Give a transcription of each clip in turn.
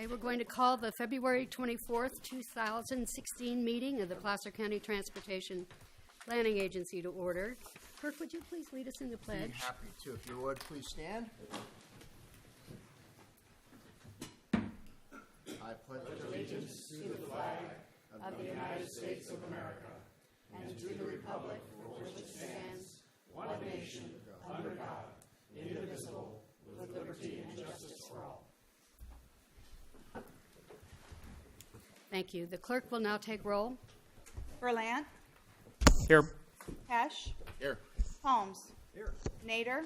Okay, we're going to call the February 24th, 2016 meeting of the Placer County Transportation Planning Agency to order. Kirk, would you please lead us in the pledge? Be happy to. If you would, please stand. I pledge allegiance to the flag of the United States of America and to the republic for which it stands, one nation, under God, indivisible, with liberty and justice for all. Thank you. The clerk will now take roll. Berlant. Here. Hesh. Here. Holmes. Here. Nader.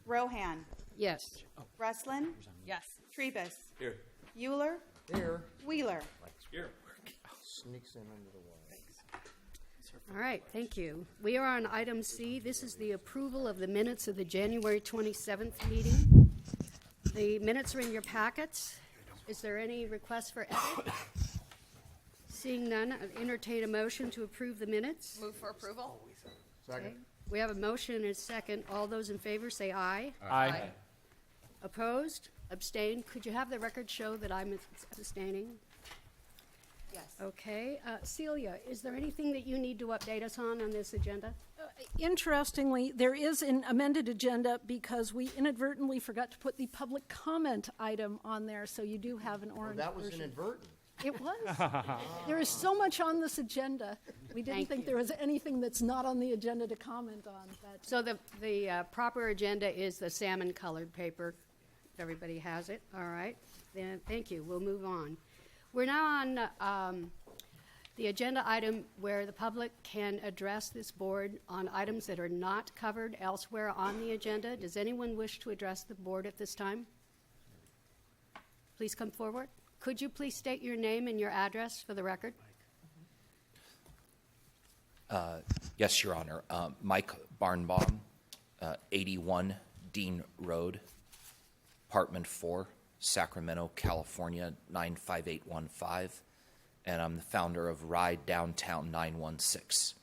Rohan. Yes. Breslin. Yes. Trebus. Here. Euler. Here. Wheeler. Here. Sneaks in under the wall. All right, thank you. We are on item C. This is the approval of the minutes of the January 27th meeting. The minutes are in your packets. Is there any request for edit? Seeing none, I entertain a motion to approve the minutes. Move for approval. Second. Okay. We have a motion and a second. All those in favor say aye. Aye. Opposed? Abstained? Could you have the record show that I'm abstaining? Yes. Okay. Celia, is there anything that you need to update us on this agenda? Interestingly, there is an amended agenda because we inadvertently forgot to put the public comment item on there, so you do have an orange That was version. inadvertent. It was. There is so much on this agenda. We didn't Thank think you. there was anything that's not on the agenda to comment on. But So the proper agenda is the salmon-colored paper. Everybody has it. All right. Then thank you. We'll move on. We're now on the agenda item where the public can address this board on items that are not covered elsewhere on the agenda. Does anyone wish to address the board at this time? Please come forward. Could you please state your name and your address for the record? Yes, Your Honor. Mike Barnbaum, 81 Dean Road, Apartment 4, Sacramento, California, 95815. And I'm the founder of Ride Downtown 916.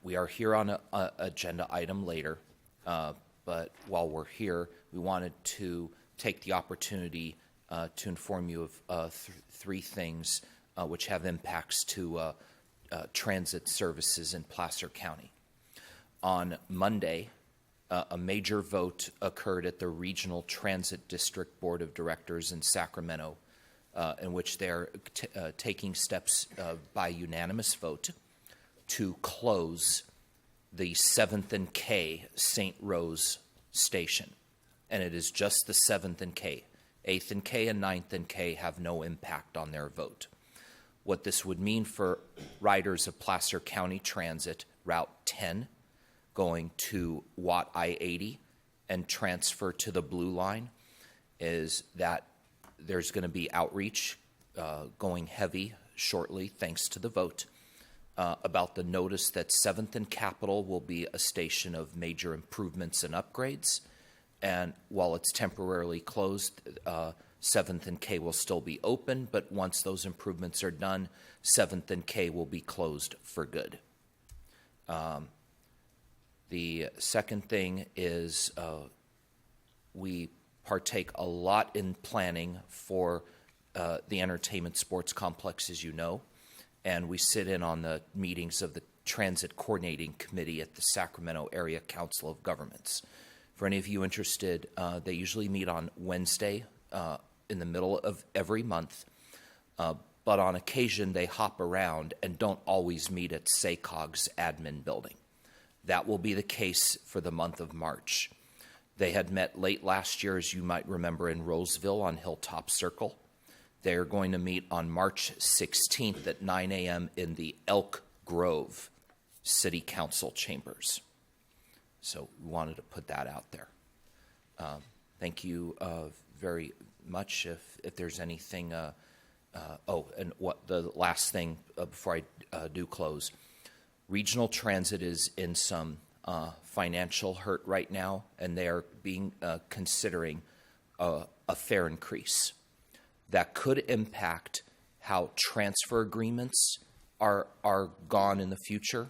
We are here on an agenda item later, but while we're here, we wanted to take the opportunity to inform you of three things which have impacts to transit services in Placer County. On Monday, a major vote occurred at the Regional Transit District Board of Directors in Sacramento, in which they're taking steps by unanimous vote to close the 7th and K St. Rose station. And it is just the 7th and K. 8th and K and 9th and K have no impact on their vote. What this would mean for riders of Placer County Transit, Route 10, going to Watt I-80 and transfer to the Blue Line, is that there's going to be outreach going heavy shortly, thanks to the vote, about the notice that 7th and Capitol will be a station of major improvements and upgrades. And while it's temporarily closed, 7th and K will still be open, but once those improvements are done, 7th and K will be closed for good. The second thing is we partake a lot in planning for the entertainment sports complex, as you know, and we sit in on the meetings of the Transit Coordinating Committee at the Sacramento Area Council of Governments. For any of you interested, they usually meet on Wednesday in the middle of every month, but on occasion they hop around and don't always meet at SACOG's admin building. That will be the case for the month of March. They had met late last year, as you might remember, in Roseville on Hilltop Circle. They are going to meet on March 16th at 9 a.m. in the Elk Grove City Council chambers. So we wanted to put that out there. Thank you very much. If there's anything, and what the last thing before I do close, Regional Transit is in some financial hurt right now, and they are considering a fare increase that could impact how transfer agreements are gone in the future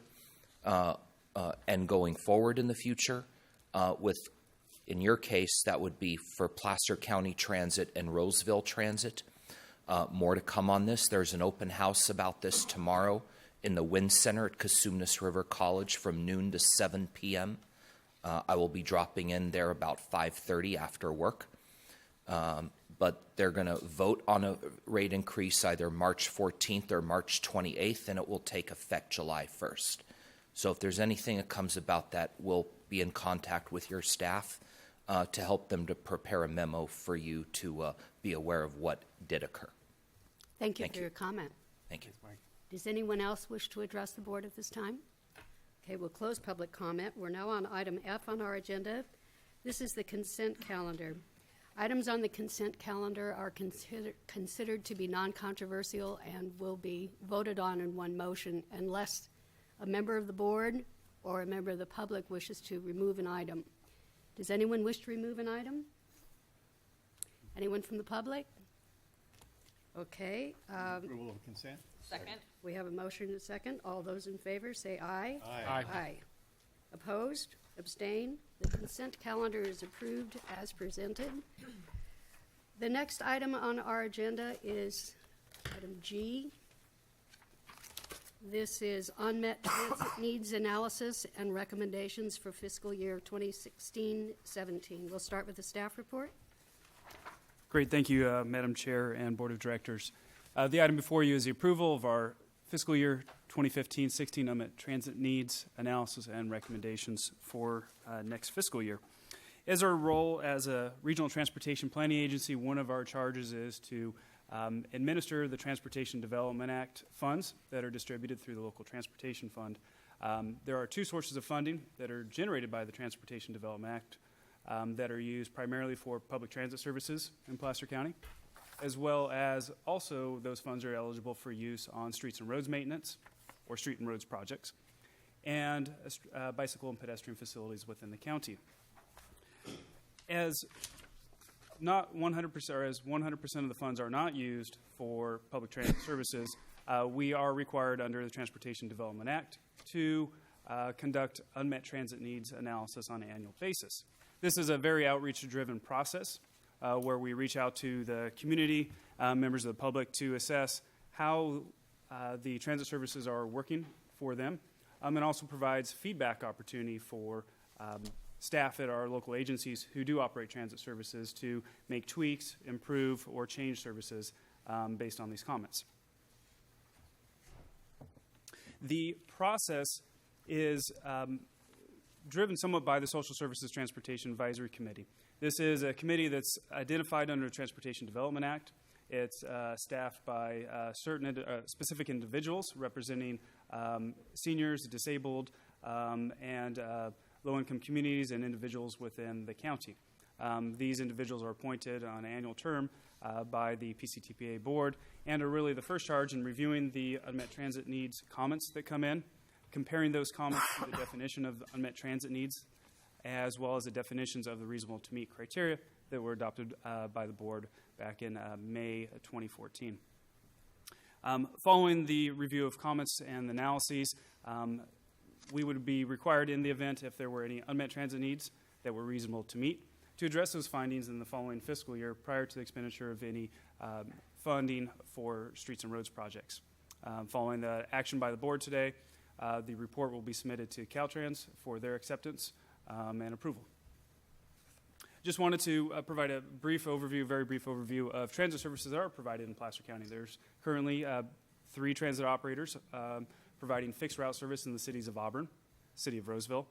and going forward in the future with In your case, that would be for Placer County Transit and Roseville Transit. More to come on this. There's an open house about this tomorrow in the Wind Center at Cosumnes River College from noon to 7 p.m. I will be dropping in there about 5:30 after work. But they're going to vote on a rate increase either March 14th or March 28th, and it will take effect July 1st. So if there's anything that comes about that, we'll be in contact with your staff to help them to prepare a memo for you to be aware of what did occur. Thank you Thank for you. your comment. Thank you. Does anyone else wish to address the board at this time? Okay, we'll close public comment. We're now on item F on our agenda. This is the consent calendar. Items on the consent calendar are considered to be non-controversial and will be voted on in one motion unless a member of the board or a member of the public wishes to remove an item. Does anyone wish to remove an item? Anyone from the public? Okay. Approval of consent? Second. We have a motion and a second. All those in favor say aye. Aye. Aye. Opposed? Abstain? The consent calendar is approved as presented. The next item on our agenda is item G. This is unmet transit needs analysis and recommendations for fiscal year 2016-17. We'll start with the staff report. Great, thank you, Madam Chair and Board of Directors. The item before you is the approval of our fiscal year 2015-16 Unmet Transit Needs Analysis and Recommendations for next fiscal year. As our role as a regional transportation planning agency, one of our charges is to administer the Transportation Development Act funds that are distributed through the local transportation fund. There are two sources of funding that are generated by the Transportation Development Act that are used primarily for public transit services in Placer County, as well as also those funds are eligible for use on streets and roads maintenance or street and roads projects, and bicycle and pedestrian facilities within the county. As not 100%, or as 100% of the funds are not used for public transit services, we are required under the Transportation Development Act to conduct unmet transit needs analysis on an annual basis. This is a very outreach-driven process where we reach out to the community, members of the public, to assess how the transit services are working for them, and also provides feedback opportunity for staff at our local agencies who do operate transit services to make tweaks, improve, or change services based on these comments. The process is driven somewhat by the Social Services Transportation Advisory Committee. This is a committee that's identified under the Transportation Development Act. It's staffed by certain specific individuals representing seniors, disabled, and low-income communities and individuals within the county. These individuals are appointed on an annual term by the PCTPA board and are really the first charge in reviewing the unmet transit needs comments that come in, comparing those comments to the definition of unmet transit needs, as well as the definitions of the reasonable to meet criteria that were adopted by the board back in May 2014. Following the review of comments and analyses, we would be required in the event if there were any unmet transit needs that were reasonable to meet to address those findings in the following fiscal year prior to the expenditure of any funding for streets and roads projects. Following the action by the board today, the report will be submitted to Caltrans for their acceptance and approval. Just wanted to provide a brief overview, very brief overview of transit services that are provided in Placer County. There's currently 3 transit operators providing fixed route service in the cities of Auburn, city of Roseville,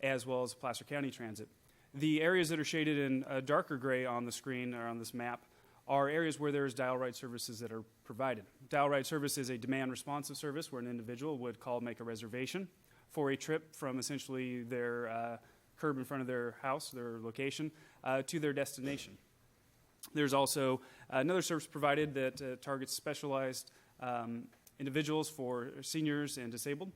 as well as Placer County Transit. The areas that are shaded in darker gray on the screen or on this map are areas where there's dial ride services that are provided. Dial ride service is a demand responsive service where an individual would call, make a reservation for a trip from essentially their curb in front of their house, their location, to their destination. There's also another service provided that targets specialized individuals for seniors and disabled,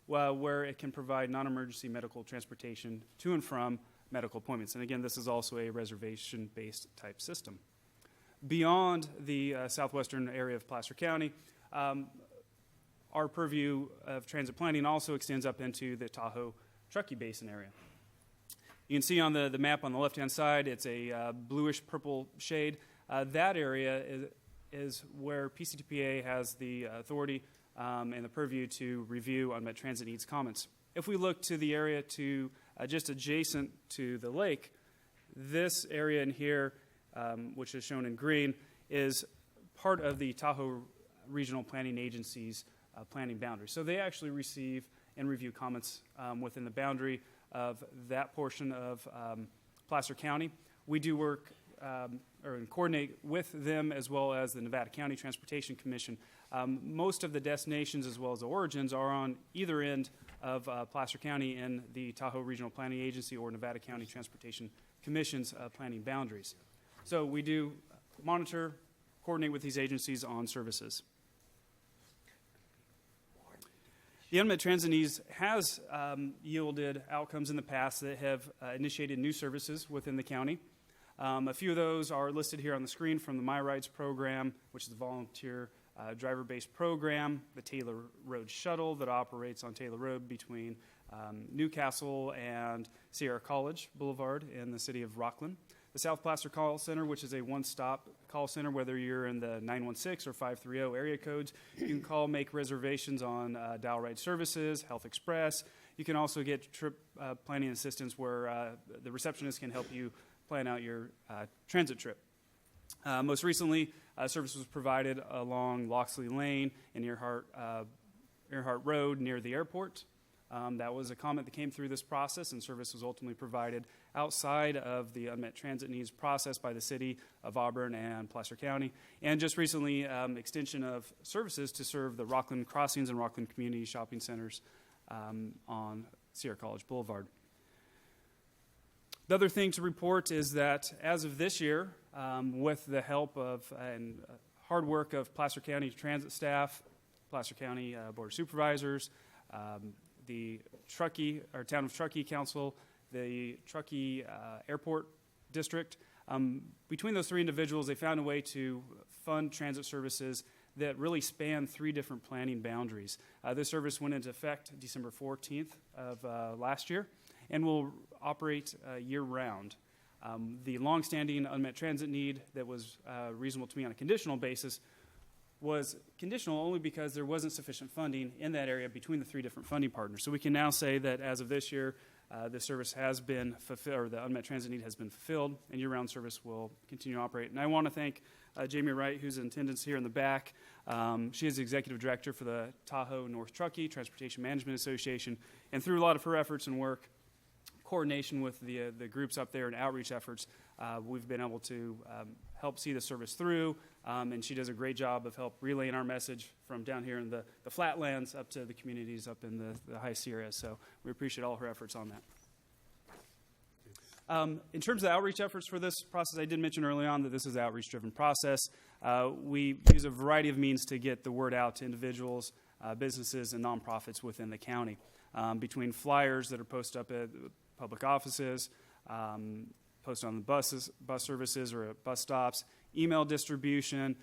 where it can provide non-emergency medical transportation to and from medical appointments. And again, this is also a reservation-based type system. Beyond the southwestern area of Placer County, our purview of transit planning also extends up into the Tahoe Truckee Basin area. You can see on the map on the left-hand side, it's a bluish-purple shade. That area is where PCTPA has the authority and the purview to review unmet transit needs comments. If we look to the area to just adjacent to the lake, this area in here, which is shown in green, is part of the Tahoe Regional Planning Agency's planning boundary. So they actually receive and review comments within the boundary of that portion of Placer County. We do work or coordinate with them as well as the Nevada County Transportation Commission. Most of the destinations as well as the origins are on either end of Placer County in the Tahoe Regional Planning Agency or Nevada County Transportation Commission's planning boundaries. So we do monitor, coordinate with these agencies on services. The unmet transit needs has yielded outcomes in the past that have initiated new services within the county. A few of those are listed here on the screen from the My Rides program, which is a volunteer driver-based program, the Taylor Road Shuttle that operates on Taylor Road between Newcastle and Sierra College Boulevard in the city of Rockland. The South Placer Call Center, which is a one-stop call center, whether you're in the 916 or 530 area codes, you can call, make reservations on dial ride services, Health Express. You can also get trip planning assistance where the receptionist can help you plan out your transit trip. Most recently, service was provided along Loxley Lane and Earhart Road near the airport. That was a comment that came through this process, and service was ultimately provided outside of the unmet transit needs process by the city of Auburn and Placer County. And just recently, extension of services to serve the Rockland Crossings and Rockland Community Shopping Centers on Sierra College Boulevard. The other thing to report is that as of this year, with the help of and hard work of Placer County transit staff, Placer County Board of Supervisors, the Truckee, or Town of Truckee Council, the Truckee Airport District. Between those three individuals, they found a way to fund transit services that really span three different planning boundaries. This service went into effect December 14th of last year and will operate year-round. The longstanding unmet transit need that was reasonable to me on a conditional basis was conditional only because there wasn't sufficient funding in that area between the three different funding partners. So we can now say that as of this year, the service has been fulfilled, or the unmet transit need has been fulfilled, and year-round service will continue to operate. And I want to thank Jamie Wright, who's in attendance here in the back. She is the executive director for the Tahoe North Truckee Transportation Management Association, and through a lot of her efforts and work, coordination with the groups up there and outreach efforts, we've been able to help see the service through, and she does a great job of help relaying our message from down here in the flatlands up to the communities up in the high Sierras. So we appreciate all her efforts on that. In terms of the outreach efforts for this process, I did mention early on that this is an outreach-driven process. We use a variety of means to get the word out to individuals, businesses, and nonprofits within the county. Between flyers that are posted up at public offices, posted on the bus services or at bus stops, email distribution,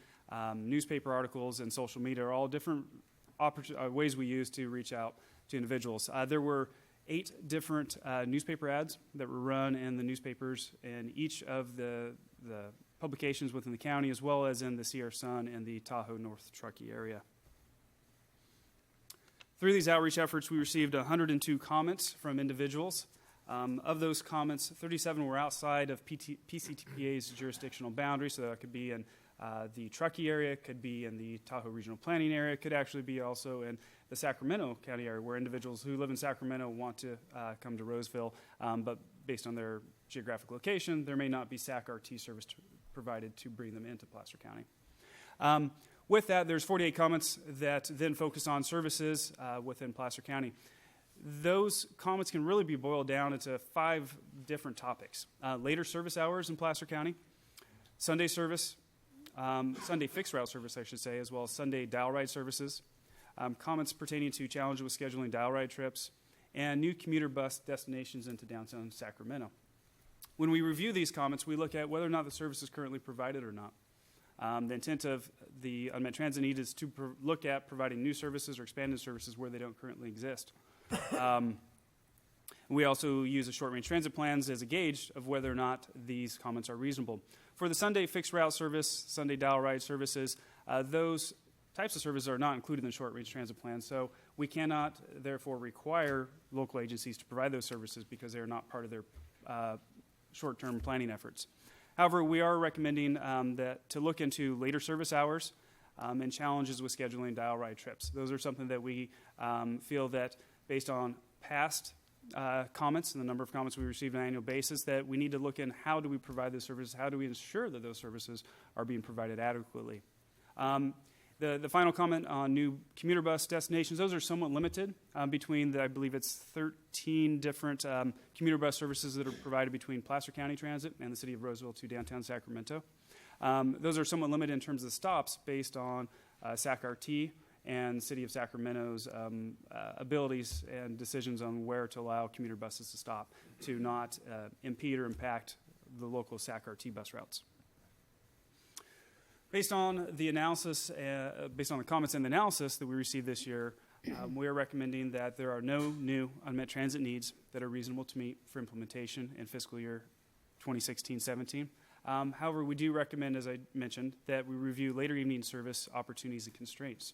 newspaper articles, and social media are all different ways we use to reach out to individuals. There were 8 different newspaper ads that were run in the newspapers in each of the publications within the county, as well as in the Sierra Sun and the Tahoe North Truckee area. Through these outreach efforts, we received 102 comments from individuals. Of those comments, 37 were outside of PCTPA's jurisdictional boundary, so that could be in the Truckee area, could be in the Tahoe Regional Planning area, could actually be also in the Sacramento County area, where individuals who live in Sacramento want to come to Roseville, but based on their geographic location, there may not be SAC RT service provided to bring them into Placer County. With that, there's 48 comments that then focus on services within Placer County. Those comments can really be boiled down into 5 different topics. Later service hours in Placer County, Sunday service, Sunday fixed route service, I should say, as well as Sunday dial ride services, comments pertaining to challenges with scheduling dial ride trips, and new commuter bus destinations into downtown Sacramento. When we review these comments, we look at whether or not the service is currently provided or not. The intent of the unmet transit need is to look at providing new services or expanded services where they don't currently exist. We also use the short-range transit plans as a gauge of whether or not these comments are reasonable. For the Sunday fixed route service, Sunday dial ride services, those types of services are not included in the short-range transit plan, so we cannot therefore require local agencies to provide those services because they are not part of their short-term planning efforts. However, we are recommending that to look into later service hours and challenges with scheduling dial ride trips. Those are something that we feel that based on past comments and the number of comments we receive on an annual basis, that we need to look in how do we provide those services, how do we ensure that those services are being provided adequately. The final comment on new commuter bus destinations, those are somewhat limited between, I believe it's 13 different commuter bus services that are provided between Placer County Transit and the City of Roseville to downtown Sacramento. Those are somewhat limited in terms of the stops based on SAC-RT and City of Sacramento's abilities and decisions on where to allow commuter buses to stop to not impede or impact the local SAC-RT bus routes. Based on the analysis, based on the comments and the analysis that we received this year, we are recommending that there are no new unmet transit needs that are reasonable to meet for implementation in fiscal year 2016-17. However, we do recommend, as I mentioned, that we review later evening service opportunities and constraints.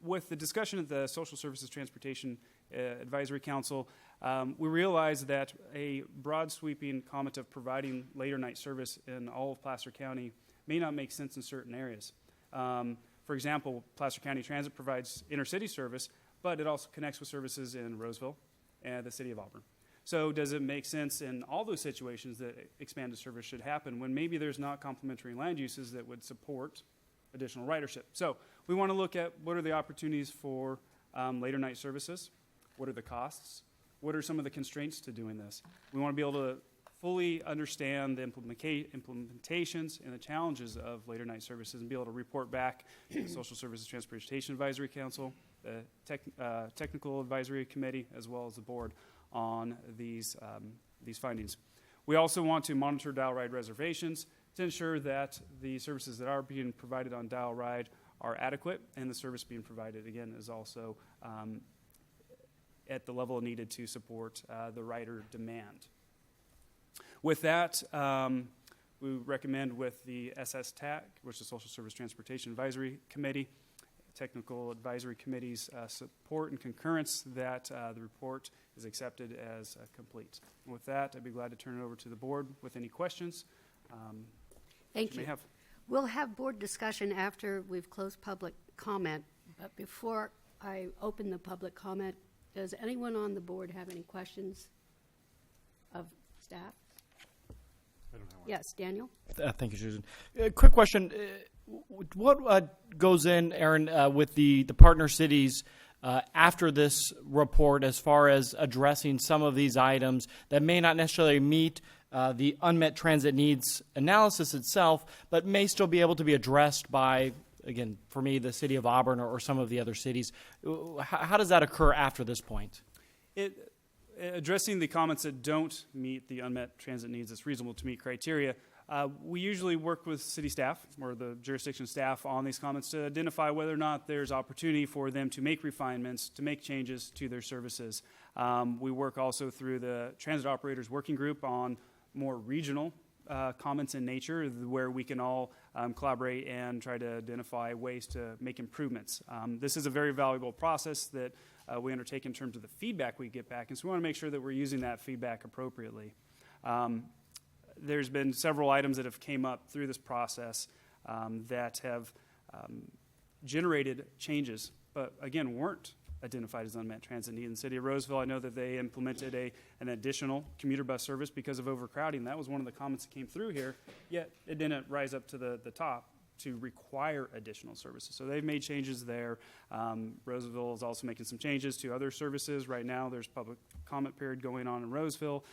With the discussion at the Social Services Transportation Advisory Council, we realized that a broad sweeping comment of providing later night service in all of Placer County may not make sense in certain areas. For example, Placer County Transit provides intercity service, but it also connects with services in Roseville and the City of Auburn. So does it make sense in all those situations that expanded service should happen when maybe there's not complementary land uses that would support additional ridership? So we want to look at what are the opportunities for later night services, what are the costs, what are some of the constraints to doing this. We want to be able to fully understand the implementations and the challenges of later night services and be able to report back to the Social Services Transportation Advisory Council, the Technical Advisory Committee, as well as the board on these findings. We also want to monitor dial ride reservations to ensure that the services that are being provided on dial ride are adequate and the service being provided, again, is also at the level needed to support the rider demand. With that, we recommend with the SSTAC, which is the Social Service Transportation Advisory Committee, Technical Advisory Committee's support and concurrence that the report is accepted as complete. With that, I'd be glad to turn it over to the board with any questions. Thank you. We'll have board discussion after we've closed public comment, but before I open the public comment, does anyone on the board have any questions of staff? I don't have one. Yes, Daniel? Thank you, Susan. Quick question. What goes in, Aaron, with the partner cities after this report as far as addressing some of these items that may not necessarily meet the unmet transit needs analysis itself, but may still be able to be addressed by, again, for me, the City of Auburn or some of the other cities? How does that occur after this point? Addressing the comments that don't meet the unmet transit needs that's reasonable to meet criteria, we usually work with city staff or the jurisdiction staff on these comments to identify whether or not there's opportunity for them to make refinements, to make changes to their services. We work also through the Transit Operators Working Group on more regional comments in nature where we can all collaborate and try to identify ways to make improvements. This is a very valuable process that we undertake in terms of the feedback we get back, and so we want to make sure that we're using that feedback appropriately. There's been several items that have came up through this process that have generated changes, but again, weren't identified as unmet transit need. In the City of Roseville, I know that they implemented an additional commuter bus service because of overcrowding. That was one of the comments that came through here, yet it didn't rise up to the top to require additional services. So they've made changes there. Roseville is also making some changes to other services. Right now, there's public comment period going on in Roseville.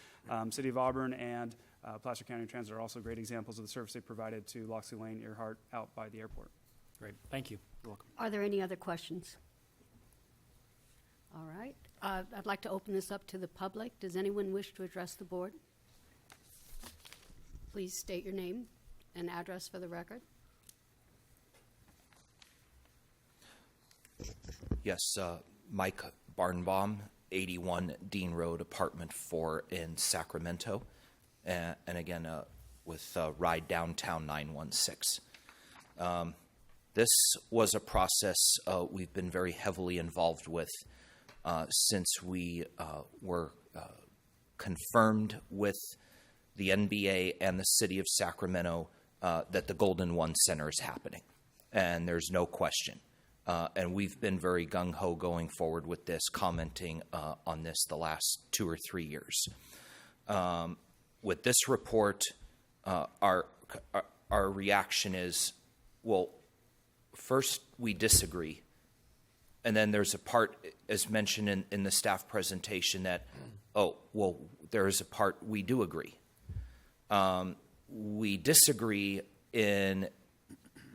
City of Auburn and Placer County Transit are also great examples of the service they provided to Loxley Lane, Earhart, out by the airport. Great. Thank you. You're welcome. Are there any other questions? All right. I'd like to open this up to the public. Does anyone wish to address the board? Please state your name and address for the record. Yes, Mike Barnbaum, 81 Dean Road, Apartment 4 in Sacramento, and again with Ride Downtown 916. This was a process we've been very heavily involved with since we were confirmed with the NBA and the city of Sacramento that the Golden One Center is happening, and there's no question. And we've been very gung-ho going forward with this, commenting on this the last 2 or 3 years. With this report, our reaction is, well, first we disagree, and then there's a part, as mentioned in the staff presentation, that, oh, well, there is a part we do agree. We disagree in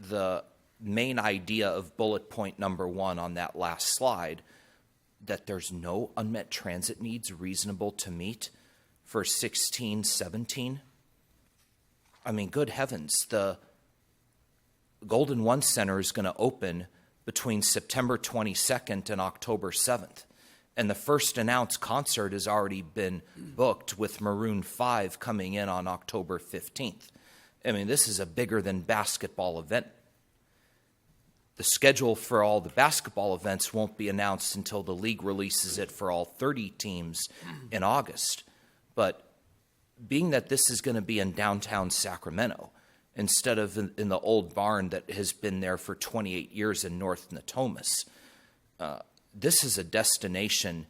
the main idea of bullet point number 1 on that last slide, that there's no unmet transit needs reasonable to meet for 16-17. I mean, good heavens, the Golden One Center is going to open between September 22nd and October 7th. And the first announced concert has already been booked, with Maroon 5 coming in on October 15th. I mean, this is a bigger than basketball event. The schedule for all the basketball events won't be announced until the league releases it for all 30 teams in August. But being that this is going to be in downtown Sacramento instead of in the old barn that has been there for 28 years in North Natomas, this is a destination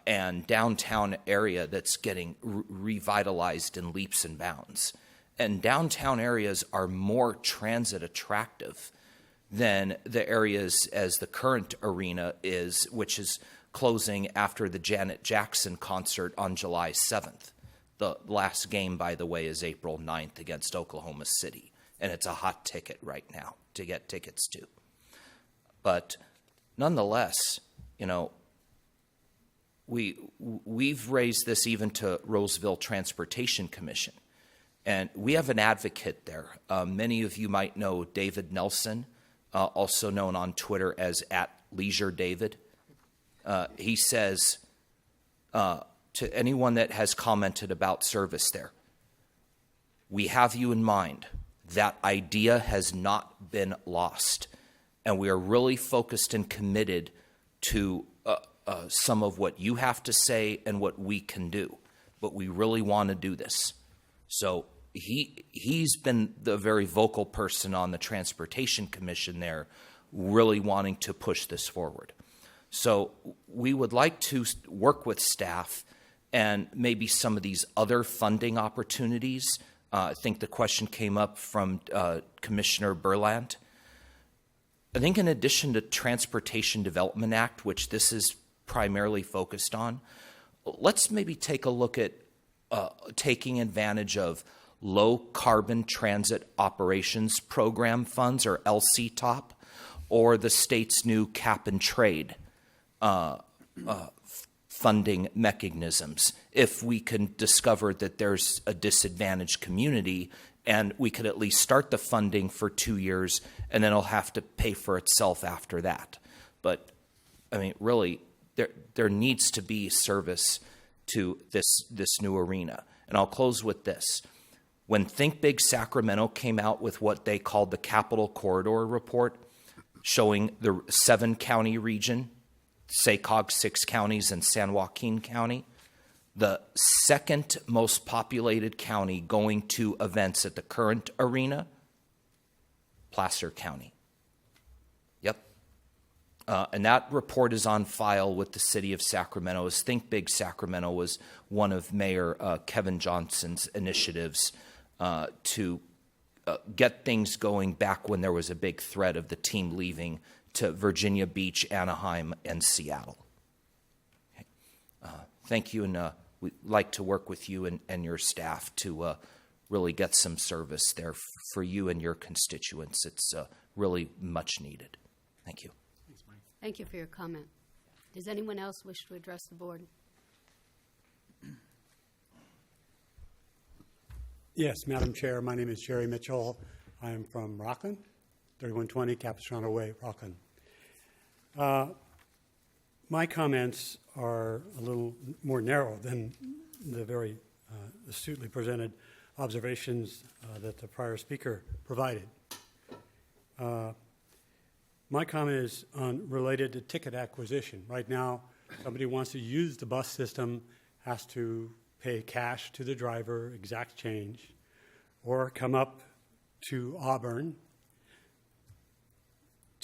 and downtown area that's getting revitalized in leaps and bounds. And downtown areas are more transit attractive than the areas as the current arena is, which is closing after the Janet Jackson concert on July 7th. The last game, by the way, is April 9th against Oklahoma City, and it's a hot ticket right now to get tickets to. But nonetheless, you know, we've raised this even to Roseville Transportation Commission, and we have an advocate there. Many of you might know David Nelson, also known on Twitter as @LeisureDavid. He says to anyone that has commented about service there, we have you in mind. That idea has not been lost, and we are really focused and committed to some of what you have to say and what we can do, but we really want to do this. So he's been the very vocal person on the Transportation Commission there, really wanting to push this forward. So we would like to work with staff and maybe some of these other funding opportunities. I think the question came up from Commissioner Berlant. I think in addition to Transportation Development Act, which this is primarily focused on, let's maybe take a look at taking advantage of Low Carbon Transit Operations Program funds, or LCTOP, or the state's new cap and trade funding mechanisms. If we can discover that there's a disadvantaged community, and we could at least start the funding for 2 years, and then it'll have to pay for itself after that. But I mean, really, there needs to be service to this new arena. And I'll close with this. When Think Big Sacramento came out with what they called the Capital Corridor Report, showing the 7-county region, SACOG 6 counties and San Joaquin County, the second most populated county going to events at the current arena, Placer County. Yep. And that report is on file with the city of Sacramento, as Think Big Sacramento was one of Mayor Kevin Johnson's initiatives to get things going back when there was a big threat of the team leaving to Virginia Beach, Anaheim, and Seattle. Okay. Thank you, and we'd like to work with you and your staff to really get some service there for you and your constituents. It's really much needed. Thank you. Thank you for your comment. Does anyone else wish to address the board? Yes, Madam Chair, my name is Jerry Mitchell. I am from Rockland, 3120 Capistrano Way, Rockland. my comments are a little more narrow than the very astutely presented observations that the prior speaker provided. My comment is related to ticket acquisition. Right now, somebody who wants to use the bus system has to pay cash to the driver, exact change, or come up to Auburn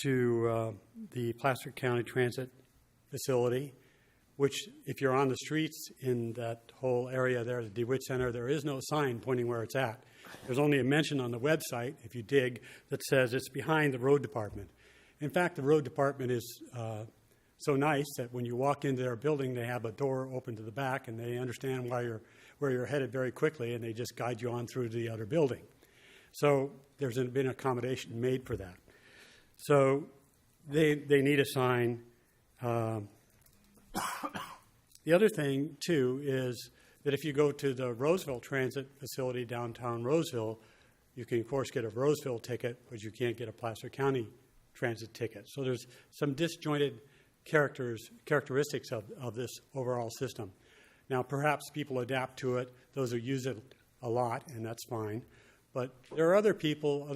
to the Placer County Transit Facility, which, if you're on the streets in that whole area there, the DeWitt Center, there is no sign pointing where it's at. There's only a mention on the website, if you dig, that says it's behind the road department. In fact, the road department is so nice that when you walk into their building, they have a door open to the back, and they understand where you're headed very quickly, and they just guide you on through to the other building. So there's been accommodation made for that. So they need a sign. The other thing, too, is that if you go to the Roseville Transit Facility downtown Roseville, you can, of course, get a Roseville ticket, but you can't get a Placer County transit ticket. So there's some disjointed characteristics of this overall system. Now, perhaps people adapt to it, those who use it a lot, and that's fine. But there are other people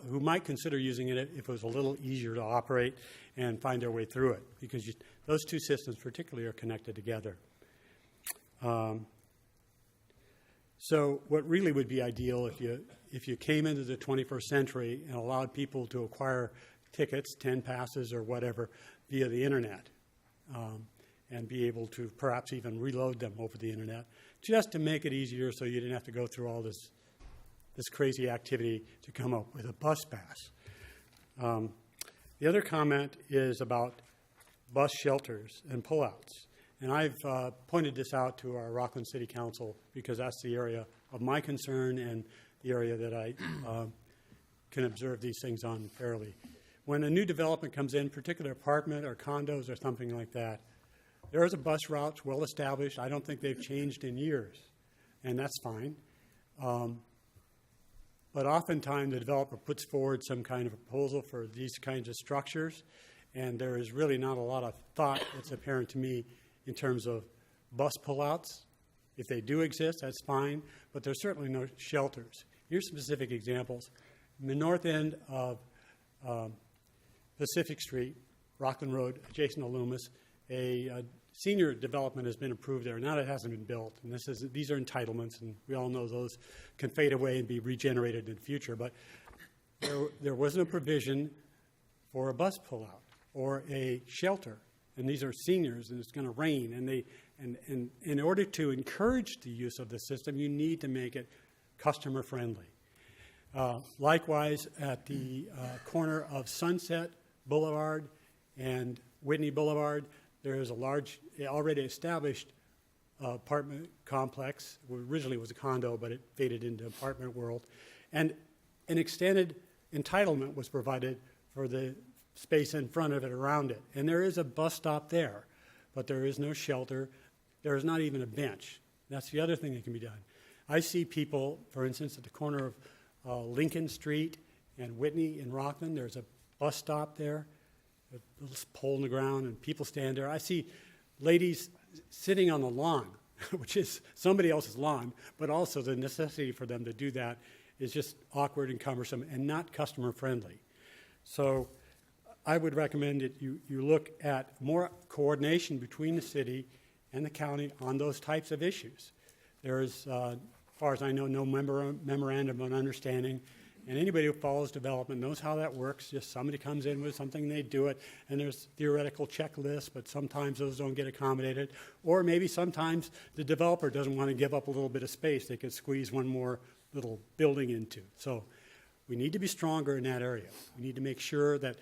who might consider using it if it was a little easier to operate and find their way through it, because those two systems particularly are connected together. So what really would be ideal if you came into the 21st century and allowed people to acquire tickets, 10 passes or whatever, via the internet, and be able to perhaps even reload them over the internet, just to make it easier so you didn't have to go through all this crazy activity to come up with a bus pass. The other comment is about bus shelters and pullouts. And I've pointed this out to our Rockland City Council because that's the area of my concern and the area that I can observe these things on fairly. When a new development comes in, particular apartment or condos or something like that, there is a bus route well established. I don't think they've changed in years, and that's fine. But oftentimes the developer puts forward some kind of proposal for these kinds of structures, and there is really not a lot of thought that's apparent to me in terms of bus pullouts. If they do exist, that's fine, but there's certainly no shelters. Here's specific examples. In the north end of Pacific Street, Rockland Road, adjacent to Loomis, a senior development has been approved there. Now it hasn't been built, and these are entitlements, and we all know those can fade away and be regenerated in the future. But there was no provision for a bus pullout or a shelter, and these are seniors, and it's going to rain. And in order to encourage the use of the system, you need to make it customer friendly. Likewise, at the corner of Sunset Boulevard and Whitney Boulevard, there is a large, already established apartment complex. It originally was a condo, but it faded into apartment world. And an extended entitlement was provided for the space in front of it, around it. And there is a bus stop there, but there is no shelter. There is not even a bench. That's the other thing that can be done. I see people, for instance, at the corner of Lincoln Street and Whitney in Rockland, there's a bus stop there, a little pole in the ground, and people stand there. I see ladies sitting on the lawn, which is somebody else's lawn, but also the necessity for them to do that is just awkward and cumbersome and not customer friendly. So I would recommend that you look at more coordination between the city and the county on those types of issues. There is, as far as I know, no memorandum of understanding, and anybody who follows development knows how that works. Just somebody comes in with something, they do it, and there's theoretical checklists, but sometimes those don't get accommodated. Or maybe sometimes the developer doesn't want to give up a little bit of space they could squeeze one more little building into. So we need to be stronger in that area. We need to make sure that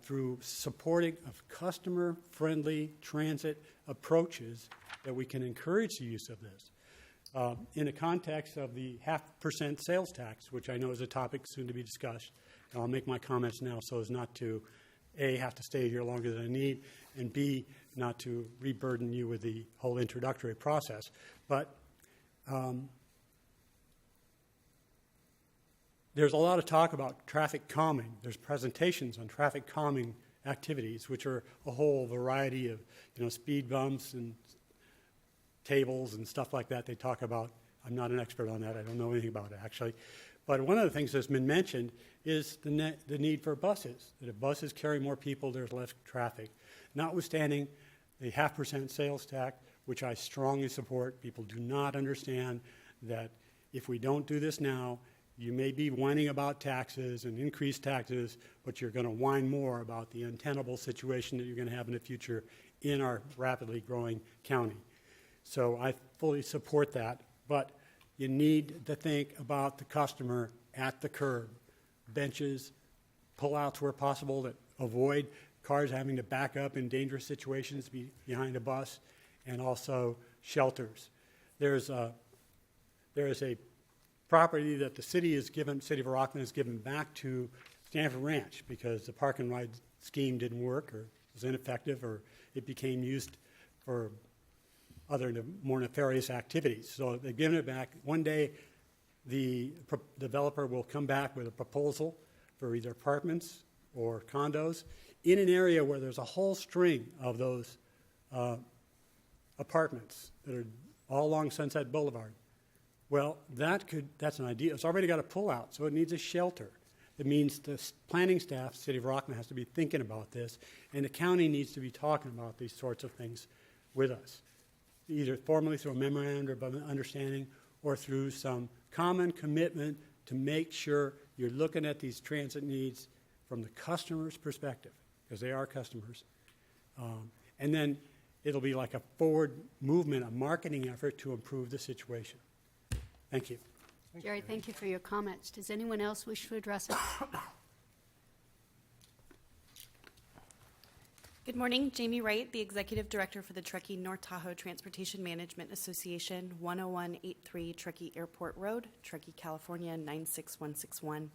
through supporting of customer-friendly transit approaches that we can encourage the use of this. In the context of the 0.5% sales tax, which I know is a topic soon to be discussed, and I'll make my comments now so as not to, A, have to stay here longer than I need, and B, not to reburden you with the whole introductory process. But there's a lot of talk about traffic calming. There's presentations on traffic calming activities, which are a whole variety of, speed bumps and tables and stuff like that they talk about. I'm not an expert on that. I don't know anything about it, actually. But one of the things that's been mentioned is the need for buses, that if buses carry more people, there's less traffic. Notwithstanding the 0.5% sales tax, which I strongly support, people do not understand that if we don't do this now, you may be whining about taxes and increased taxes, but you're going to whine more about the untenable situation that you're going to have in the future in our rapidly growing county. So I fully support that, but you need to think about the customer at the curb. Benches, pullouts where possible that avoid cars having to back up in dangerous situations behind a bus, and also shelters. There is a property that the city of Rockland has given back to Stanford Ranch because the park and ride scheme didn't work or was ineffective, or it became used for other more nefarious activities. So they've given it back. One day, the developer will come back with a proposal for either apartments or condos in an area where there's a whole string of those apartments that are all along Sunset Boulevard. Well, that's an idea. It's already got a pull-out, so it needs a shelter. It means the planning staff, the City of Rockland, has to be thinking about this, and the county needs to be talking about these sorts of things with us, either formally through a memorandum of understanding or through some common commitment to make sure you're looking at these transit needs from the customer's perspective, because they are customers. And then it'll be like a forward movement, a marketing effort to improve the situation. Thank you. Jerry, thank you for your comments. Does anyone else wish to address it? Good morning, Jamie Wright, the Executive Director for the Truckee North Tahoe Transportation Management Association, 10183 Truckee Airport Road, Truckee, California, 96161.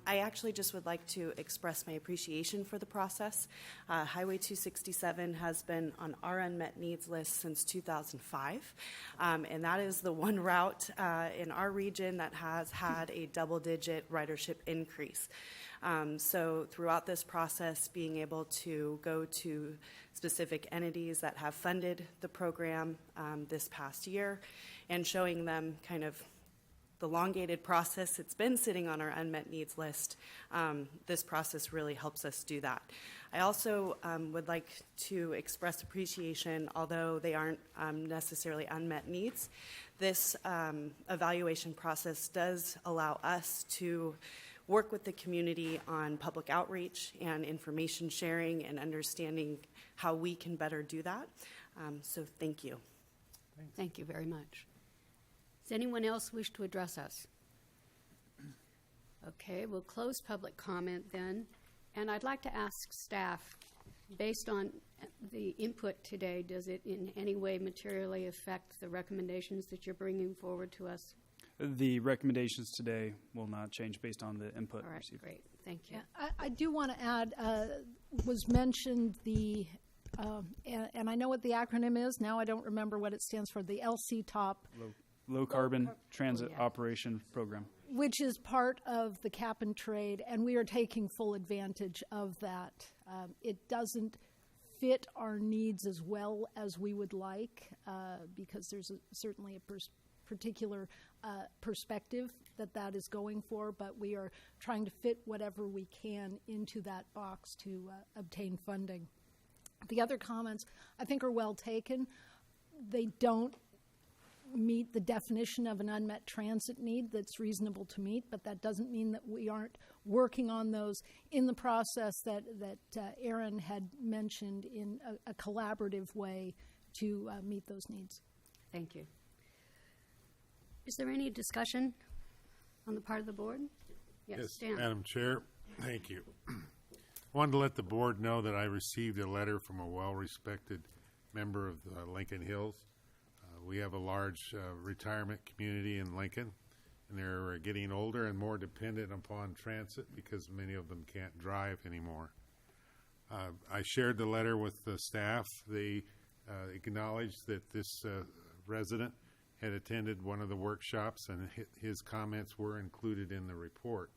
I actually just would like to express my appreciation for the process. Highway 267 has been on our unmet needs list since 2005, and that is the one route in our region that has had a double-digit ridership increase. So throughout this process, being able to go to specific entities that have funded the program this past year and showing them kind of the elongated process it's been sitting on our unmet needs list, this process really helps us do that. I also would like to express appreciation, although they aren't necessarily unmet needs. This evaluation process does allow us to work with the community on public outreach and information sharing and understanding how we can better do that. So thank you. Thank you very much. Does anyone else wish to address us? Okay, we'll close public comment then. And I'd like to ask staff, based on the input today, does it in any way materially affect the recommendations that you're bringing forward to us? The recommendations today will not change based on the input All right, received. great. Thank you. Yeah, I do want to add, was mentioned and I know what the acronym is. Now I don't remember what it stands for, the LC-TOP. Low carbon transit operation program. Which is part of the cap and trade, and we are taking full advantage of that. It doesn't fit our needs as well as we would like because there's certainly a particular perspective that is going for, but we are trying to fit whatever we can into that box to obtain funding. The other comments I think are well taken. They don't meet the definition of an unmet transit need that's reasonable to meet, but that doesn't mean that we aren't working on those in the process that Aaron had mentioned in a collaborative way to meet those needs. Thank you. Is there any discussion on the part of the board? Yes, Stan. Madam Chair, thank you. I wanted to let the board know that I received a letter from a well-respected member of the Lincoln Hills. We have a large retirement community in Lincoln, and they're getting older and more dependent upon transit because many of them can't drive anymore. I shared the letter with the staff. They acknowledged that this resident had attended one of the workshops, and his comments were included in the report.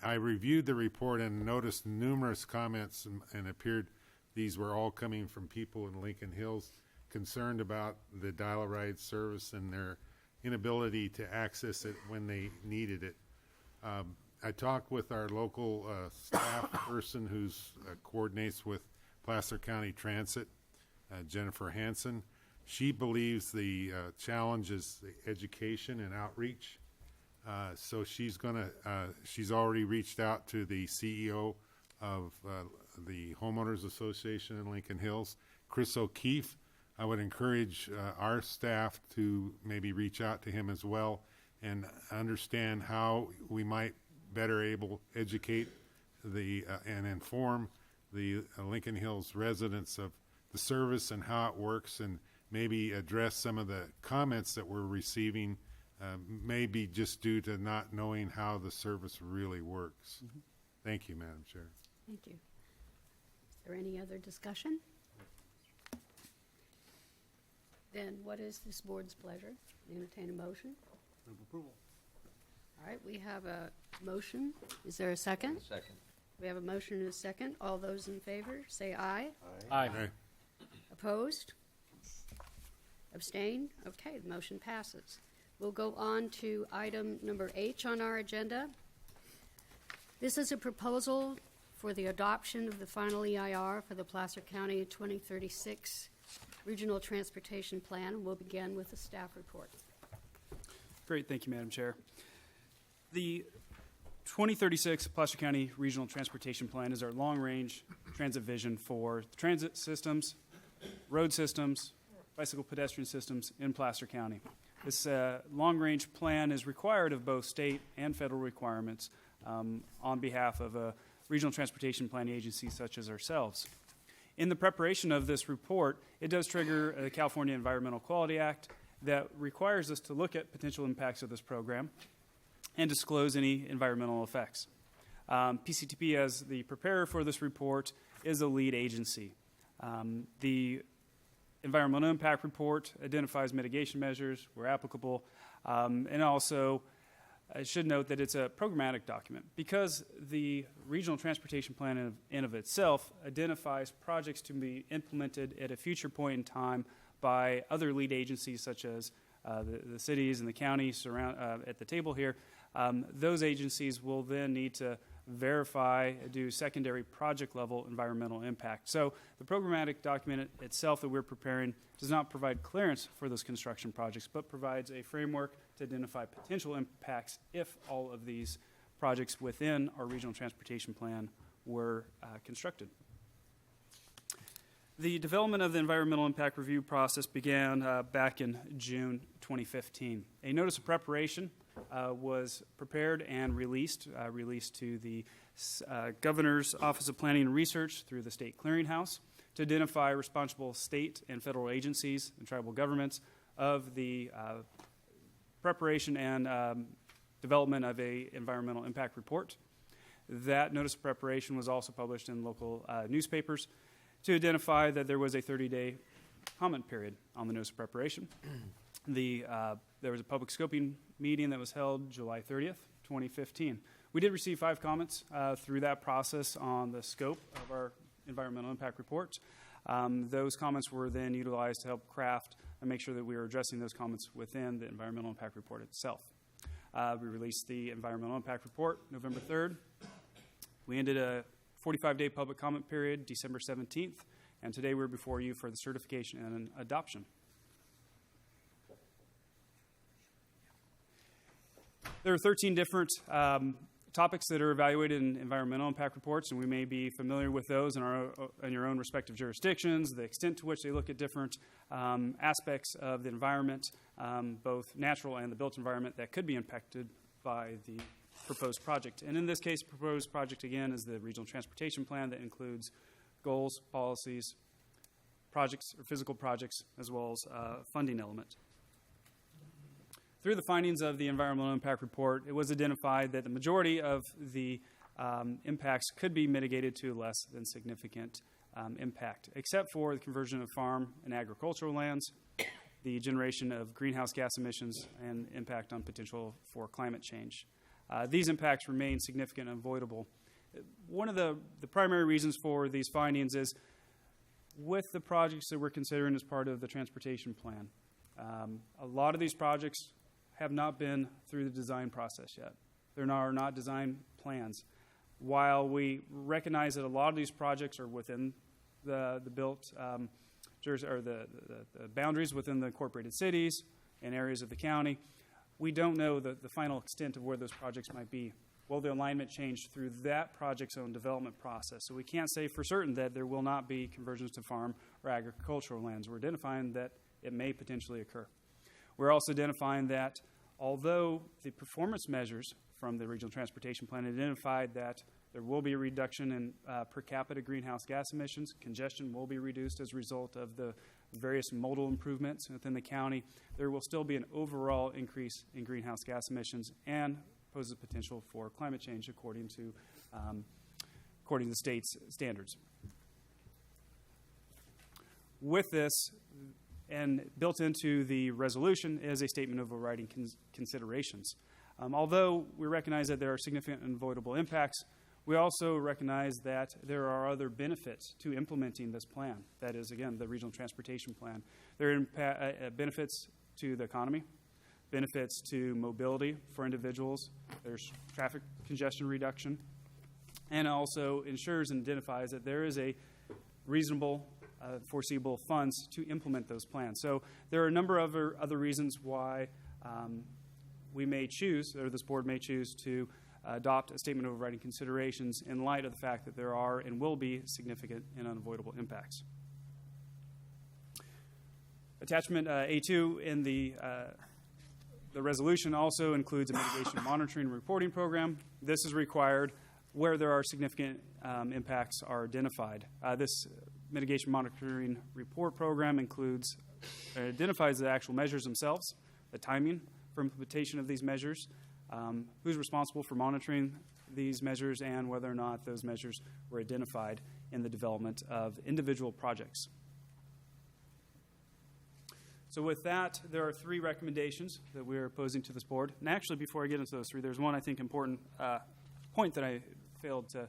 I reviewed the report and noticed numerous comments and appeared these were all coming from people in Lincoln Hills concerned about the dial-a-ride service and their inability to access it when they needed it. I talked with our local staff person who coordinates with Placer County Transit, Jennifer Hansen. She believes the challenge is the education and outreach. So she's already reached out to the CEO of the Homeowners Association in Lincoln Hills, Chris O'Keefe. I would encourage our staff to maybe reach out to him as well and understand how we might better able educate and inform the Lincoln Hills residents of the service and how it works, and maybe address some of the comments that we're receiving, maybe just due to not knowing how the service really works. Mm-hmm. Thank you, Madam Chair. Thank you. Is there any other discussion? Then what is this board's pleasure? Entertain a motion? Move approval. All right, we have a motion. Is there a second? Second. We have a motion and a second. All those in favor, say aye. Aye. Opposed? Abstain? Okay, the motion passes. We'll go on to item number H on our agenda. This is a proposal for the adoption of the final EIR for the Placer County 2036 Regional Transportation Plan. We'll begin with the staff report. Great, thank you, Madam Chair. The 2036 Placer County Regional Transportation Plan is our long-range transit vision for transit systems, road systems, bicycle pedestrian systems in Placer County. This long-range plan is required of both state and federal requirements on behalf of a regional transportation planning agency such as ourselves. In the preparation of this report, it does trigger the California Environmental Quality Act that requires us to look at potential impacts of this program and disclose any environmental effects. PCTPA, as the preparer for this report, is the lead agency. The environmental impact report identifies mitigation measures where applicable, and also I should note that it's a programmatic document. Because the regional transportation plan in of itself identifies projects to be implemented at a future point in time by other lead agencies such as the cities and the counties at the table here, those agencies will then need to verify, do secondary project level environmental impact. So the programmatic document itself that we're preparing does not provide clearance for those construction projects, but provides a framework to identify potential impacts if all of these projects within our regional transportation plan were constructed. The development of the environmental impact review process began back in June 2015. A notice of preparation was prepared and released to the Governor's Office of Planning and Research through the State Clearinghouse to identify responsible state and federal agencies and tribal governments of the preparation and development of a environmental impact report. That notice of preparation was also published in local newspapers to identify that there was a 30-day comment period on the notice of preparation. There was a public scoping meeting that was held July 30th, 2015. We did receive 5 comments through that process on the scope of our environmental impact report. Those comments were then utilized to help craft and make sure that we were addressing those comments within the environmental impact report itself. We released the environmental impact report November 3rd. We ended a 45-day public comment period December 17th, and today we're before you for the certification and adoption. There are 13 different topics that are evaluated in environmental impact reports, and we may be familiar with those in your own respective jurisdictions, the extent to which they look at different aspects of the environment, both natural and the built environment that could be impacted by the proposed project. And in this case, the proposed project, again, is the regional transportation plan that includes goals, policies, projects, or physical projects, as well as funding element. Through the findings of the environmental impact report, it was identified that the majority of the impacts could be mitigated to less than significant impact, except for the conversion of farm and agricultural lands, the generation of greenhouse gas emissions, and impact on potential for climate change. these impacts remain significant and avoidable. One of the primary reasons for these findings is with the projects that we're considering as part of the transportation plan. A lot of these projects have not been through the design process yet. There are not design plans. While we recognize that a lot of these projects are within the built or the boundaries within the incorporated cities and areas of the county, we don't know the final extent of where those projects might be. Will the alignment change through that project's own development process? So we can't say for certain that there will not be conversions to farm or agricultural lands. We're identifying that it may potentially occur. We're also identifying that although the performance measures from the Regional Transportation Plan identified that there will be a reduction in per capita greenhouse gas emissions, congestion will be reduced as a result of the various modal improvements within the county, there will still be an overall increase in greenhouse gas emissions and poses potential for climate change according to the state's standards. With this, and built into the resolution is a statement of overriding considerations. Although we recognize that there are significant and avoidable impacts, we also recognize that there are other benefits to implementing this plan. That is, again, the Regional Transportation Plan. There are benefits to the economy, benefits to mobility for individuals. There's traffic congestion reduction, and also ensures and identifies that there is a reasonable, foreseeable funds to implement those plans. So there are a number of other reasons why we may choose, or this board may choose, to adopt a statement of overriding considerations in light of the fact that there are and will be significant and unavoidable impacts. Attachment A2 in the resolution also includes a mitigation monitoring and reporting program. This is required where there are significant impacts are identified. This mitigation monitoring report program identifies the actual measures themselves, the timing for implementation of these measures, who's responsible for monitoring these measures, and whether or not those measures were identified in the development of individual projects. So with that, there are three recommendations that we are posing to this board. And actually, before I get into those three, there's one, I think, important point that I failed to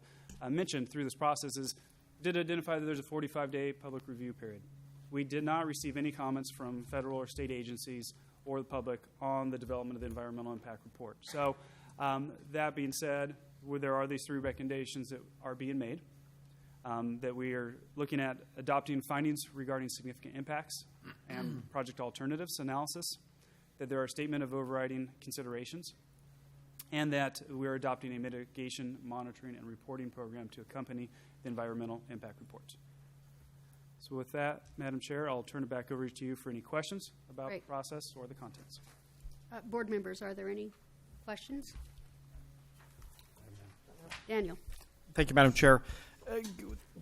mention through this process is did identify that there's a 45-day public review period. We did not receive any comments from federal or state agencies or the public on the development of the environmental impact report. So that being said, there are these three recommendations that are being made, that we are looking at adopting findings regarding significant impacts and project alternatives analysis, that there are a statement of overriding considerations, and that we are adopting a mitigation monitoring and reporting program to accompany the environmental impact report. So with that, Madam Chair, I'll turn it back over to you for any questions about Great. the process or the contents. Board members, are there any questions? Daniel. Thank you, Madam Chair.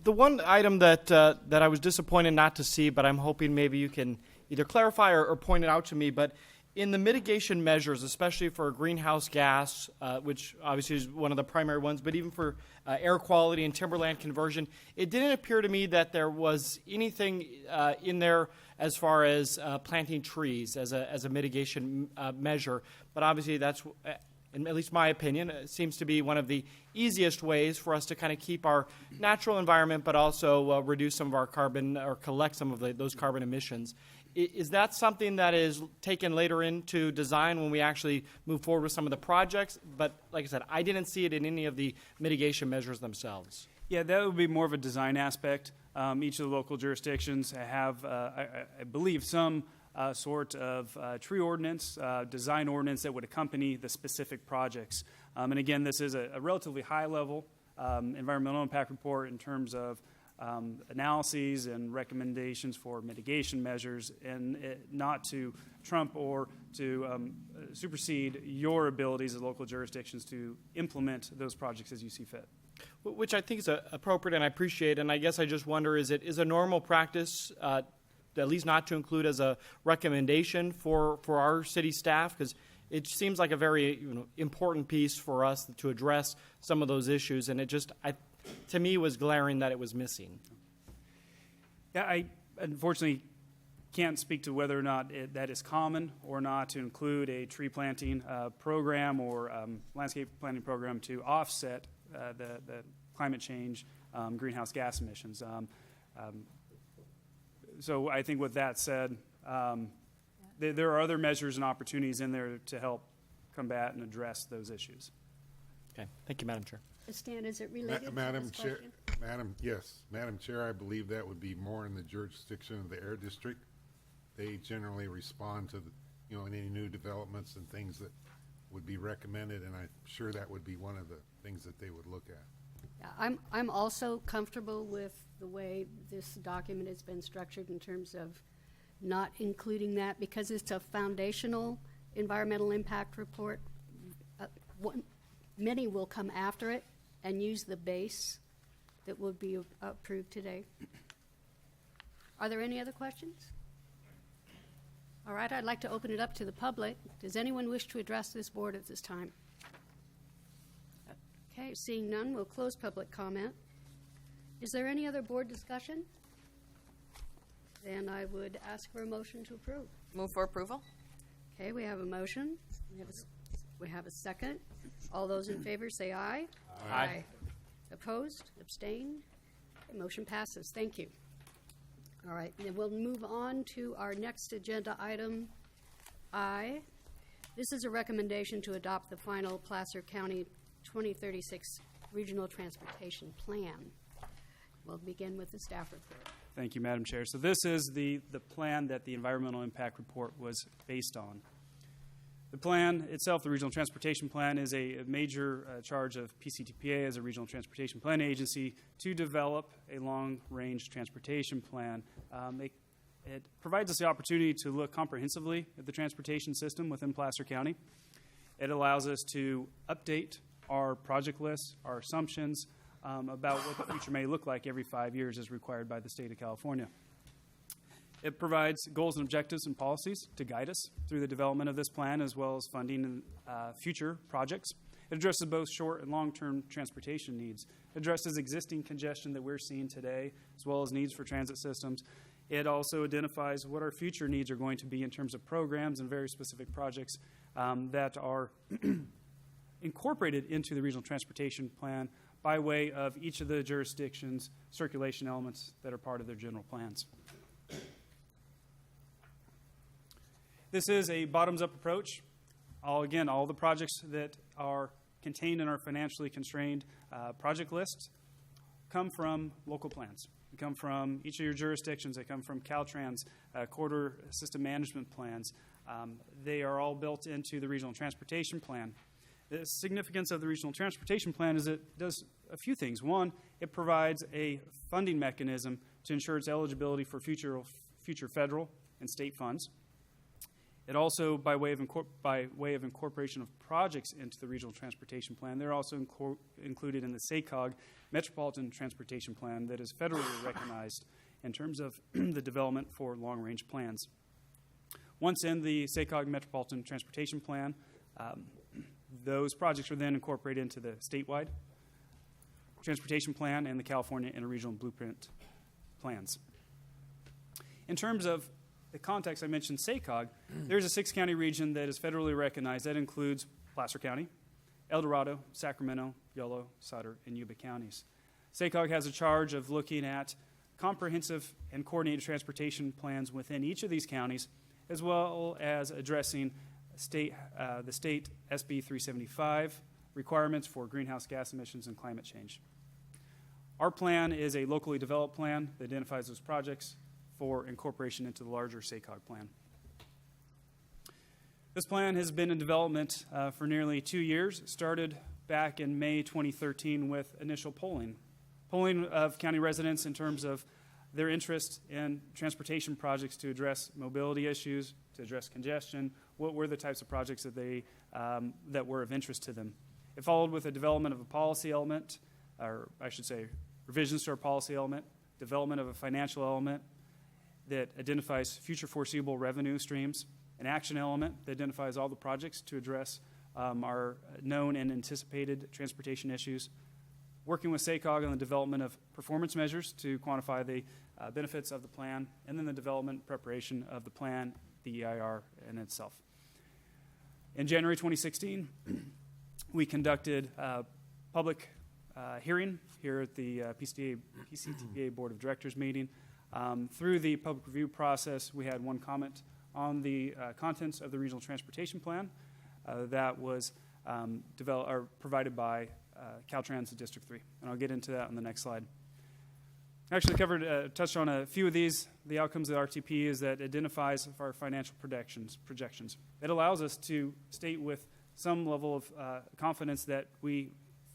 The one item that I was disappointed not to see, but I'm hoping maybe you can either clarify or point it out to me, but in the mitigation measures, especially for greenhouse gas, which obviously is one of the primary ones, but even for air quality and timberland conversion, it didn't appear to me that there was anything in there as far as planting trees as a mitigation measure. But obviously that's, in at least my opinion, it seems to be one of the easiest ways for us to kind of keep our natural environment, but also reduce some of our carbon or collect some of those carbon emissions. Is that something that is taken later into design when we actually move forward with some of the projects? But like I said, I didn't see it in any of the mitigation measures themselves. Yeah, that would be more of a design aspect. Each of the local jurisdictions have, I believe, some sort of tree ordinance, design ordinance that would accompany the specific projects. And again, this is a relatively high-level environmental impact report in terms of analyses and recommendations for mitigation measures, and not to trump or to supersede your abilities as local jurisdictions to implement those projects as you see fit. Which I think is appropriate and I appreciate, and I guess I just wonder, is a normal practice at least not to include as a recommendation for our city staff? Because it seems like a very important piece for us to address some of those issues, and it just, to me, was glaring that it was missing. Yeah, I unfortunately can't speak to whether or not that is common or not to include a tree planting program or landscape planting program to offset the climate change greenhouse gas emissions. So I think with that said, there are other measures and opportunities in there to help combat and address those issues. Okay, thank you, Madam Chair. Stan, is it related to Madam this Chair, question? Madam Chair, I believe that would be more in the jurisdiction of the Air District. They generally respond to any new developments and things that would be recommended, and I'm sure that would be one of the things that they would look at. Yeah, I'm also comfortable with the way this document has been structured in terms of not including that because it's a foundational environmental impact report. Many will come after it and use the base that will be approved today. Are there any other questions? All right, I'd like to open it up to the public. Does anyone wish to address this board at this time? Okay, seeing none, we'll close public comment. Is there any other board discussion? Then I would ask for a motion to approve. Move for approval. Okay, we have a motion. We have a second. All those in favor say aye. Aye. Opposed? Abstained? Okay, motion passes. Thank you. All right, then we'll move on to our next agenda item, I. This is a recommendation to adopt the final Placer County 2036 Regional Transportation Plan. We'll begin with the staff report. Thank you, Madam Chair. So this is the plan that the environmental impact report was based on. The plan itself, the Regional Transportation Plan, is a major charge of PCTPA as a regional transportation plan agency to develop a long-range transportation plan. It provides us the opportunity to look comprehensively at the transportation system within Placer County. It allows us to update our project lists, our assumptions about what the future may look like every 5 years as required by the state of California. It provides goals and objectives and policies to guide us through the development of this plan, as well as funding and future projects. It addresses both short and long-term transportation needs. It addresses existing congestion that we're seeing today, as well as needs for transit systems. It also identifies what our future needs are going to be in terms of programs and very specific projects that are incorporated into the Regional Transportation Plan by way of each of the jurisdictions' circulation elements that are part of their general plans. This is a bottoms-up approach. All the projects that are contained in our financially constrained project lists come from local plans. They come from each of your jurisdictions. They come from Caltrans corridor system management plans. They are all built into the Regional Transportation Plan. The significance of the Regional Transportation Plan is it does a few things. One, it provides a funding mechanism to ensure its eligibility for future federal and state funds. It also, by way of incorporation of projects into the Regional Transportation Plan, they're also included in the SACOG Metropolitan Transportation Plan that is federally recognized in terms of the development for long-range plans. Once in the SACOG Metropolitan Transportation Plan, those projects are then incorporated into the statewide transportation plan and the California Interregional Blueprint plans. In terms of the context, I mentioned SACOG. There's a 6-county region that is federally recognized. That includes Placer County, El Dorado, Sacramento, Yolo, Sutter, and Yuba counties. SACOG has a charge of looking at comprehensive and coordinated transportation plans within each of these counties, as well as addressing the state SB 375 requirements for greenhouse gas emissions and climate change. Our plan is a locally developed plan that identifies those projects for incorporation into the larger SACOG plan. This plan has been in development for nearly 2 years. It started back in May 2013 with initial polling of county residents in terms of their interest in transportation projects to address mobility issues, to address congestion. What were the types of projects that were of interest to them? It followed with a development of a policy element, or I should say revisions to our policy element, development of a financial element that identifies future foreseeable revenue streams, an action element that identifies all the projects to address our known and anticipated transportation issues, working with SACOG on the development of performance measures to quantify the benefits of the plan, and then the development preparation of the plan, the EIR in itself. In January 2016, we conducted a public hearing here at the PCTPA Board of Directors meeting. Through the public review process, we had one comment on the contents of the Regional Transportation Plan that was provided by Caltrans District 3. And I'll get into that on the next slide. I actually touched on a few of these. The outcomes of the RTP is that it identifies our financial projections. It allows us to state with some level of confidence that we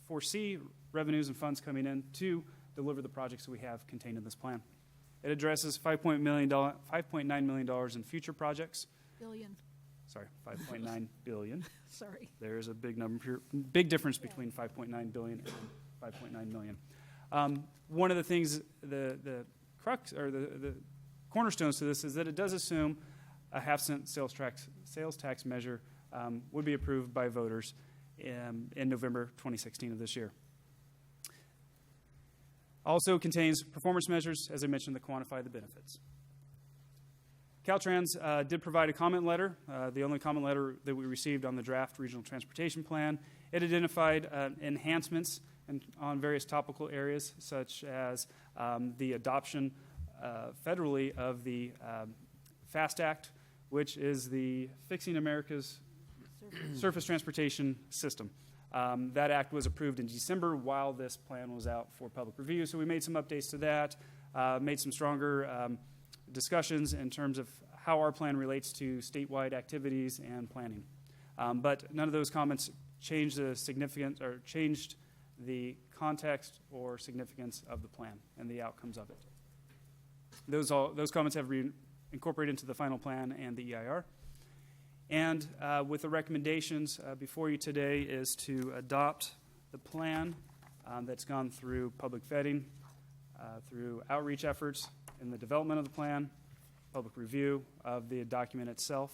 foresee revenues and funds coming in to deliver the projects that we have contained in this plan. It addresses $5.9 million in future projects. Billion. Sorry, 5.9 billion. Sorry. There's a big number here, big difference between 5.9 billion and 5.9 million. One of the things, the crux or the cornerstones to this is that it does assume a half-cent sales tax measure would be approved by voters in November 2016 of this year. Also contains performance measures, as I mentioned, that quantify the benefits. Caltrans did provide a comment letter, the only comment letter that we received on the draft Regional Transportation Plan. It identified enhancements on various topical areas, such as the adoption federally of the FAST Act, which is the Fixing America's Surface Transportation System. That act was approved in December while this plan was out for public review, so we made some updates to that, made some stronger discussions in terms of how our plan relates to statewide activities and planning. But none of those comments changed the significance or changed the context or significance of the plan and the outcomes of it. Those comments have been incorporated into the final plan and the EIR. And with the recommendations before you today is to adopt the plan that's gone through public vetting, through outreach efforts in the development of the plan, public review of the document itself,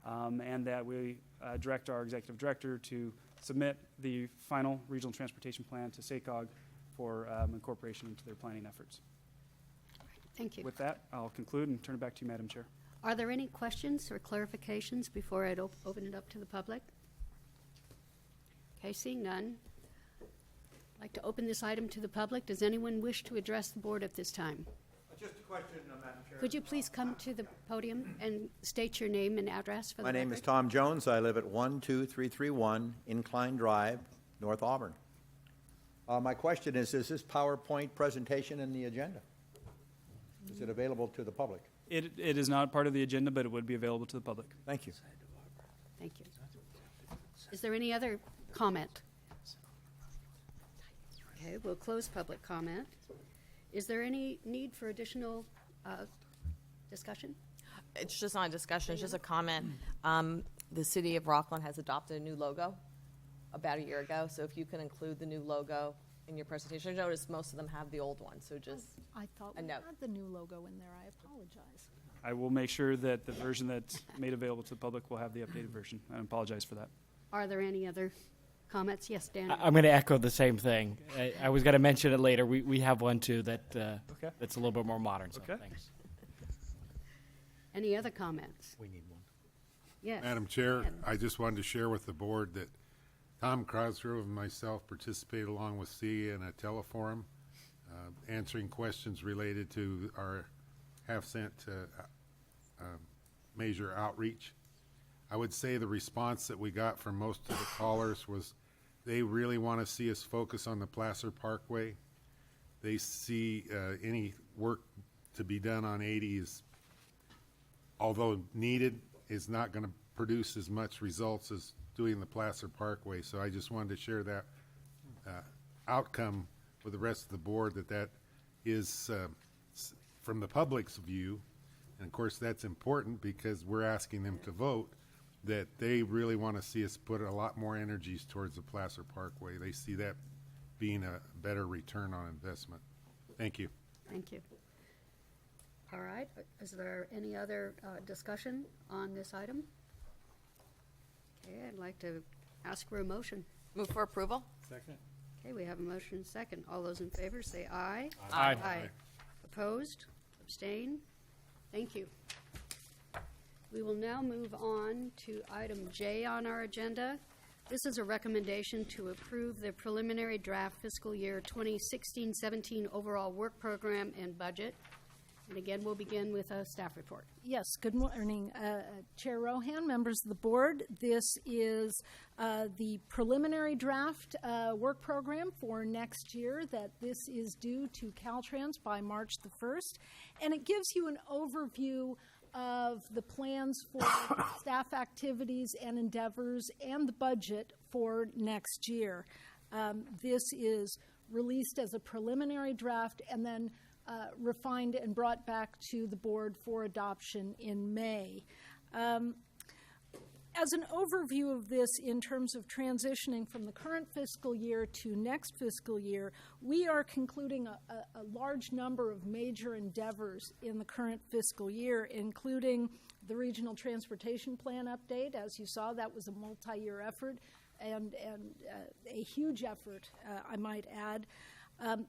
and that we direct our executive director to submit the final regional transportation plan to SACOG for incorporation into their planning efforts. Thank you. With that, I'll conclude and turn it back to you, Madam Chair. Are there any questions or clarifications before I open it up to the public? Okay, seeing none. I'd like to open this item to the public. Does anyone wish to address the board at this time? Just a question, Madam Chair. Could you please come to the podium and state your name and address for the My name is record? Tom Jones. I live at 12331 Incline Drive, North Auburn. My question is this PowerPoint presentation in the agenda? Is it available to the public? It is not part of the agenda, but it would be available to the public. Thank you. Thank you. Is there any other comment? Okay, we'll close public comment. Is there any need for additional discussion? It's just not a discussion, it's just a comment. The city of Rockland has adopted a new logo about a year ago, so if you can include the new logo in your presentation. I noticed most of them have the old one, so just I thought we a note. had the new logo in there. I apologize. I will make sure that the version that's made available to the public will have the updated version. I apologize for that. Are there any other comments? Yes, Dan. I'm going to echo the same thing. I was going to mention it later. We have one too that's a little bit more modern. So Okay. thanks. Any other comments? We need one. Yes. Madam Chair, Ed. I just wanted to share with the board that Tom Crosgrove and myself participated along with C in a teleforum, answering questions related to our half-cent measure outreach. I would say the response that we got from most of the callers was they really want to see us focus on the Placer Parkway. They see any work to be done on 80 is, although needed, is not going to produce as much results as doing the Placer Parkway. So I just wanted to share that outcome with the rest of the board, that is from the public's view. And of course that's important because we're asking them to vote, that they really want to see us put a lot more energies towards the Placer Parkway. They see that being a better return on investment. Thank you. Thank you. All right. Is there any other discussion on this item? Okay, I'd like to ask for a motion. Move for approval? Second. Okay, we have a motion and second. All those in favor say aye. Aye. Aye. Opposed? Abstain? Thank you. We will now move on to item J on our agenda. This is a recommendation to approve the preliminary draft fiscal year 2016-17 overall work program and budget. And again, we'll begin with a staff report. Yes, good morning, Chair Rohan, members of the board. This is the preliminary draft work program for next year that this is due to Caltrans by March the 1st. And it gives you an overview of the plans for staff activities and endeavors and the budget for next year. This is released as a preliminary draft and then refined and brought back to the board for adoption in May. As an overview of this in terms of transitioning from the current fiscal year to next fiscal year, we are concluding a large number of major endeavors in the current fiscal year, including the Regional Transportation Plan update. As you saw, that was a multi-year effort and a huge effort, I might add.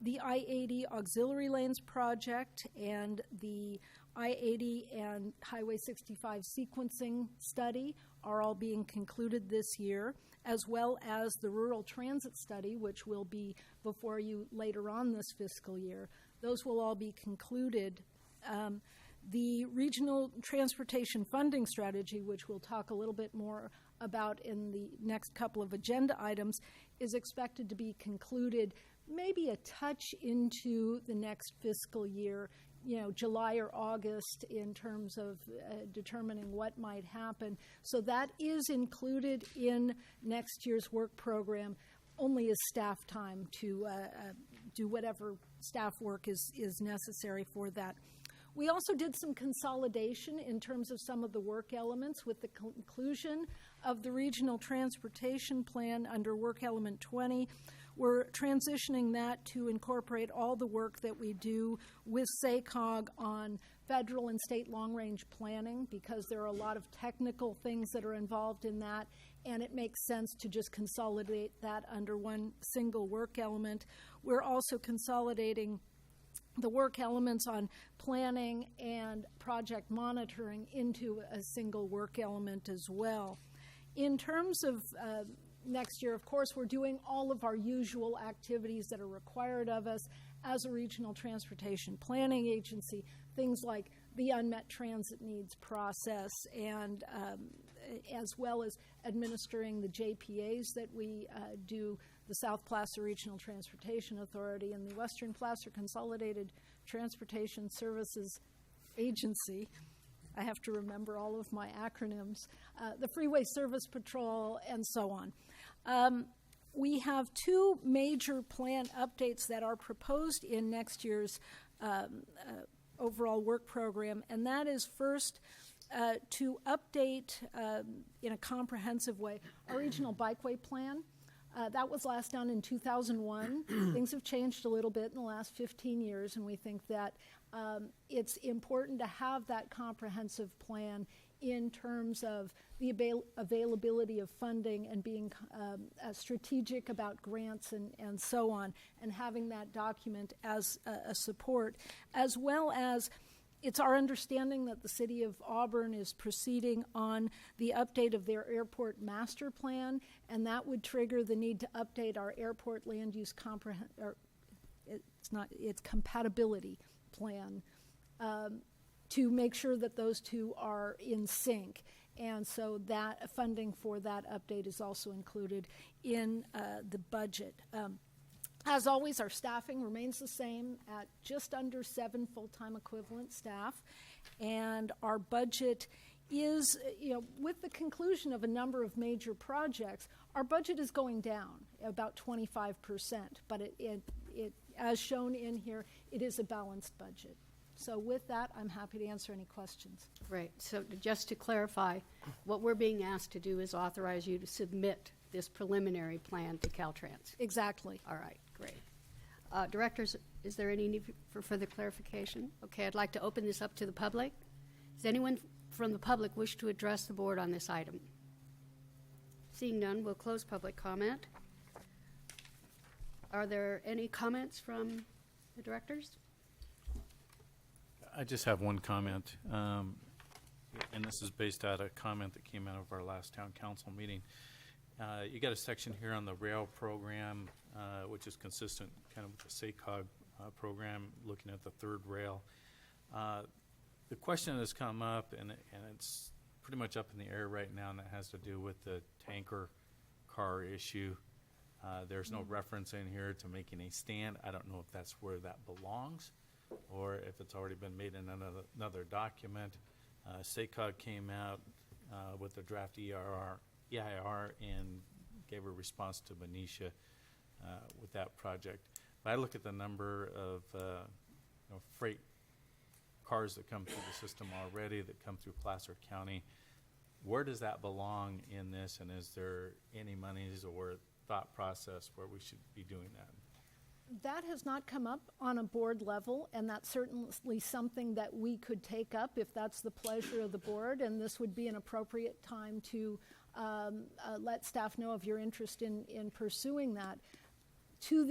The I-80 Auxiliary Lanes project and the I-80 and Highway 65 sequencing study are all being concluded this year, as well as the Rural Transit Study, which will be before you later on this fiscal year. Those will all be concluded. The Regional Transportation Funding Strategy, which we'll talk a little bit more about in the next couple of agenda items, is expected to be concluded maybe a touch into the next fiscal year, July or August, in terms of determining what might happen. So that is included in next year's work program, only as staff time to do whatever staff work is necessary for that. We also did some consolidation in terms of some of the work elements with the conclusion of the Regional Transportation Plan under Work Element 20. We're transitioning that to incorporate all the work that we do with SACOG on federal and state long-range planning, because there are a lot of technical things that are involved in that, and it makes sense to just consolidate that under one single work element. We're also consolidating the work elements on planning and project monitoring into a single work element as well. In terms of next year, of course, we're doing all of our usual activities that are required of us as a regional transportation planning agency, things like the unmet transit needs process, and as well as administering the JPAs that we do, the South Placer Regional Transportation Authority and the Western Placer Consolidated Transportation Services Agency. I have to remember all of my acronyms, the Freeway Service Patrol, and so on. We have two major plan updates that are proposed in next year's overall work program, and that is first to update in a comprehensive way our regional bikeway plan. That was last done in 2001. Things have changed a little bit in the last 15 years, and we think that it's important to have that comprehensive plan in terms of the availability of funding and being strategic about grants and so on, and having that document as a support, as well as it's our understanding that the City of Auburn is proceeding on the update of their airport master plan, and that would trigger the need to update our airport land use it's compatibility plan to make sure that those two are in sync. And so that funding for that update is also included in the budget. As always, our staffing remains the same at just under 7 full-time equivalent staff, and our budget is, with the conclusion of a number of major projects, our budget is going down about 25%, but it as shown in here, it is a balanced budget. So with that, I'm happy to answer any questions. Great. So just to clarify, what we're being asked to do is authorize you to submit this preliminary plan to Caltrans. Exactly. All right, great. Directors, is there any need for further clarification? Okay, I'd like to open this up to the public. Does anyone from the public wish to address the board on this item? Seeing none, we'll close public comment. Are there any comments from the directors? I just have one comment, and this is based out of a comment that came out of our last town council meeting. You got a section here on the rail program, which is consistent kind of with the SACOG program, looking at the third rail. The question has come up, and it's pretty much up in the air right now, and that has to do with the tanker car issue. There's no reference in here to making a stand. I don't know if that's where that belongs, or if it's already been made in another document. SACOG came out with a draft EIR and gave a response to Benicia with that project. But I look at the number of freight cars that come through the system already, that come through Placer County. Where does that belong in this, and is there any monies or thought process where we should be doing that? That has not come up on a board level, and that's certainly something that we could take up if that's the pleasure of the board, and this would be an appropriate time to let staff know of your interest in pursuing that. To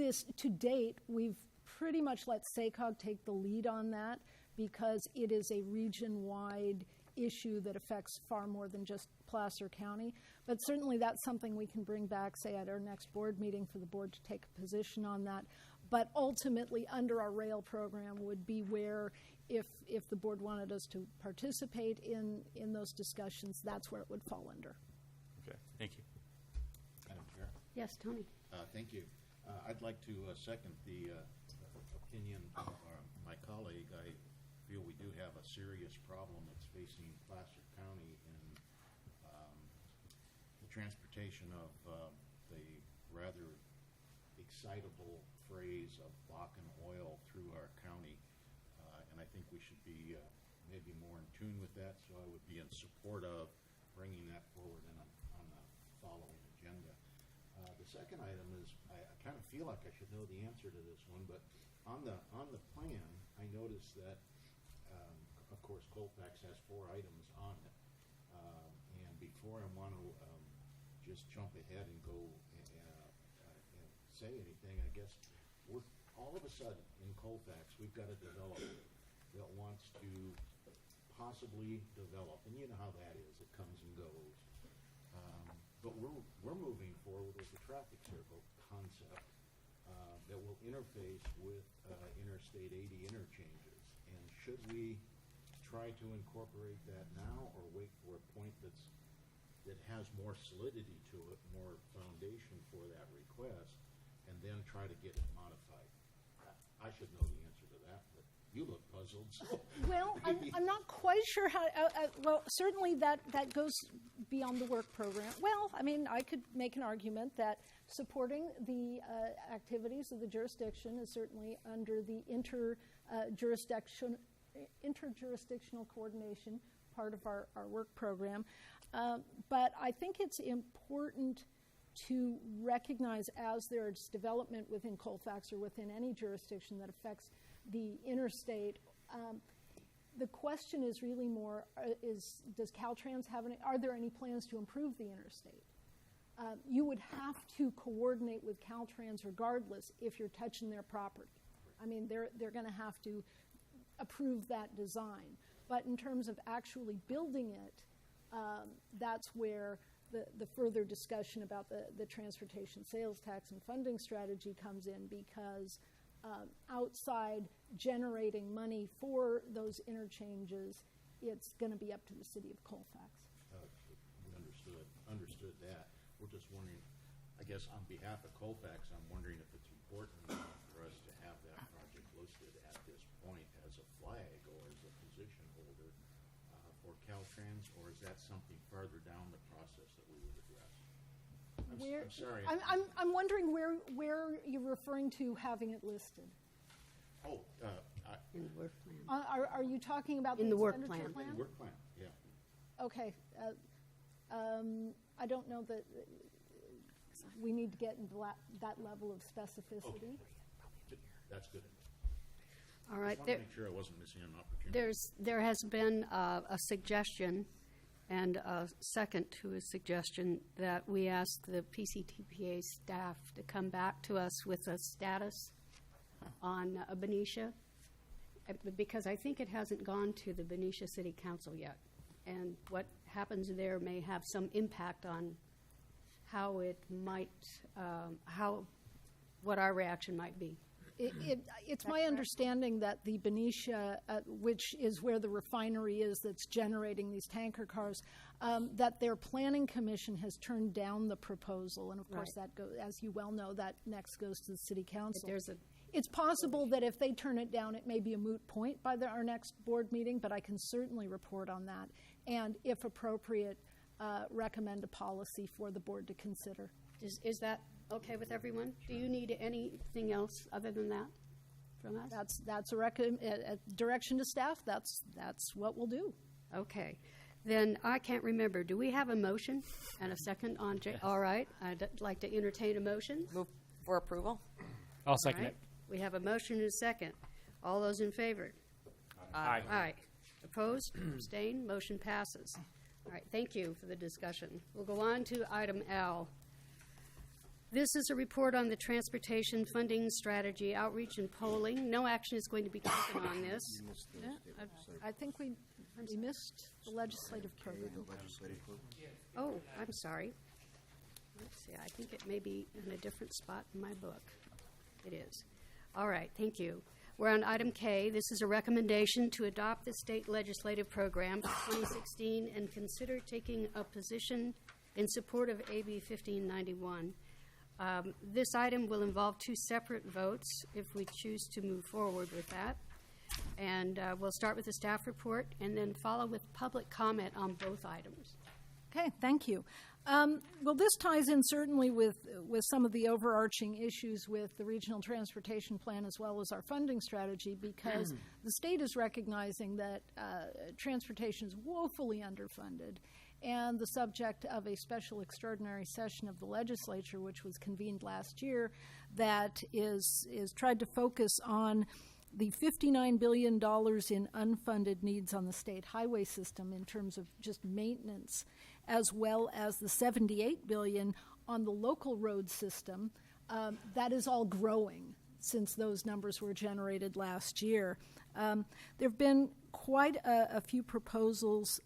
date, we've pretty much let SACOG take the lead on that because it is a region-wide issue that affects far more than just Placer County. But certainly that's something we can bring back, say, at our next board meeting for the board to take a position on that. But ultimately, under our rail program would be where, if the board wanted us to participate in those discussions, that's where it would fall under. Okay, thank you. Madam Chair? Yes, Tony. Thank you. I'd like to second the opinion of my colleague. I feel we do have a serious problem that's facing Placer County in the transportation of the rather excitable phrase of Bakken oil through our county. And I think we should be maybe more in tune with that, so I would be in support of bringing that forward on the following agenda. The second item is, I kind of feel like I should know the answer to this one, but on the plan, I noticed that, of course, Colfax has 4 items on it. And before I want to just jump ahead and go and say anything, I guess we're all of a sudden in Colfax, we've got a developer that wants to possibly develop, and you know how that is, it comes and goes. But we're moving forward with the traffic circle concept that will interface with Interstate 80 interchanges. And should we try to incorporate that now, or wait for a point that has more solidity to it, more foundation for that request, and then try to get it modified? I should know the answer to that, but you look puzzled. So Well, I'm not quite sure how, well, certainly that goes beyond the work program. Well, I mean, I could make an argument that supporting the activities of the jurisdiction is certainly under the interjurisdictional coordination part of our work program. But I think it's important to recognize, as there's development within Colfax or within any jurisdiction that affects the interstate, the question is really more, does Caltrans have are there any plans to improve the interstate? You would have to coordinate with Caltrans regardless if you're touching their property. I mean, they're going to have to approve that design. But in terms of actually building it, that's where the further discussion about the transportation sales tax and funding strategy comes in, because outside generating money for those interchanges, it's going to be up to the city of Colfax. Understood that. We're just wondering, I guess on behalf of Colfax, I'm wondering if it's important for us to have that project listed at this point as a flag or as a position holder for Caltrans, or is that something farther down the process that we would address? I'm sorry. I'm wondering where you're referring to having it listed. Oh, In the work plan. Are you talking about In the work expenditure plan. work plan, yeah. Okay. I don't know that we need to get into that level of specificity. That's good. All right. I just want to make sure I wasn't missing an opportunity. There has been a suggestion and a second to a suggestion that we ask the PCTPA staff to come back to us with a status on Benicia because I think it hasn't gone to the Benicia City Council yet. And what happens there may have some impact on how it might, what our reaction might be. It's my understanding that the Benicia, which is where the refinery is that's generating these tanker cars, that their planning commission has turned down the proposal. And of course, that goes, as you well know, that next goes to the city council. It's possible that if they turn it down, it may be a moot point by our next board meeting, but I can certainly report on that. And if appropriate, recommend a policy for the board to consider. Is that okay with everyone? Do you need anything else other than that from us? That's a direction to staff. That's what we'll do. Okay. Then I can't remember. Do we have a motion and a second on Yes. All right. I'd like to entertain a motion. Move for approval. I'll second All right. it. We have a motion and a second. All those in favor? Aye. Aye. Opposed? Abstained? Motion passes. All right, thank you for the discussion. We'll go on to item L. This is a report on the transportation funding strategy, outreach and polling. No action is going to be taken on this. Yeah, I think we missed the legislative program. Oh, I'm sorry. Let's see, I think it may be in a different spot in my book. It is. All right, thank you. We're on item K. This is a recommendation to adopt the state legislative program for 2016 and consider taking a position in support of AB 1591. This item will involve two separate votes if we choose to move forward with that. And we'll start with the staff report and then follow with public comment on both items. Okay, thank you. Well, this ties in certainly with some of the overarching issues with the regional transportation plan as well as our funding strategy, because the state is recognizing that transportation is woefully underfunded and the subject of a special extraordinary session of the legislature, which was convened last year, that is tried to focus on the $59 billion in unfunded needs on the state highway system in terms of just maintenance, as well as the $78 billion on the local road system. That is all growing since those numbers were generated last year. There have been quite a few proposals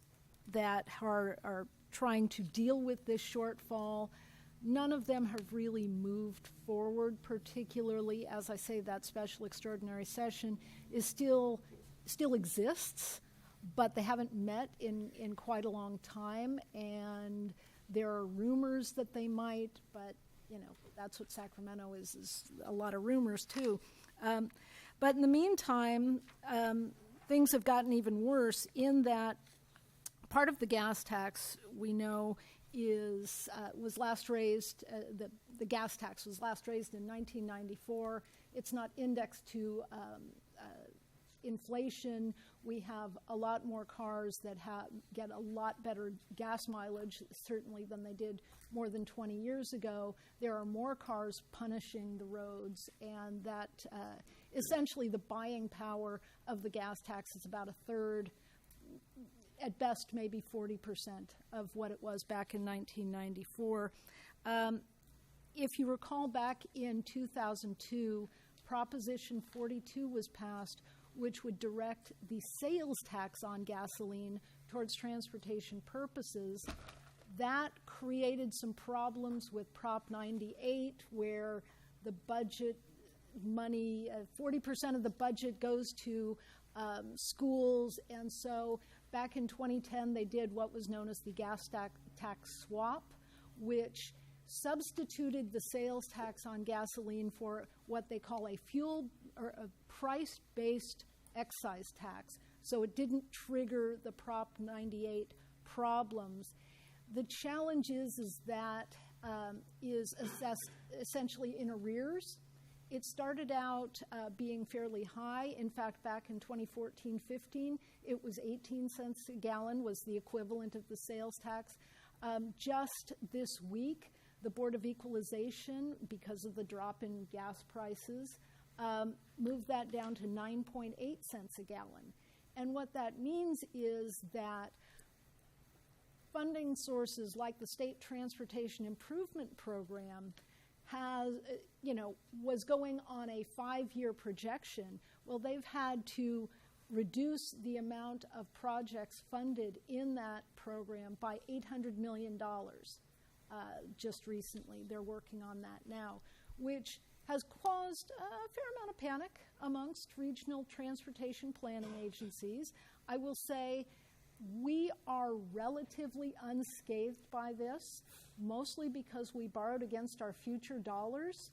that are trying to deal with this shortfall. None of them have really moved forward, particularly, as I say, that special extraordinary session is still exists, but they haven't met in quite a long time, and there are rumors that they might, but, you know, that's what Sacramento is a lot of rumors, too. But in the meantime, things have gotten even worse in that part of the gas tax, we know, was last raised, the gas tax was last raised in 1994. It's not indexed to inflation. We have a lot more cars that get a lot better gas mileage, certainly, than they did more than 20 years ago. There are more cars punishing the roads, and that essentially the buying power of the gas tax is about a third, at best maybe 40% of what it was back in 1994. If you recall, back in 2002, Proposition 42 was passed, which would direct the sales tax on gasoline towards transportation purposes. That created some problems with Prop 98, where the budget money, 40% of the budget goes to schools, and so back in 2010, they did what was known as the gas tax swap, which substituted the sales tax on gasoline for what they call a fuel or a price-based excise tax. So it didn't trigger the Prop 98 problems. The challenge is that is assessed essentially in arrears. It started out being fairly high. In fact, back in 2014-15, it was 18 cents a gallon was the equivalent of the sales tax. Just this week, the Board of Equalization, because of the drop in gas prices, moved that down to 9.8 cents a gallon. And what that means is that funding sources like the State Transportation Improvement Program was going on a 5-year projection, Well, they've had to reduce the amount of projects funded in that program by $800 million just recently. They're working on that now, which has caused a fair amount of panic amongst regional transportation planning agencies. I will say we are relatively unscathed by this, mostly because we borrowed against our future dollars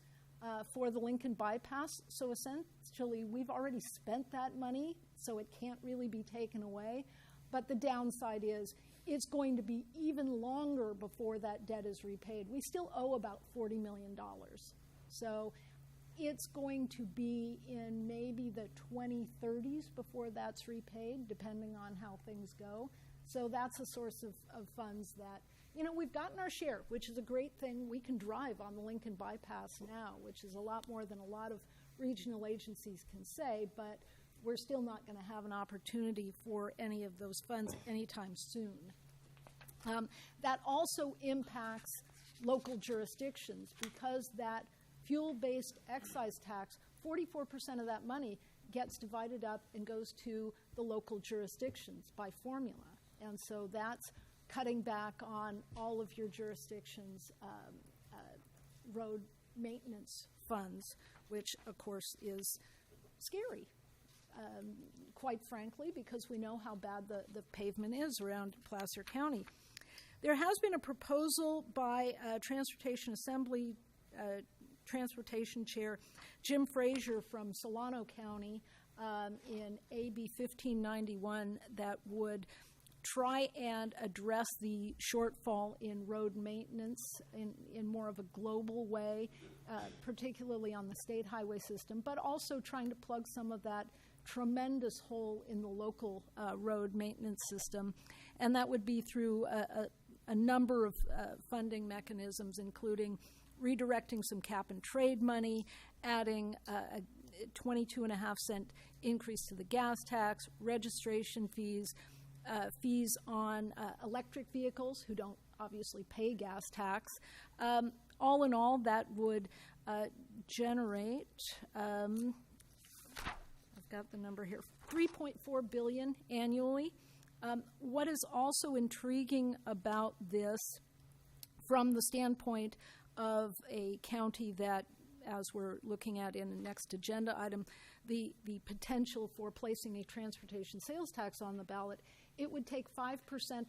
for the Lincoln Bypass. So essentially, we've already spent that money, so it can't really be taken away. But the downside is it's going to be even longer before that debt is repaid. We still owe about $40 million. So it's going to be in maybe the 2030s before that's repaid, depending on how things go. So that's a source of funds that, we've gotten our share, which is a great thing. We can drive on the Lincoln Bypass now, which is a lot more than a lot of regional agencies can say, but we're still not going to have an opportunity for any of those funds anytime soon. That also impacts local jurisdictions because that fuel-based excise tax, 44% of that money gets divided up and goes to the local jurisdictions by formula. And so that's cutting back on all of your jurisdictions' road maintenance funds, which, of course, is scary, quite frankly, because we know how bad the pavement is around Placer County. There has been a proposal by Transportation Assembly Transportation Chair Jim Frazier from Solano County in AB 1591 that would try and address the shortfall in road maintenance in more of a global way, particularly on the state highway system, but also trying to plug some of that tremendous hole in the local road maintenance system. And that would be through a number of funding mechanisms, including redirecting some cap and trade money, adding a 22.5-cent increase to the gas tax, registration fees, fees on electric vehicles who don't obviously pay gas tax. All in all, that would generate, I've got the number here, $3.4 billion annually. What is also intriguing about this from the standpoint of a county that, as we're looking at in the next agenda item, the potential for placing a transportation sales tax on the ballot, it would take 5%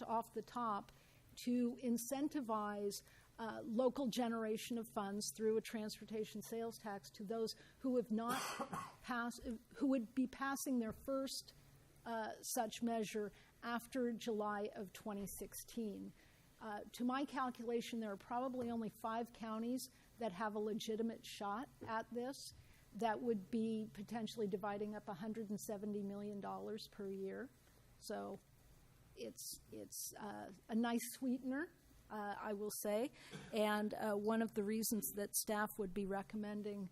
off the top to incentivize local generation of funds through a transportation sales tax to those who have not passed, who would be passing their first such measure after July of 2016. To my calculation, there are probably only 5 counties that have a legitimate shot at this that would be potentially dividing up $170 million per year. So it's a nice sweetener, I will say, and one of the reasons that staff would be recommending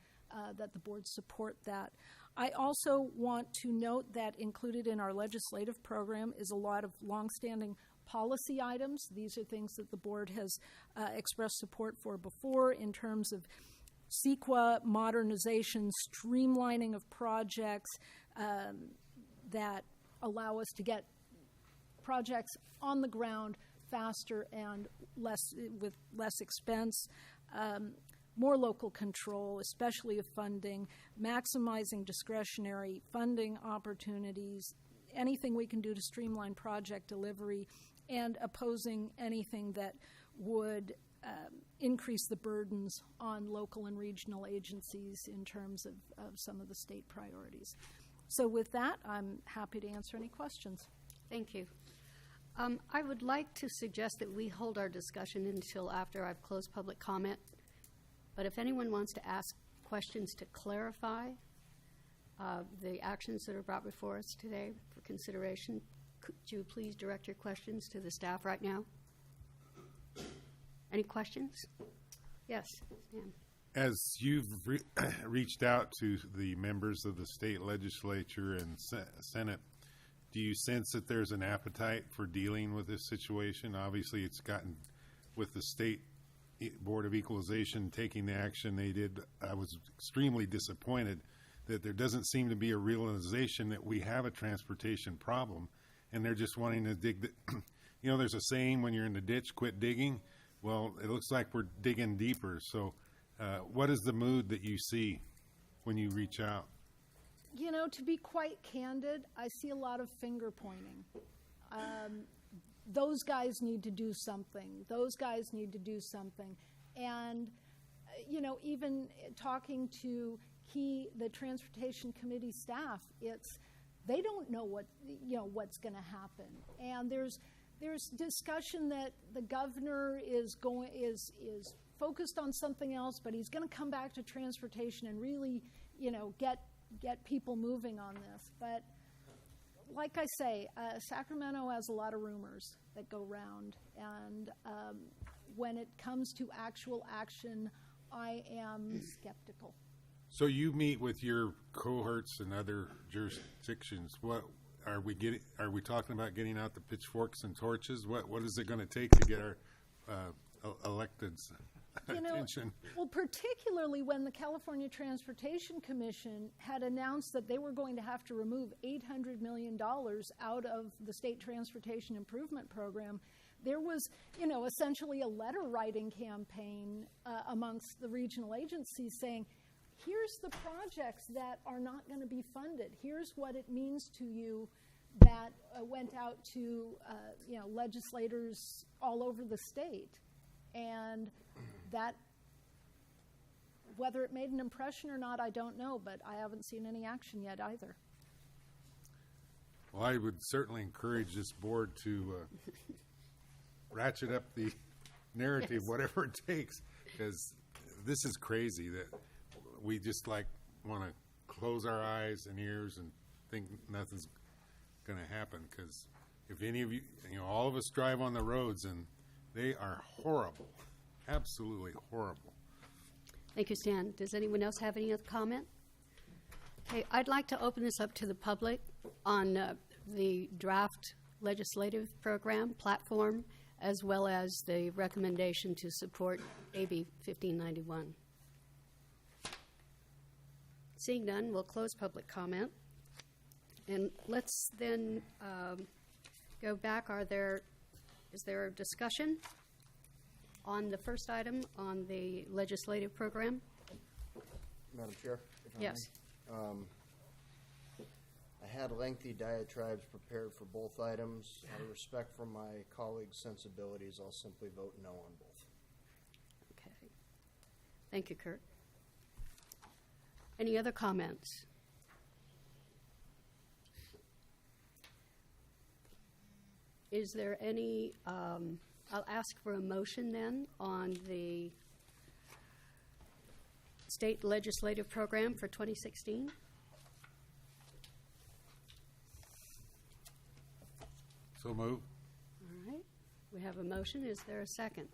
that the board support that. I also want to note that included in our legislative program is a lot of longstanding policy items. These are things that the board has expressed support for before in terms of CEQA modernization, streamlining of projects that allow us to get projects on the ground faster and with less expense, more local control, especially of funding, maximizing discretionary funding opportunities, anything we can do to streamline project delivery, and opposing anything that would increase the burdens on local and regional agencies in terms of some of the state priorities. So with that, I'm happy to answer any questions. Thank you. I would like to suggest that we hold our discussion until after I've closed public comment. But if anyone wants to ask questions to clarify the actions that are brought before us today for consideration, could you please direct your questions to the staff right now? Any questions? Yes, Stan. As you've reached out to the members of the state legislature and Senate, do you sense that there's an appetite for dealing with this situation? Obviously, it's gotten, with the State Board of Equalization taking the action they did, I was extremely disappointed that there doesn't seem to be a realization that we have a transportation problem, and they're just wanting to dig the, you know, there's a saying, when you're in the ditch, quit digging. Well, it looks like we're digging deeper. So what is the mood that you see when you reach out? You know, to be quite candid, I see a lot of finger pointing. Those guys need to do something. Those guys need to do something. And, you know, even talking to the Transportation Committee staff, they don't know what's going to happen. And there's discussion that the governor is focused on something else, but he's going to come back to transportation and really, you know, get people moving on this. But like I say, Sacramento has a lot of rumors that go round, and when it comes to actual action, I am skeptical. So you meet with your cohorts in other jurisdictions. What are we getting? Are we talking about getting out the pitchforks and torches? What is it going to take to get our electeds' attention? Well, particularly when the California Transportation Commission had announced that they were going to have to remove $800 million out of the State Transportation Improvement Program, there was, you know, essentially a letter-writing campaign amongst the regional agencies saying, here's the projects that are not going to be funded. Here's what it means to you. That went out to, you know, legislators all over the state. And that, whether it made an impression or not, I don't know, but I haven't seen any action yet either. Well, I would certainly encourage this board to ratchet up the narrative, whatever it takes, because this is crazy that we just want to close our eyes and ears and think nothing's going to happen. Because if any of you, all of us drive on the roads, and they are horrible, absolutely horrible. Thank you, Stan. Does anyone else have any other comment? Okay, I'd like to open this up to the public on the draft legislative program platform, as well as the recommendation to support AB 1591. Seeing none, we'll close public comment. And let's then go back. Is there a discussion on the first item on the legislative program? Madam Chair? If I Yes. may. I had lengthy diatribes prepared for both items. Out of respect for my colleagues' sensibilities, I'll simply vote no on both. Okay. Thank you, Kurt. Any other comments? Is there any, I'll ask for a motion then on the state legislative program for 2016. So move. All right. We have a motion. Is there a second?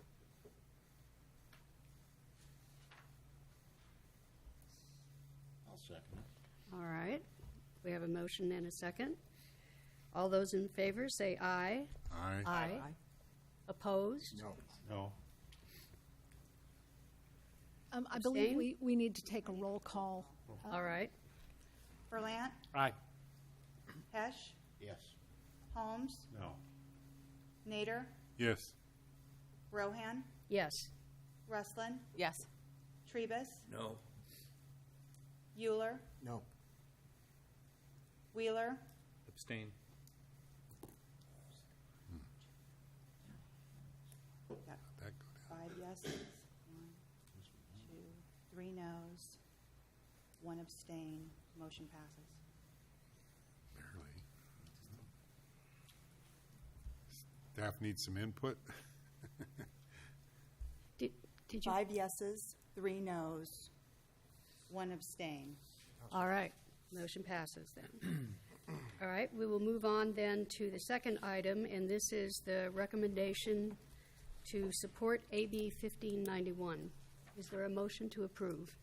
I'll second it. All right. We have a motion and a second. All those in favor say aye. Aye. Aye. Opposed? No. No. I believe Abstain? we need to take a roll call. All right. Berlant, Aye. Hesh, Yes. Holmes, No. Nader, Yes. Rohan, Yes. Rustlin, Yes. Trebus, No. Euler, No. Wheeler, Abstain. Got That go down. 5 yeses, 1, 2, 3 noes, 1 abstain, motion passes. Barely. Staff needs some input. Did you? 5 yeses, 3 noes, 1 abstain. All right. Motion passes then. All right. We will move on then to the second item, and this is the recommendation to support AB 1591. Is there a motion to approve?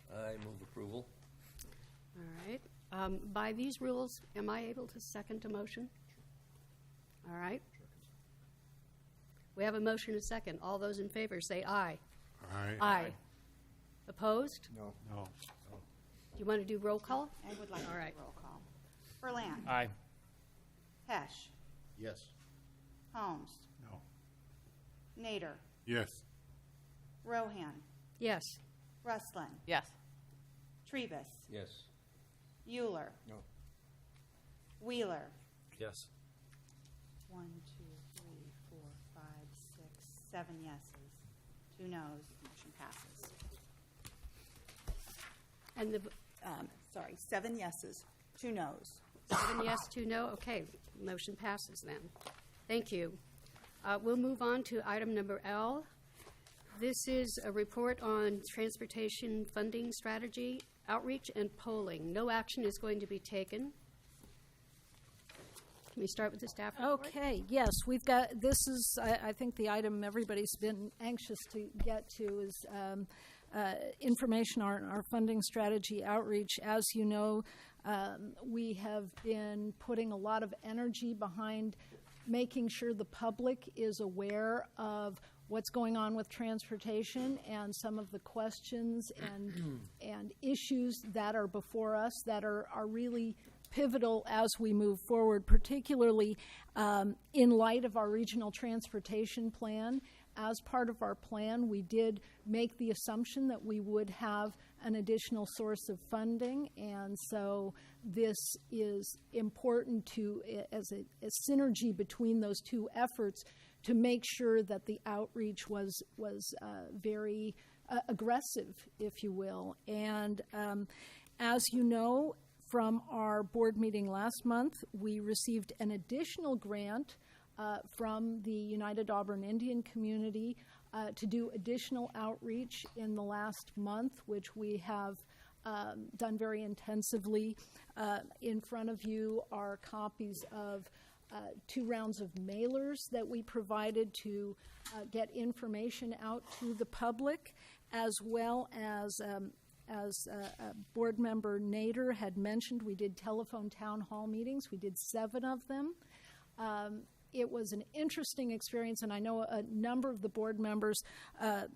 I move approval. All right. By these rules, am I able to second a motion? All right. We have a motion and a second. All those in favor say aye. Aye. Aye. Opposed? No. No. Do you want to do roll call? I would like All a right. roll call. Berland. Aye. Hesh. Yes. Holmes. No. Nader. Yes. Rohan. Yes. Rustlin. Yes. Trebus. Yes. Euler. No. Wheeler. Yes. 1, 2, 3, 4, 5, 6, 7 yeses, 2 noes. Motion passes. And the, Sorry, 7 yeses, 2 noes. 7 yes, 2 no? Okay, motion passes then. Thank you. We'll move on to item number L. This is a report on transportation funding strategy, outreach, and polling. No action is going to be taken. Can we start with the staff report? Okay, yes, we've got, this is, I think the item everybody's been anxious to get to is information on our funding strategy outreach. As you know, we have been putting a lot of energy behind making sure the public is aware of what's going on with transportation and some of the questions and issues that are before us that are really pivotal as we move forward, particularly in light of our regional transportation plan. As part of our plan, we did make the assumption that we would have an additional source of funding, and so this is important to, as a synergy between those two efforts, to make sure that the outreach was very aggressive, if you will. And as you know, from our board meeting last month, we received an additional grant from the United Auburn Indian community to do additional outreach in the last month, which we have done very intensively. In front of you are copies of 2 rounds of mailers that we provided to get information out to the public, as well as board member Nader had mentioned, we did telephone town hall meetings. We did 7 of them. It was an interesting experience, and I know a number of the board members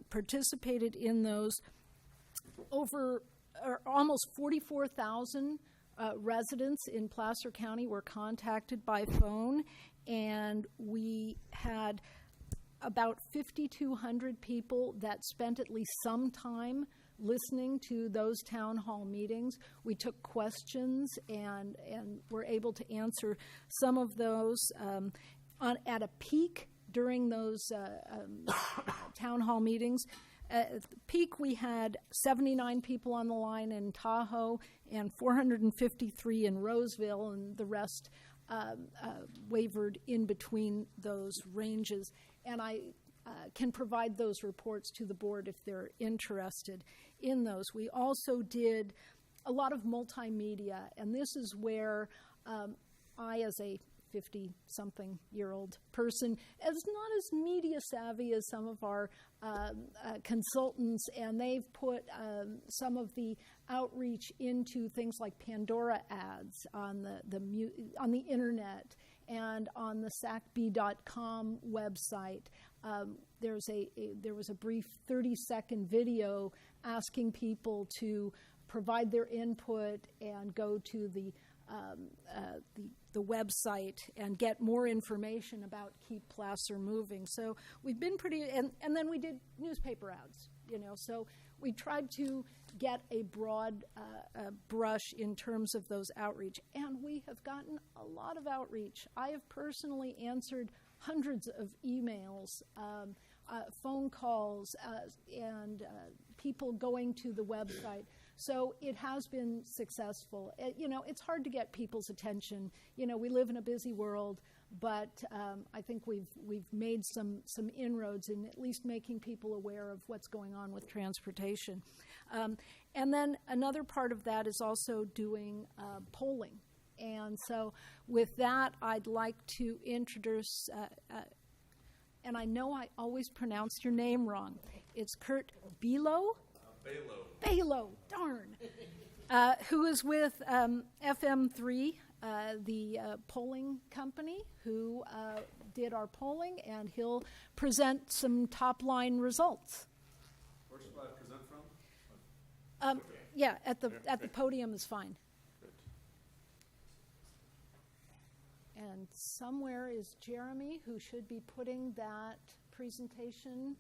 participated in those. Almost 44,000 residents in Placer County were contacted by phone, and we had about 5,200 people that spent at least some time listening to those town hall meetings. We took questions and were able to answer some of those. At a peak during those town hall meetings, at the peak we had 79 people on the line in Tahoe and 453 in Roseville, and the rest wavered in between those ranges. And I can provide those reports to the board if they're interested in those. We also did a lot of multimedia, and this is where I, as a 50-something-year-old person, is not as media savvy as some of our consultants, and they've put some of the outreach into things like Pandora ads on the internet and on the sacb.com website. There was a brief 30-second video asking people to provide their input and go to the website and get more information about Keep Placer Moving. So we've been pretty, and then we did newspaper ads, so we tried to get a broad brush in terms of those outreach, and we have gotten a lot of outreach. I have personally answered hundreds of emails, phone calls, and people going to the website. So it has been successful. It's hard to get people's attention. We live in a busy world, but I think we've made some inroads in at least making people aware of what's going on with transportation. And then another part of that is also doing polling. And so with that, I'd like to introduce, and I know I always pronounce your name wrong. It's Kurt Belo? Belo, darn. Who is with FM3, the polling company, who did our polling, and he'll present some top-line results. spot to present from? Yeah, at the podium is fine. And somewhere is Jeremy, who should be putting that presentation.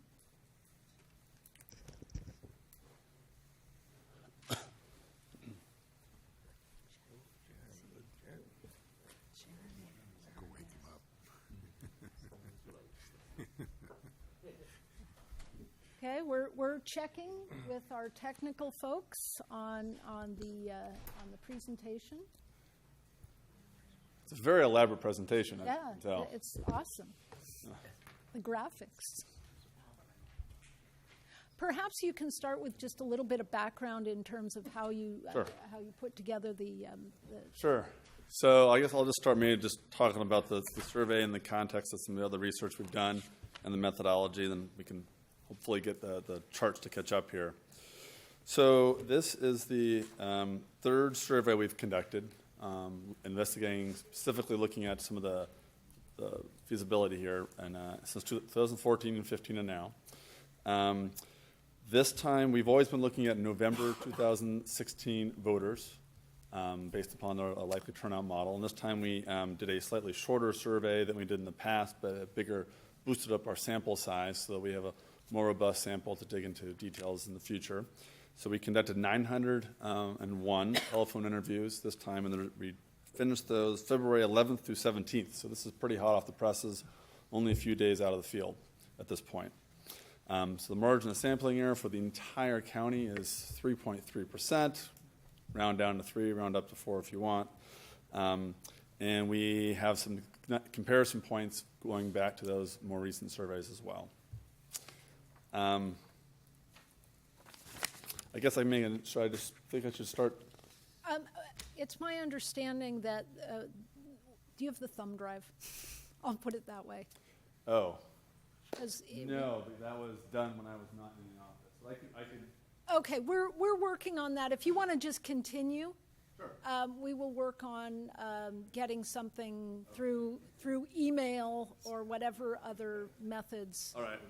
Okay, we're checking with our technical folks on the presentation. It's a very elaborate presentation, I Yeah, can tell. it's awesome. The graphics. Perhaps you can start with just a little bit of background in terms of how you Sure. put together the Sure. So I guess I'll just start maybe just talking about the survey in the context of some of the other research we've done and the methodology, then we can hopefully get the charts to catch up here. So this is the third survey we've conducted, investigating, specifically looking at some of the feasibility here, and since 2014 and 15 and now. This time, we've always been looking at November 2016 voters based upon a likely turnout model. And this time, we did a slightly shorter survey than we did in the past, but a bigger, boosted up our sample size so that we have a more robust sample to dig into details in the future. So we conducted 901 telephone interviews this time, and we finished those February 11th through 17th. So this is pretty hot off the presses, only a few days out of the field at this point. So the margin of sampling error for the entire county is 3.3%. Round down to 3, round up to 4 if you want. And we have some comparison points going back to those more recent surveys as well. I guess I should start. It's my understanding that, do you have the thumb drive? I'll put it that way. Oh. No, No, but that was done when I was not in the office. So I can. Okay, we're working on that. If you want to just continue, Sure. We will work on getting something through email or whatever other methods. All right.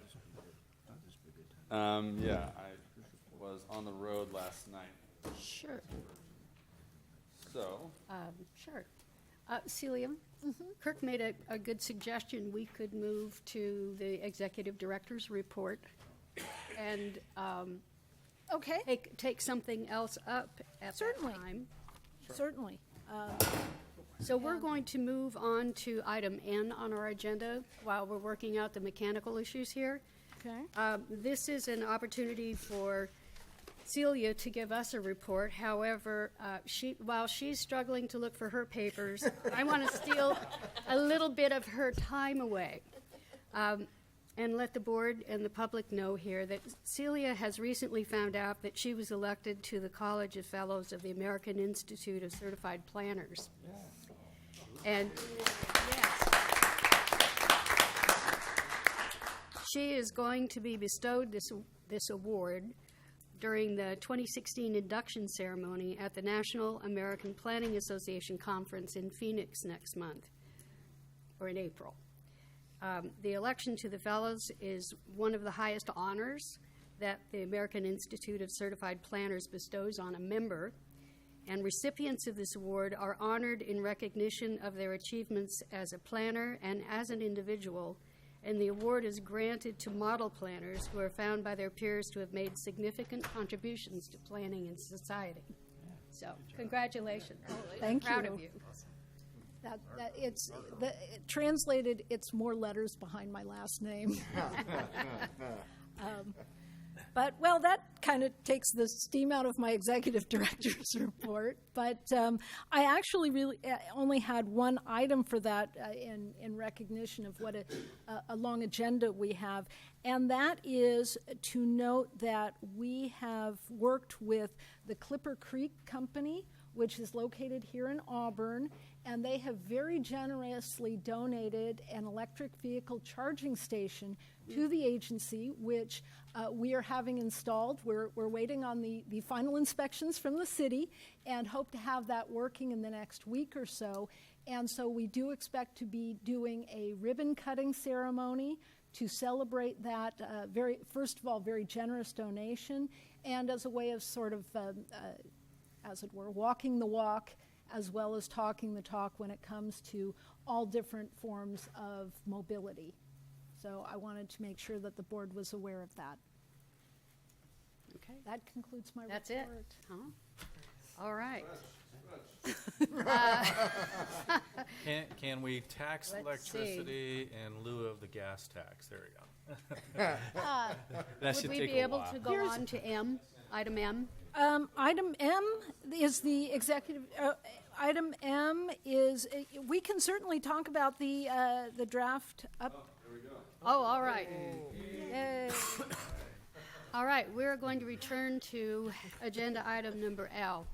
Yeah, I was on the road last night. Sure. So. Sure. Celia, Kirk made a good suggestion. We could move to the executive director's report and Okay, take something else up at Certainly. that time. certainly. So we're going to move on to item N on our agenda while we're working out the mechanical issues here. Okay. This is an opportunity for Celia to give us a report. However, while she's struggling to look for her papers, I want to steal a little bit of her time away and let the board and the public know here that Celia has recently found out that she was elected to the College of Fellows of the American Institute of Certified Planners. And she is going to be bestowed this award during the 2016 induction ceremony at the National American Planning Association Conference in Phoenix next month, or in April. The election to the Fellows is one of the highest honors that the American Institute of Certified Planners bestows on a member, and recipients of this award are honored in recognition of their achievements as a planner and as an individual, and the award is granted to model planners who are found by their peers to have made significant contributions to planning in society. So, congratulations. Thank Proud you. of you. Translated, it's more letters behind my last name. But, well, that kind of takes the steam out of my executive director's report. But I actually really only had one item for that in recognition of what a long agenda we have. And that is to note that we have worked with the Clipper Creek Company, which is located here in Auburn, and they have very generously donated an electric vehicle charging station to the agency, which we are having installed. We're waiting on the final inspections from the city and hope to have that working in the next week or so. And so we do expect to be doing a ribbon cutting ceremony to celebrate that first of all, very generous donation, and as a way of sort of, as it were, walking the walk as well as talking the talk when it comes to all different forms of mobility. So I wanted to make sure that the board was aware of that. Okay. That concludes my That's report. it? Huh? All right. Can we tax Let's electricity in lieu of the gas tax? There we go. That should Would we take be a able while. to go on to M, item M? Item M is the executive. Item M is we can certainly talk about the draft up. Oh, all right. Yay. All right, we're going to return to agenda item number L.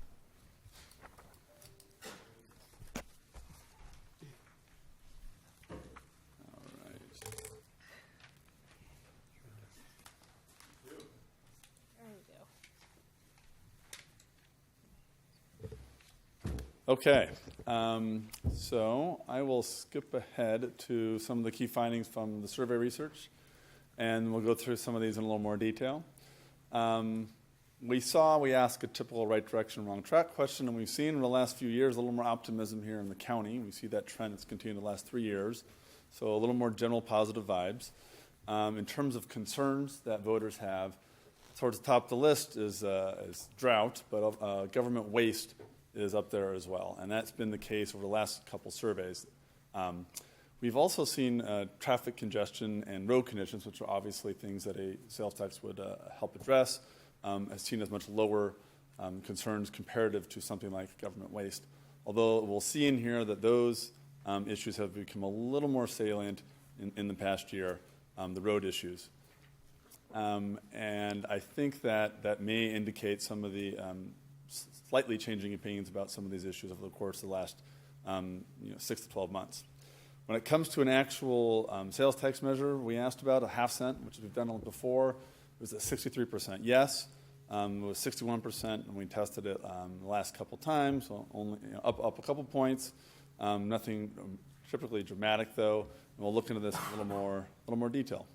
Okay, so I will skip ahead to some of the key findings from the survey research, and we'll go through some of these in a little more detail. We asked a typical right direction, wrong track question, and we've seen in the last few years a little more optimism here in the county. We see that trend has continued the last 3 years, so a little more general positive vibes. In terms of concerns that voters have, towards the top of the list is drought, but government waste is up there as well, and that's been the case over the last couple surveys. We've also seen traffic congestion and road conditions, which are obviously things that a sales tax would help address, as seen as much lower concerns comparative to something like government waste. Although we'll see in here that those issues have become a little more salient in the past year, the road issues. And I think that may indicate some of the slightly changing opinions about some of these issues over the course of the last 6 to 12 months. When it comes to an actual sales tax measure, we asked about a half cent, which we've done before. It was at 63% yes. It was 61% when we tested it the last couple times, so only up a couple points. Nothing typically dramatic though. And we'll look into this in a little more detail.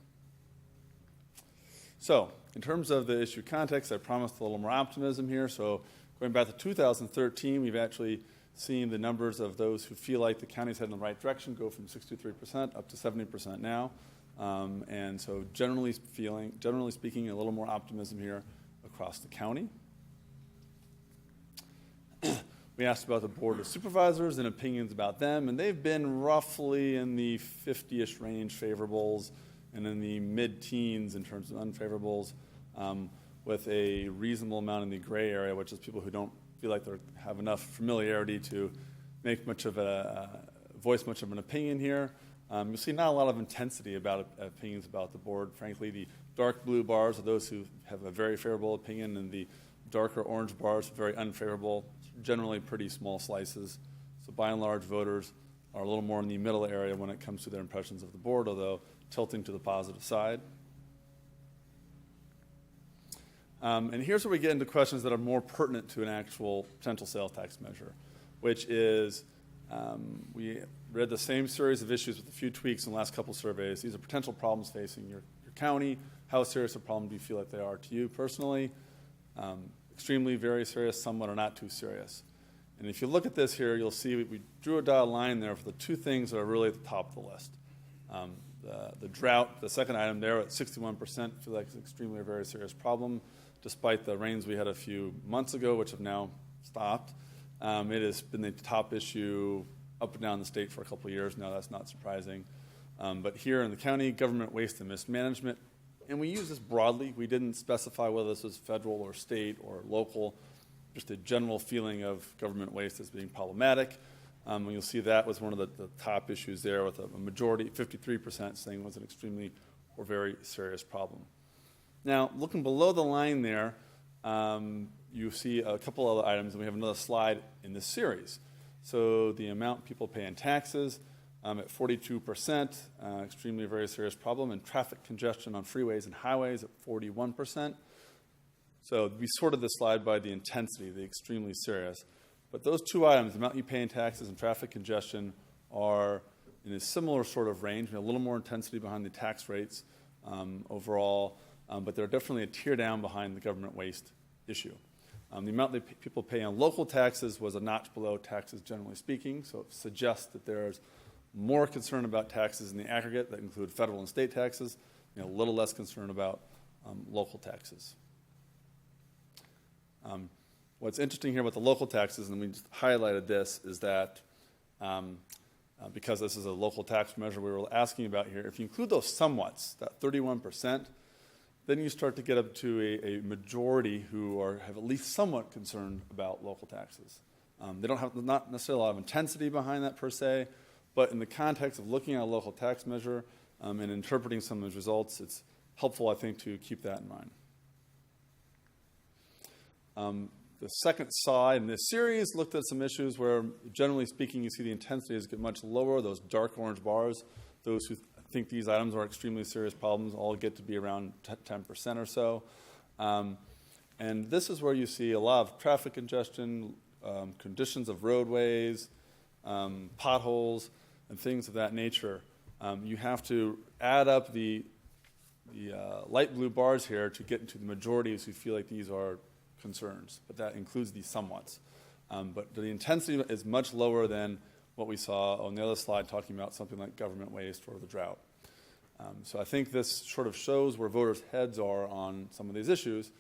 So, in terms of the issue context, I promised a little more optimism here. So, going back to 2013, we've actually seen the numbers of those who feel like the county's heading in the right direction go from 63% up to 70% now. And so generally speaking, a little more optimism here across the county. We asked about the Board of Supervisors and opinions about them, and they've been roughly in the 50-ish range favorables and in the mid-teens in terms of unfavorables, with a reasonable amount in the gray area, which is people who don't feel like they have enough familiarity to make voice much of an opinion here. You'll see not a lot of intensity about opinions about the board. Frankly, the dark blue bars are those who have a very favorable opinion, and the darker orange bars are very unfavorable, generally pretty small slices. So by and large, voters are a little more in the middle area when it comes to their impressions of the board, although tilting to the positive side. And here's where we get into questions that are more pertinent to an actual potential sales tax measure, which is we read the same series of issues with a few tweaks in the last couple surveys. These are potential problems facing your county. How serious a problem do you feel like they are to you personally? Extremely, very serious, somewhat or not too serious. And if you look at this here, you'll see we drew a dotted line there for the two things that are really at the top of the list. The drought, the second item there at 61%, feel like it's an extremely very serious problem, despite the rains we had a few months ago, which have now stopped. It has been the top issue up and down the state for a couple of years now. That's not surprising. But here in the county, government waste and mismanagement, and we use this broadly. We didn't specify whether this was federal or state or local, just a general feeling of government waste as being problematic. And you'll see that was one of the top issues there, with a majority, 53%, saying it was an extremely or very serious problem. Now, looking below the line there, you see a couple other items, and we have another slide in this series. So the amount people pay in taxes at 42%, extremely very serious problem, and traffic congestion on freeways and highways at 41%. So we sorted this slide by the intensity, the extremely serious. But those two items, the amount you pay in taxes and traffic congestion, are in a similar sort of range, a little more intensity behind the tax rates overall, but they're definitely a tier down behind the government waste issue. The amount that people pay on local taxes was a notch below taxes generally speaking, so it suggests that there's more concern about taxes in the aggregate that include federal and state taxes, a little less concern about local taxes. What's interesting here about the local taxes, and we just highlighted this, is that because this is a local tax measure we were asking about here, if you include those somewhats, that 31%, then you start to get up to a majority who have at least somewhat concerned about local taxes. They don't have not necessarily a lot of intensity behind that per se, but in the context of looking at a local tax measure and interpreting some of those results, it's helpful, I think, to keep that in mind. The second side in this series looked at some issues where, generally speaking, you see the intensities get much lower. Those dark orange bars, those who think these items are extremely serious problems, all get to be around 10% or so. And this is where you see a lot of traffic congestion, conditions of roadways, potholes, and things of that nature. You have to add up the light blue bars here to get into the majorities who feel like these are concerns, but that includes the somewhats. But the intensity is much lower than what we saw on the other slide talking about something like government waste or the drought. So I think this sort of shows where voters' heads are on some of these issues,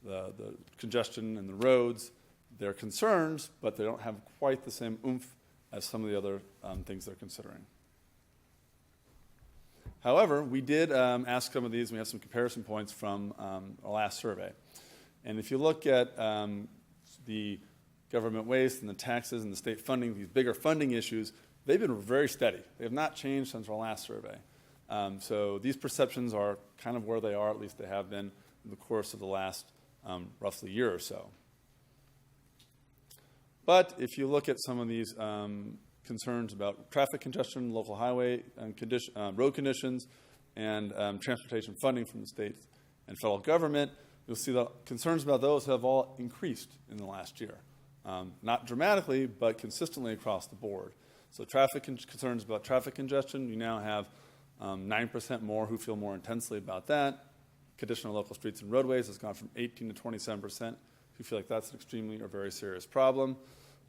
the congestion and the roads. They're concerns, but they don't have quite the same oomph as some of the other things they're considering. However, we did ask some of these, and we have some comparison points from our last survey. And if you look at the government waste and the taxes and the state funding, these bigger funding issues, they've been very steady. They have not changed since our last survey. So these perceptions are kind of where they are, at least they have been in the course of the last roughly year or so. But if you look at some of these concerns about traffic congestion, local highway road conditions, and transportation funding from the state and federal government, you'll see the concerns about those have all increased in the last year. Not dramatically, but consistently across the board. So concerns about traffic congestion, you now have 9% more who feel more intensely about that. Condition on local streets and roadways has gone from 18 to 27% who feel like that's an extremely or very serious problem.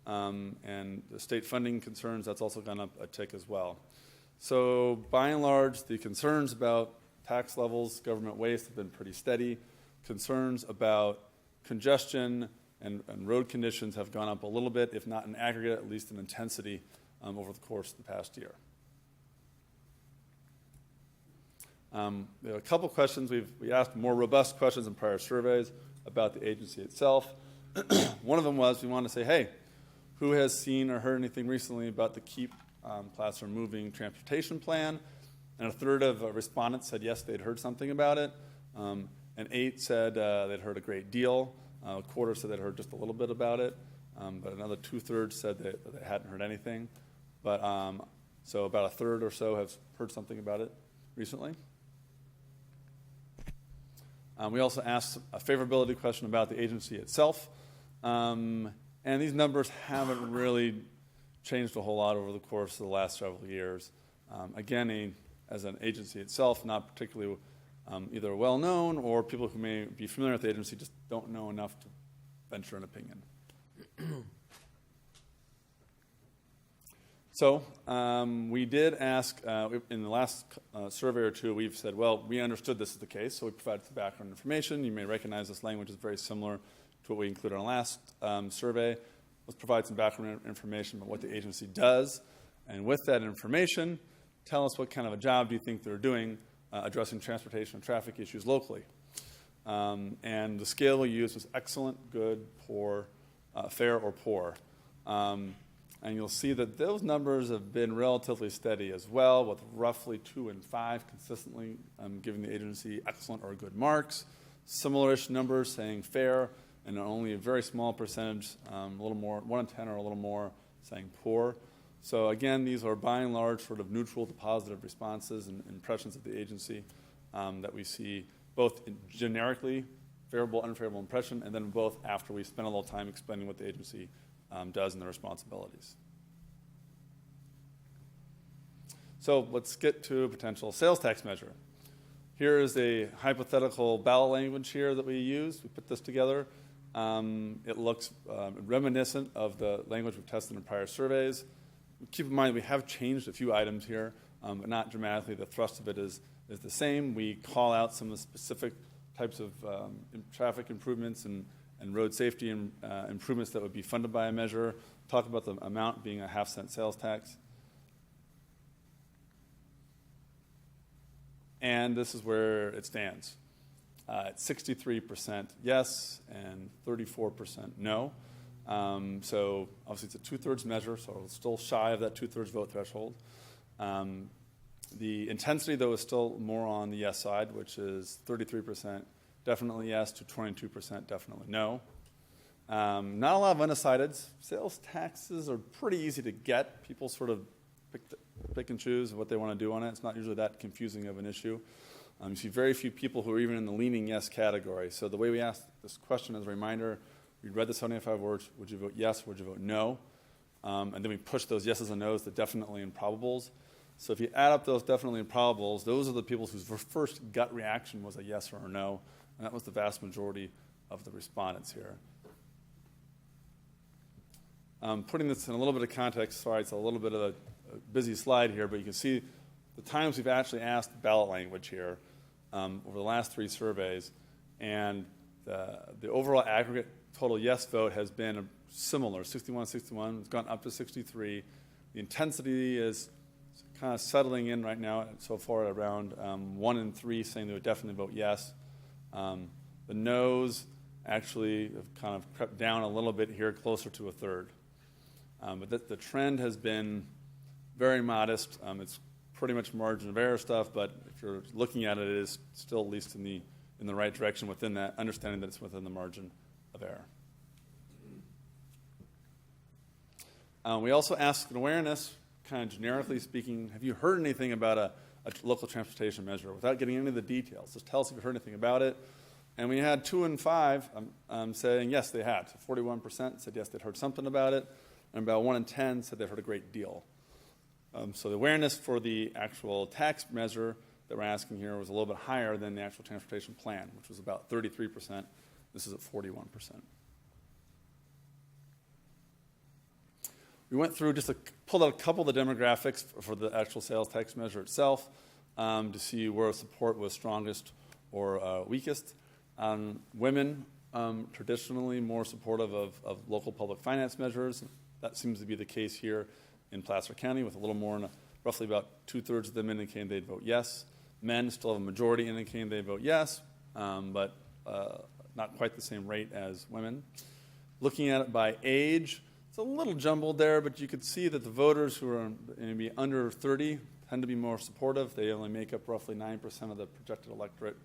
And the state funding concerns, that's also gone up a tick as well. So by and large, the concerns about tax levels, government waste have been pretty steady. Concerns about congestion and road conditions have gone up a little bit, if not in aggregate, at least in intensity over the course of the past year. There are a couple questions. We asked more robust questions in prior surveys about the agency itself. One of them was we wanted to say, hey, who has seen or heard anything recently about the Keep Classroom Moving Transportation Plan? And a third of respondents said yes, they'd heard something about it. And 8 said they'd heard a great deal. A quarter said they'd heard just a little bit about it. But another 2/3 said that they hadn't heard anything. But so about a third or so have heard something about it recently. We also asked a favorability question about the agency itself. And these numbers haven't really changed a whole lot over the course of the last several years. Again, as an agency itself, not particularly either well-known or people who may be familiar with the agency just don't know enough to venture an opinion. So we did ask, in the last survey or two, we've said, well, we understood this is the case, so we provided some background information. You may recognize this language is very similar to what we included in our last survey. Let's provide some background information about what the agency does. And with that information, tell us what kind of a job do you think they're doing addressing transportation and traffic issues locally. And the scale we used was excellent, good, poor, fair, or poor. And you'll see that those numbers have been relatively steady as well, with roughly 2 and 5 consistently giving the agency excellent or good marks. Similar-ish numbers saying fair, and only a very small percentage, a little more, 1 in 10 or a little more, saying poor. So again, these are by and large sort of neutral to positive responses and impressions of the agency that we see both generically, favorable, unfavorable impression, and then both after we spend a little time explaining what the agency does and their responsibilities. So let's get to a potential sales tax measure. Here is a hypothetical ballot language here that we use. We put this together. It looks reminiscent of the language we've tested in prior surveys. Keep in mind we have changed a few items here, but not dramatically. The thrust of it is the same. We call out some of the specific types of traffic improvements and road safety improvements that would be funded by a measure. Talk about the amount being a half-cent sales tax. And this is where it stands. It's 63% yes and 34% no. So obviously it's a two-thirds measure, so it's still shy of that two-thirds vote threshold. The intensity, though, is still more on the yes side, which is 33% definitely yes to 22% definitely no. Not a lot of undecideds. Sales taxes are pretty easy to get. People sort of pick and choose what they want to do on it. It's not usually that confusing of an issue. You see very few people who are even in the leaning yes category. So the way we ask this question as a reminder, we read the 75 words, would you vote yes, would you vote no? And then we push those yeses and nos to definitely and probables. So if you add up those definitely and probables, those are the people whose first gut reaction was a yes or a no, and that was the vast majority of the respondents here. Putting this in a little bit of context, sorry, it's a little bit of a busy slide here, but you can see the times we've actually asked ballot language here over the last 3 surveys, and the overall aggregate total yes vote has been similar, 61-61. It's gone up to 63. The intensity is kind of settling in right now so far at around 1 in 3 saying they would definitely vote yes. The no's actually have kind of crept down a little bit here, closer to a third. But the trend has been very modest. It's pretty much margin of error stuff, but if you're looking at it, it is still at least in the right direction within that, understanding that it's within the margin of error. We also ask an awareness, kind of generically speaking, have you heard anything about a local transportation measure without getting into the details? Just tell us if you've heard anything about it. And we had 2 in 5 saying yes, they had. So 41% said yes, they'd heard something about it, and about 1 in 10 said they'd heard a great deal. So the awareness for the actual tax measure that we're asking here was a little bit higher than the actual transportation plan, which was about 33%. This is at 41%. We went through pulled out a couple of the demographics for the actual sales tax measure itself to see where support was strongest or weakest. Women, traditionally more supportive of local public finance measures. That seems to be the case here in Placer County, with a little more, roughly about 2/3 of them indicating they'd vote yes. Men still have a majority indicating they vote yes, but not quite the same rate as women. Looking at it by age, it's a little jumbled there, but you could see that the voters who are maybe under 30 tend to be more supportive. They only make up roughly 9% of the projected electorate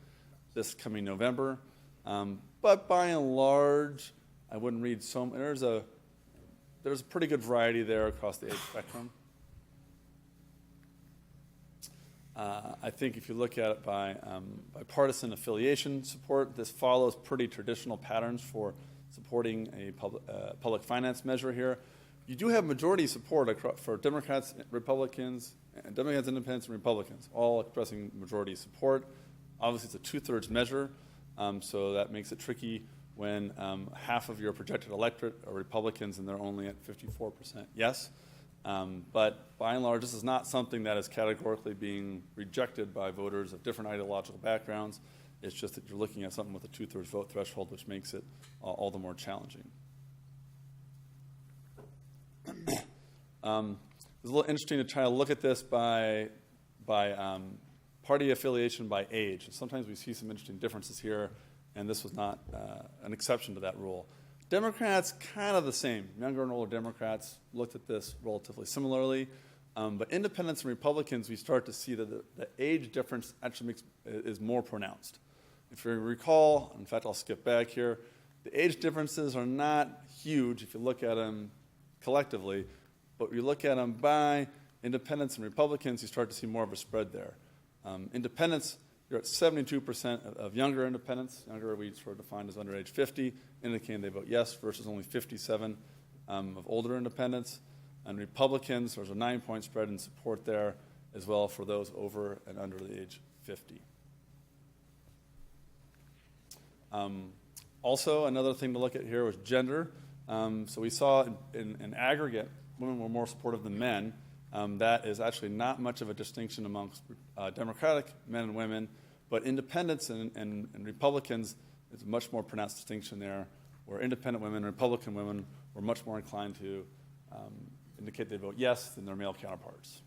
this coming November. But by and large, I wouldn't read so much. There's a pretty good variety there across the age spectrum. I think if you look at it by partisan affiliation support, this follows pretty traditional patterns for supporting a public finance measure here. You do have majority support for Democrats, Republicans, and Democrats, Independents, and Republicans, all expressing majority support. Obviously, it's a 2/3 measure, so that makes it tricky when half of your projected electorate are Republicans and they're only at 54% yes. But by and large, this is not something that is categorically being rejected by voters of different ideological backgrounds. It's just that you're looking at something with a 2/3 vote threshold, which makes it all the more challenging. It's a little interesting to try to look at this by party affiliation by age. And sometimes we see some interesting differences here, and this was not an exception to that rule. Democrats, kind of the same. Younger and older Democrats looked at this relatively similarly. But independents and Republicans, we start to see that the age difference actually is more pronounced. If you recall, in fact, I'll skip back here, the age differences are not huge if you look at them collectively, but you look at them by independents and Republicans, you start to see more of a spread there. Independents, you're at 72% of younger independents, younger we sort of defined as under age 50, indicating they vote yes, versus only 57 of older independents. And Republicans, there's a 9-point spread in support there as well for those over and under the age 50. Also, another thing to look at here was gender. So we saw in aggregate, women were more supportive than men. That is actually not much of a distinction amongst Democratic men and women, but independents and Republicans, there's a much more pronounced distinction there, where independent women and Republican women were much more inclined to indicate they vote yes than their male counterparts.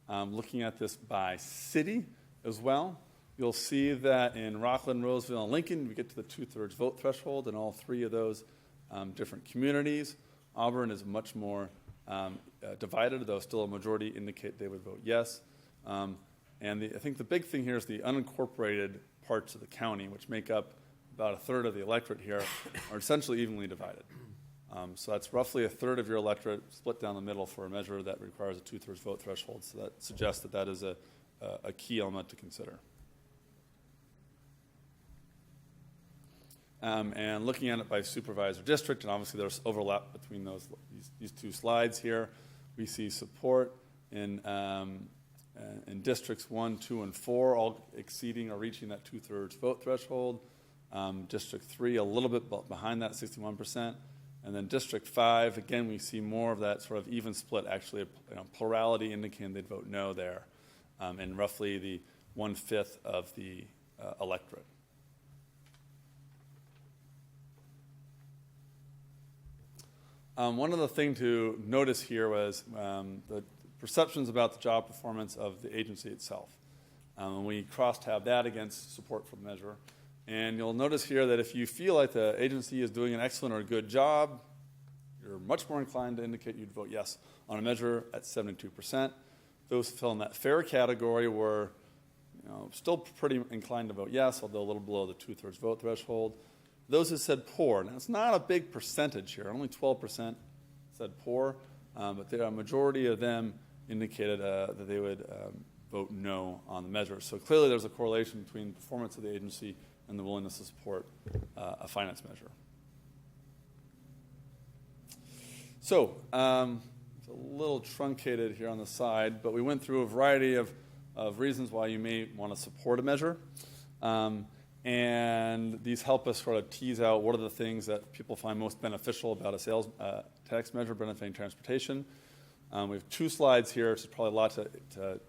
Looking at this by city as well, you'll see that in Rockland, Roseville, and Lincoln, we get to the 2/3 vote threshold in all three of those different communities. Auburn is much more divided, though still a majority indicate they would vote yes. And I think the big thing here is the unincorporated parts of the county, which make up about 1/3 of the electorate here, are essentially evenly divided. So that's roughly 1/3 of your electorate split down the middle for a measure that requires a 2/3 vote threshold. So that suggests that that is a key element to consider. And looking at it by supervisor district, and obviously there's overlap between these two slides here, we see support in districts 1, 2, and 4, all exceeding or reaching that 2/3 vote threshold. District 3, a little bit behind that, 61%. And then District 5, again, we see more of that sort of even split, actually, plurality indicating they'd vote no there, and roughly the 1/5 of the electorate. One other thing to notice here was the perceptions about the job performance of the agency itself. And we cross-tab that against support for the measure. And you'll notice here that if you feel like the agency is doing an excellent or good job, you're much more inclined to indicate you'd vote yes on a measure at 72%. Those who fell in that fair category were still pretty inclined to vote yes, although a little below the 2/3 vote threshold. Those who said poor, now it's not a big percentage here, only 12% said poor, but a majority of them indicated that they would vote no on the measure. So clearly there's a correlation between the performance of the agency and the willingness to support a finance measure. So it's a little truncated here on the side, but we went through a variety of reasons why you may want to support a measure. And these help us sort of tease out what are the things that people find most beneficial about a sales tax measure benefiting transportation. We have 2 slides here, so probably a lot to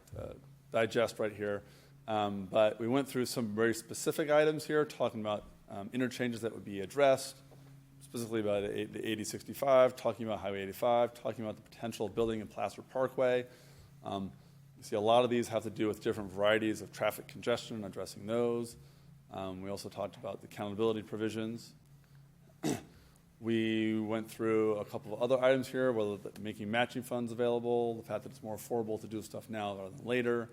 digest right here. But we went through some very specific items here, talking about interchanges that would be addressed, specifically by the 8065, talking about Highway 85, talking about the potential of building in Placer Parkway. You see a lot of these have to do with different varieties of traffic congestion and addressing those. We also talked about the accountability provisions. We went through a couple of other items here, whether making matching funds available, the fact that it's more affordable to do stuff now rather than later,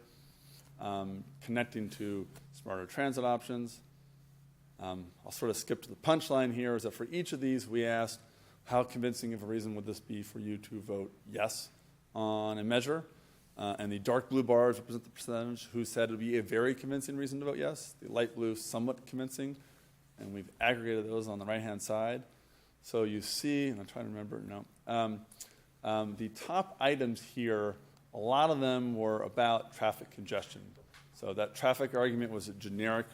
connecting to smarter transit options. I'll sort of skip to the punchline here, is that for each of these we asked how convincing of a reason would this be for you to vote yes on a measure. And the dark blue bars represent the percentage who said it would be a very convincing reason to vote yes. The light blue, somewhat convincing. And we've aggregated those on the right-hand side. So you see, and I'm trying to remember, the top items here, a lot of them were about traffic congestion. So that traffic argument was a generic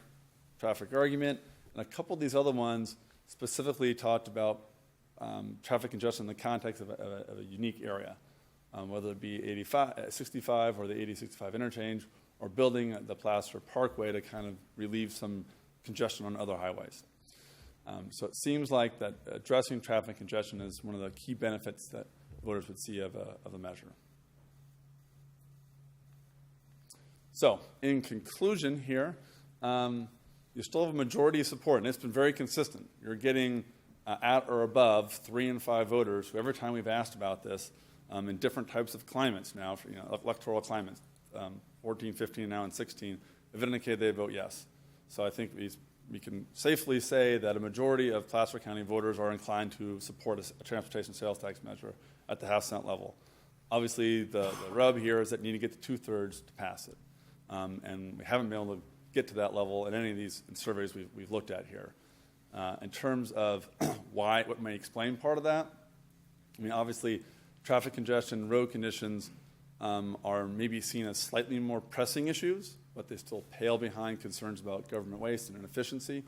traffic argument. And a couple of these other ones specifically talked about traffic congestion in the context of a unique area. Whether it be 65 or the 8065 interchange, or building the Placer Parkway to kind of relieve some congestion on other highways. So it seems like that addressing traffic congestion is one of the key benefits that voters would see of a measure. So in conclusion here, you still have a majority support, and it's been very consistent. You're getting at or above 3 in 5 voters who every time we've asked about this, in different types of climates now, electoral climates, 14, 15, now and 16, have indicated they vote yes. So I think we can safely say that a majority of Placer County voters are inclined to support a transportation sales tax measure at the half cent level. Obviously, the rub here is that you need to get to 2/3 to pass it. And we haven't been able to get to that level in any of these surveys we've looked at here. In terms of what may explain part of that, I mean, obviously, traffic congestion, road conditions are maybe seen as slightly more pressing issues, but they still pale behind concerns about government waste and inefficiency.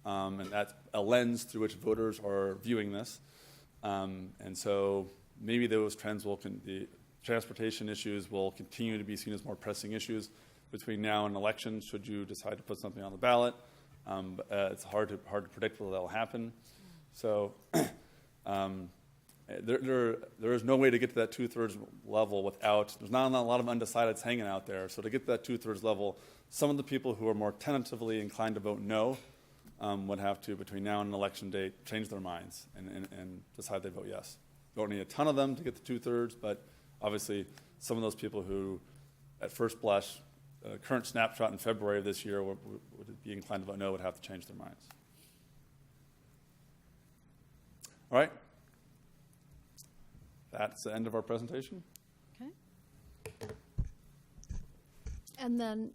And that's a lens through which voters are viewing this. And so maybe those trends the transportation issues will continue to be seen as more pressing issues between now and elections, should you decide to put something on the ballot. But, it's hard to predict whether that will happen. So there is no way to get to that 2/3 level there's not a lot of undecideds hanging out there. So to get to that 2/3 level, some of the people who are more tentatively inclined to vote no would have to, between now and an election date, change their minds and decide they vote yes. You don't need a ton of them to get to 2/3, but obviously some of those people who, at first blush, current snapshot in February of this year would be inclined to vote no would have to change their minds. All right. That's the end of our presentation. Okay. And then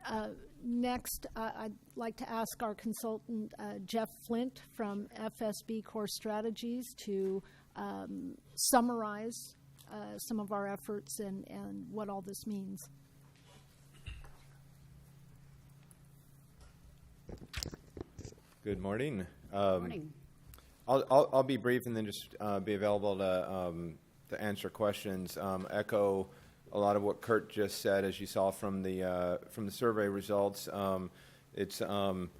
next, I'd like to ask our consultant, Jeff Flint from FSB Core Strategies, to summarize some of our efforts and what all this means. Good morning. Morning. I'll be brief and then just be available to answer questions. Echo a lot of what Kurt just said, as you saw from the survey results. It's you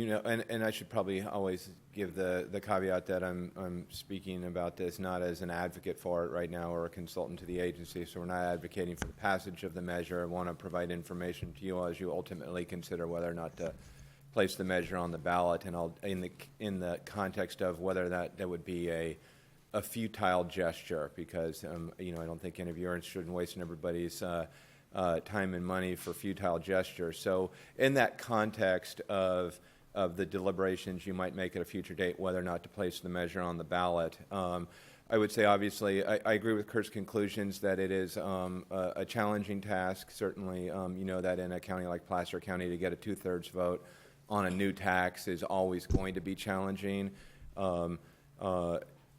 know, and I should probably always give the caveat that I'm speaking about this not as an advocate for it right now or a consultant to the agency. So we're not advocating for the passage of the measure. I want to provide information to you as you ultimately consider whether or not to place the measure on the ballot, and I'll in the context of whether that would be a futile gesture, because you know, I don't think any of you are interested in wasting everybody's time and money for futile gestures. So in that context of the deliberations you might make at a future date whether or not to place the measure on the ballot, I would say obviously I agree with Kurt's conclusions that it is a challenging task. Certainly, you know that in a county like Placer County to get a 2/3 vote on a new tax is always going to be challenging.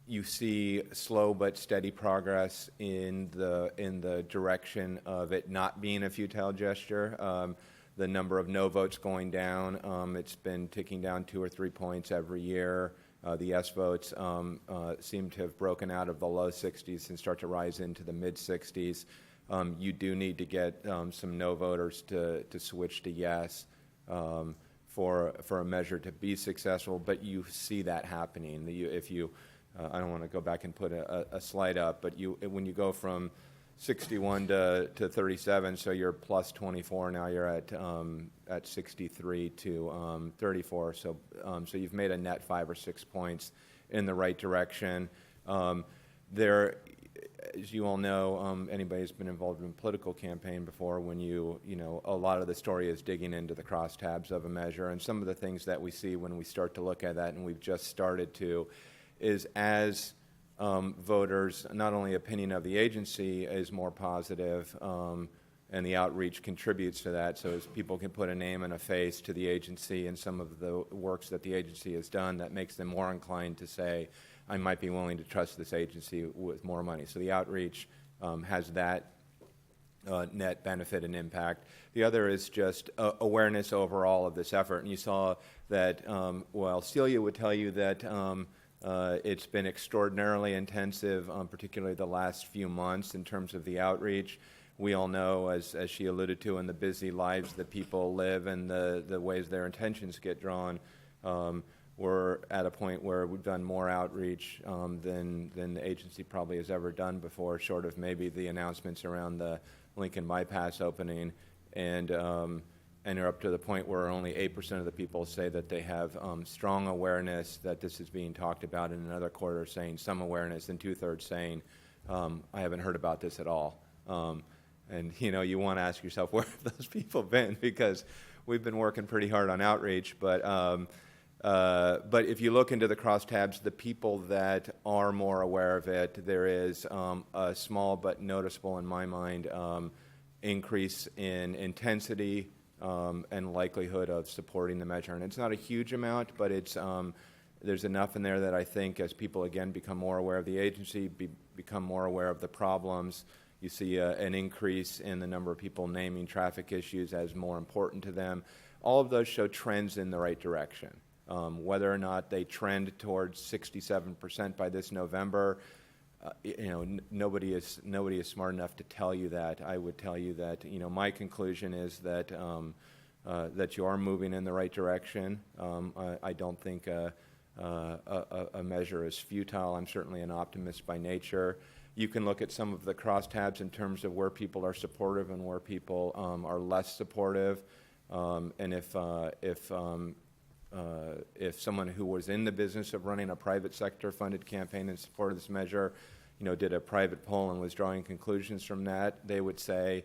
You see slow but steady progress in the direction of it not being a futile gesture. The number of no votes going down, it's been ticking down 2 or 3 points every year. The yes votes seem to have broken out of the low 60s and start to rise into the mid 60s. You do need to get some no voters to switch to yes for a measure to be successful, but you see that happening. If you I don't want to go back and put a slide up, but when you go from 61 to 37, so you're plus 24. Now you're at 63 to 34. So you've made a net 5 or 6 points in the right direction. There, as you all know, anybody who's been involved in a political campaign before, when you know, a lot of the story is digging into the crosstabs of a measure, and some of the things that we see when we start to look at that, and we've just started to, is as voters, not only opinion of the agency is more positive, and the outreach contributes to that, so as people can put a name and a face to the agency and some of the works that the agency has done, that makes them more inclined to say, I might be willing to trust this agency with more money. So the outreach has that net benefit and impact. The other is just awareness overall of this effort. And you saw that, well, Celia would tell you that it's been extraordinarily intensive, particularly the last few months in terms of the outreach. We all know, as she alluded to, in the busy lives that people live and the ways their intentions get drawn. We're at a point where we've done more outreach than the agency probably has ever done before, short of maybe the announcements around the Lincoln bypass opening, and are up to the point where only 8% of the people say that they have strong awareness that this is being talked about, and another quarter saying some awareness, and 2/3 saying, I haven't heard about this at all. And you know, you want to ask yourself, where have those people been? Because we've been working pretty hard on outreach, but if you look into the crosstabs, the people that are more aware of it, there is a small but noticeable, in my mind, increase in intensity and likelihood of supporting the measure. And it's not a huge amount, but it's There's enough in there that I think as people, again, become more aware of the agency, become more aware of the problems, you see an increase in the number of people naming traffic issues as more important to them. All of those show trends in the right direction. Whether or not they trend towards 67% by this November, nobody is smart enough to tell you that. I would tell you that my conclusion is that that you are moving in the right direction. I don't think a measure is futile. I'm certainly an optimist by nature. You can look at some of the crosstabs in terms of where people are supportive and where people are less supportive. And if someone who was in the business of running a private sector funded campaign in support of this measure, did a private poll and was drawing conclusions from that, they would say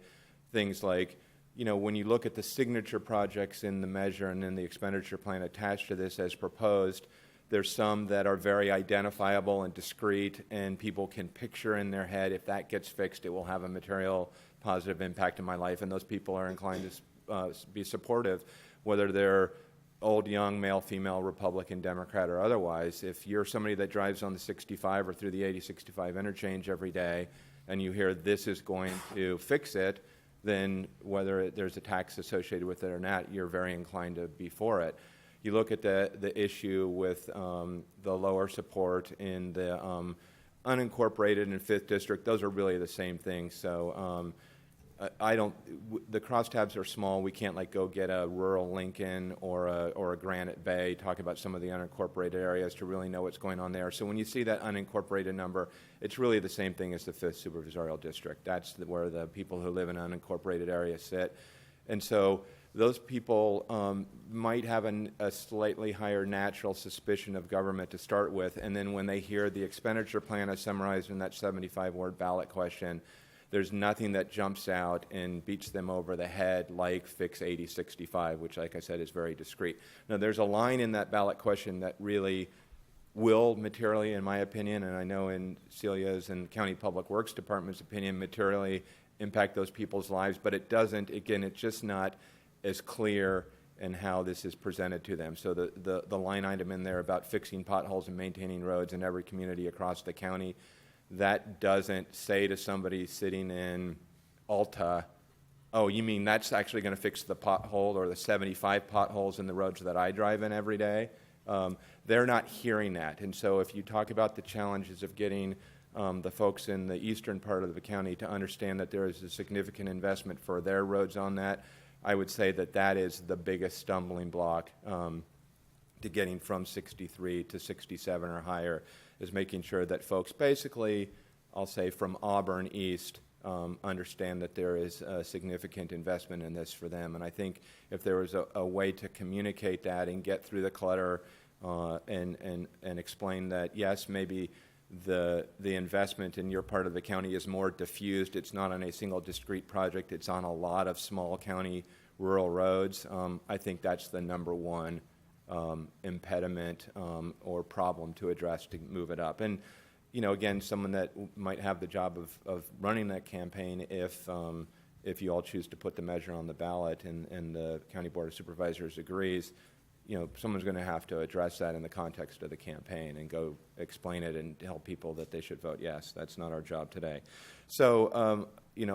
things like, when you look at the signature projects in the measure and then the expenditure plan attached to this as proposed, there's some that are very identifiable and discrete, and people can picture in their head, if that gets fixed, it will have a material positive impact in my life, and those people are inclined to be supportive, whether they're old, young, male, female, Republican, Democrat, or otherwise. If you're somebody that drives on the 65 or through the 80-65 interchange every day, and you hear this is going to fix it, then whether there's a tax associated with it or not, you're very inclined to be for it. You look at the issue with the lower support in the unincorporated and 5th District, those are really the same thing. So the crosstabs are small. We can't go get a rural Lincoln or a Granite Bay, talk about some of the unincorporated areas to really know what's going on there. So when you see that unincorporated number, it's really the same thing as the 5th Supervisorial District. That's where the people who live in unincorporated areas sit. And so those people might have a slightly higher natural suspicion of government to start with, and then when they hear the expenditure plan as summarized in that 75-word ballot question, there's nothing that jumps out and beats them over the head like Fix 8065, which, like I said, is very discrete. Now, there's a line in that ballot question that really will materially, in my opinion, and I know in Celia's and County Public Works Department's opinion, materially impact those people's lives, but it doesn't, again, it's just not as clear in how this is presented to them. So the line item in there about fixing potholes and maintaining roads in every community across the county, that doesn't say to somebody sitting in Alta, oh, you mean that's actually going to fix the pothole or the 75 potholes in the roads that I drive in every day? They're not hearing that. And so if you talk about the challenges of getting the folks in the eastern part of the county to understand that there is a significant investment for their roads on that, I would say that that is the biggest stumbling block to getting from 63 to 67 or higher, is making sure that folks basically, I'll say from Auburn east, understand that there is a significant investment in this for them. And I think if there was a way to communicate that and get through the clutter and explain that, yes, maybe the investment in your part of the county is more diffused. It's not on a single discrete project. It's on a lot of small county rural roads. I think that's the number one impediment or problem to address to move it up. And, again, someone that might have the job of running that campaign, if you all choose to put the measure on the ballot and the County Board of Supervisors agrees, someone's going to have to address that in the context of the campaign and go explain it and tell people that they should vote yes. That's not our job today. So,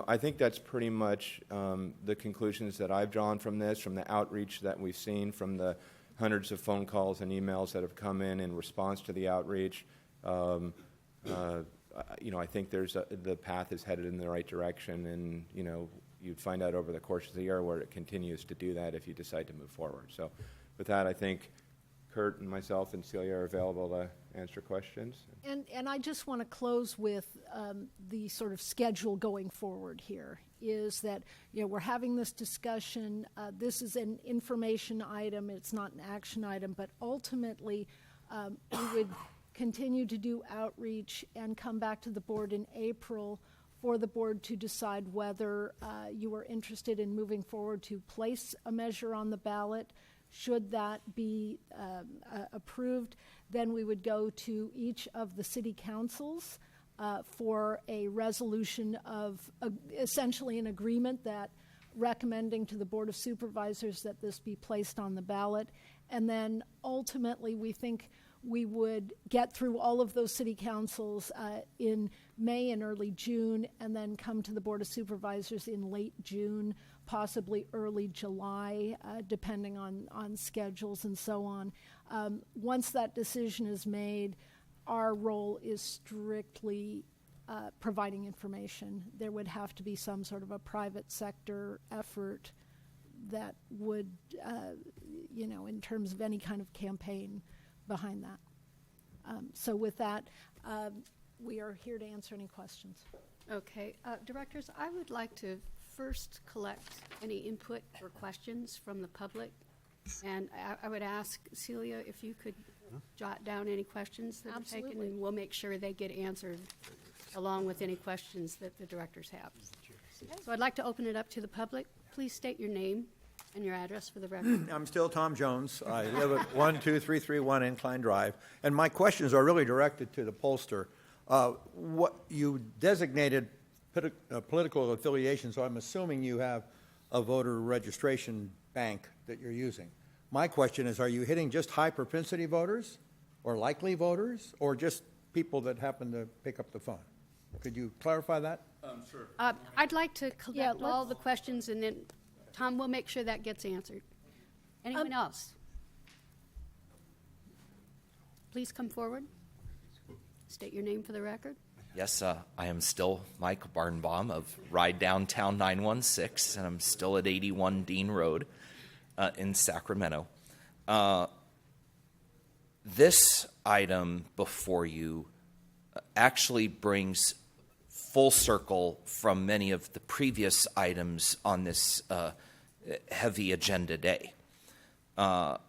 I think that's pretty much the conclusions that I've drawn from this, from the outreach that we've seen, from the hundreds of phone calls and emails that have come in response to the outreach. I think the path is headed in the right direction, and, you'd find out over the course of the year where it continues to do that if you decide to move forward. So with that, I think Kurt and myself and Celia are available to answer questions. And I just want to close with the sort of schedule going forward here, is that, we're having this discussion. This is an information item. It's not an action item, but ultimately we would continue to do outreach and come back to the board in April for the board to decide whether you are interested in moving forward to place a measure on the ballot. Should that be approved, then we would go to each of the city councils for a resolution of essentially an agreement that recommending to the Board of Supervisors that this be placed on the ballot. And then ultimately we think We would get through all of those city councils in May and early June, and then come to the Board of Supervisors in late June, possibly early July, depending on schedules and so on. Once that decision is made, our role is strictly providing information. There would have to be some sort of a private sector effort that would, in terms of any kind of campaign behind that. So with that, we are here to answer any questions. Okay. Directors, I would like to first collect any input or questions from the public. And I would ask Celia if you could jot down any questions that are taken, Absolutely. and we'll make sure they get answered along with any questions that the directors have. So I'd like to open it up to the public. Please state your name and your address for the record. I'm still Tom Jones. I live at 12331 Incline Drive, and my questions are really directed to the pollster. What you designated political affiliation, so I'm assuming you have a voter registration bank that you're using. My question is, are you hitting just high propensity voters or likely voters or just people that happen to pick up the phone? Could you clarify that? Sure. I'd like to collect let's- all the questions, and then, Tom, we'll make sure that gets answered. Anyone else? Please come forward. State your name for the record. Yes, I am still Mike Barnbaum of Ride Downtown 916, and I'm still at 81 Dean Road in Sacramento. This item before you actually brings full circle from many of the previous items on this heavy agenda day. It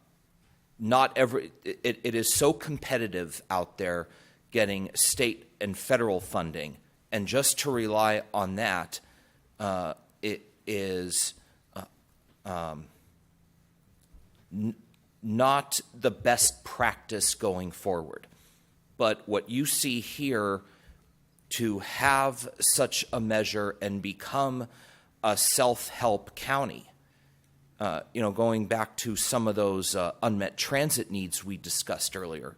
is so competitive out there getting state and federal funding, and just to rely on that, it is not the best practice going forward. But what you see here, to have such a measure and become a self-help county, going back to some of those unmet transit needs we discussed earlier,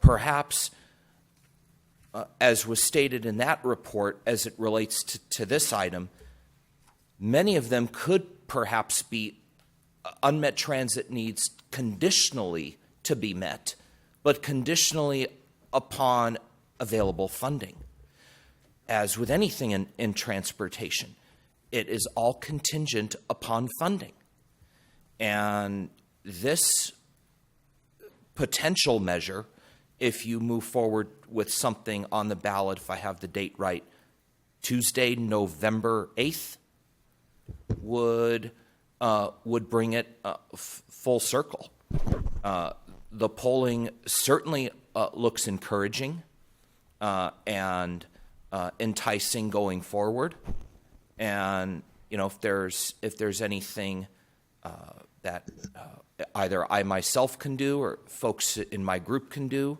perhaps, as was stated in that report, as it relates to this item, many of them could perhaps be unmet transit needs conditionally to be met, but conditionally upon available funding. As with anything in transportation, it is all contingent upon funding. And this potential measure, if you move forward with something on the ballot, if I have the date right, Tuesday, November 8th, would bring it full circle. The polling certainly looks encouraging and enticing going forward. And if there's anything that either I myself can do or folks in my group can do,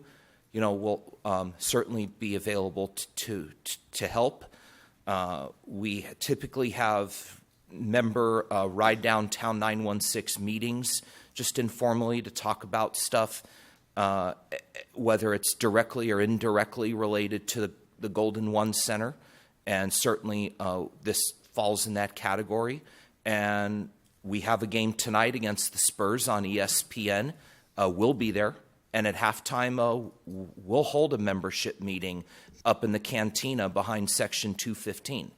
we'll certainly be available to help. We typically have member Ride Downtown 916 meetings just informally to talk about stuff, whether it's directly or indirectly related to the Golden One Center. And certainly this falls in that category. And we have a game tonight against the Spurs on ESPN. We'll be there. And at halftime, we'll hold a membership meeting up in the cantina behind Section 215.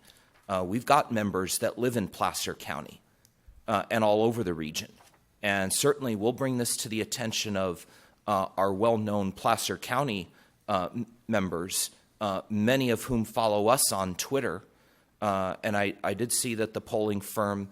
We've got members that live in Placer County and all over the region. And certainly we'll bring this to the attention of our well-known Placer County members, many of whom follow us on Twitter. And I did see that the polling firm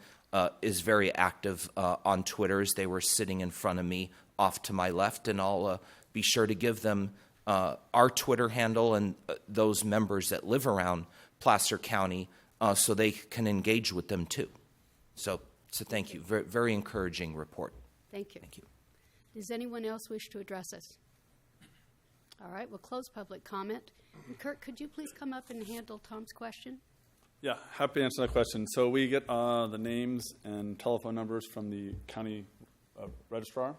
is very active on Twitter, as they were sitting in front of me off to my left, and I'll be sure to give them our Twitter handle and those members that live around Placer County so they can engage with them too. So thank you. Very, very encouraging report. Thank you. Thank you. Does anyone else wish to address us? All right, we'll close public comment. And Kurt, could you please come up and handle Tom's question? Yeah, happy to answer that question. So we get the names and telephone numbers from the county registrar.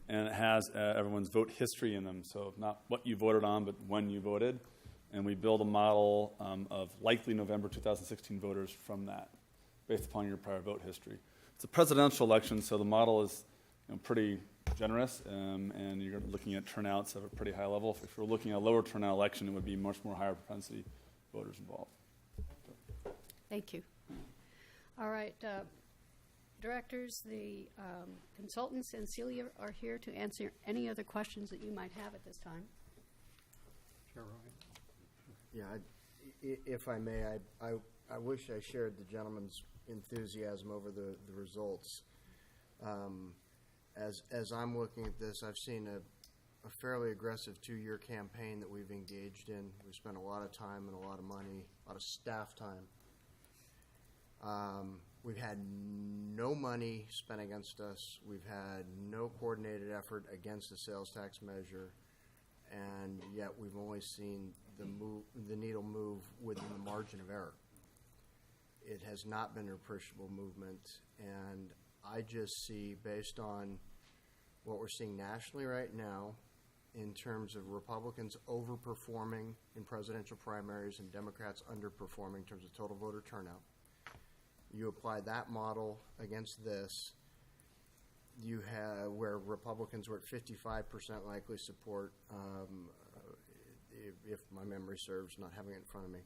and it has everyone's vote history in them, so not what you voted on, but when you voted. And we build a model of likely November 2016 voters from that, based upon your prior vote history. It's a presidential election, so the model is pretty generous, and you're looking at turnouts at a pretty high level. If you're looking at a lower turnout election, it would be much more higher propensity voters involved. Thank you. All right, directors, the consultants, and Celia are here to answer any other questions that you might have at this time. Chair Ryan. Yeah, if I may, I wish I shared the gentleman's enthusiasm over the results. As I'm looking at this, I've seen a fairly aggressive 2-year campaign that we've engaged in. We've spent a lot of time and a lot of money, a lot of staff time. We've had no money spent against us. We've had no coordinated effort against the sales tax measure, and yet we've only seen the needle move within the margin of error. It has not been an appreciable movement, and I just see, based on what we're seeing nationally right now, in terms of Republicans overperforming in presidential primaries and Democrats underperforming in terms of total voter turnout. You apply that model against this, you have where Republicans were at 55% likely support, if my memory serves, not having it in front of me.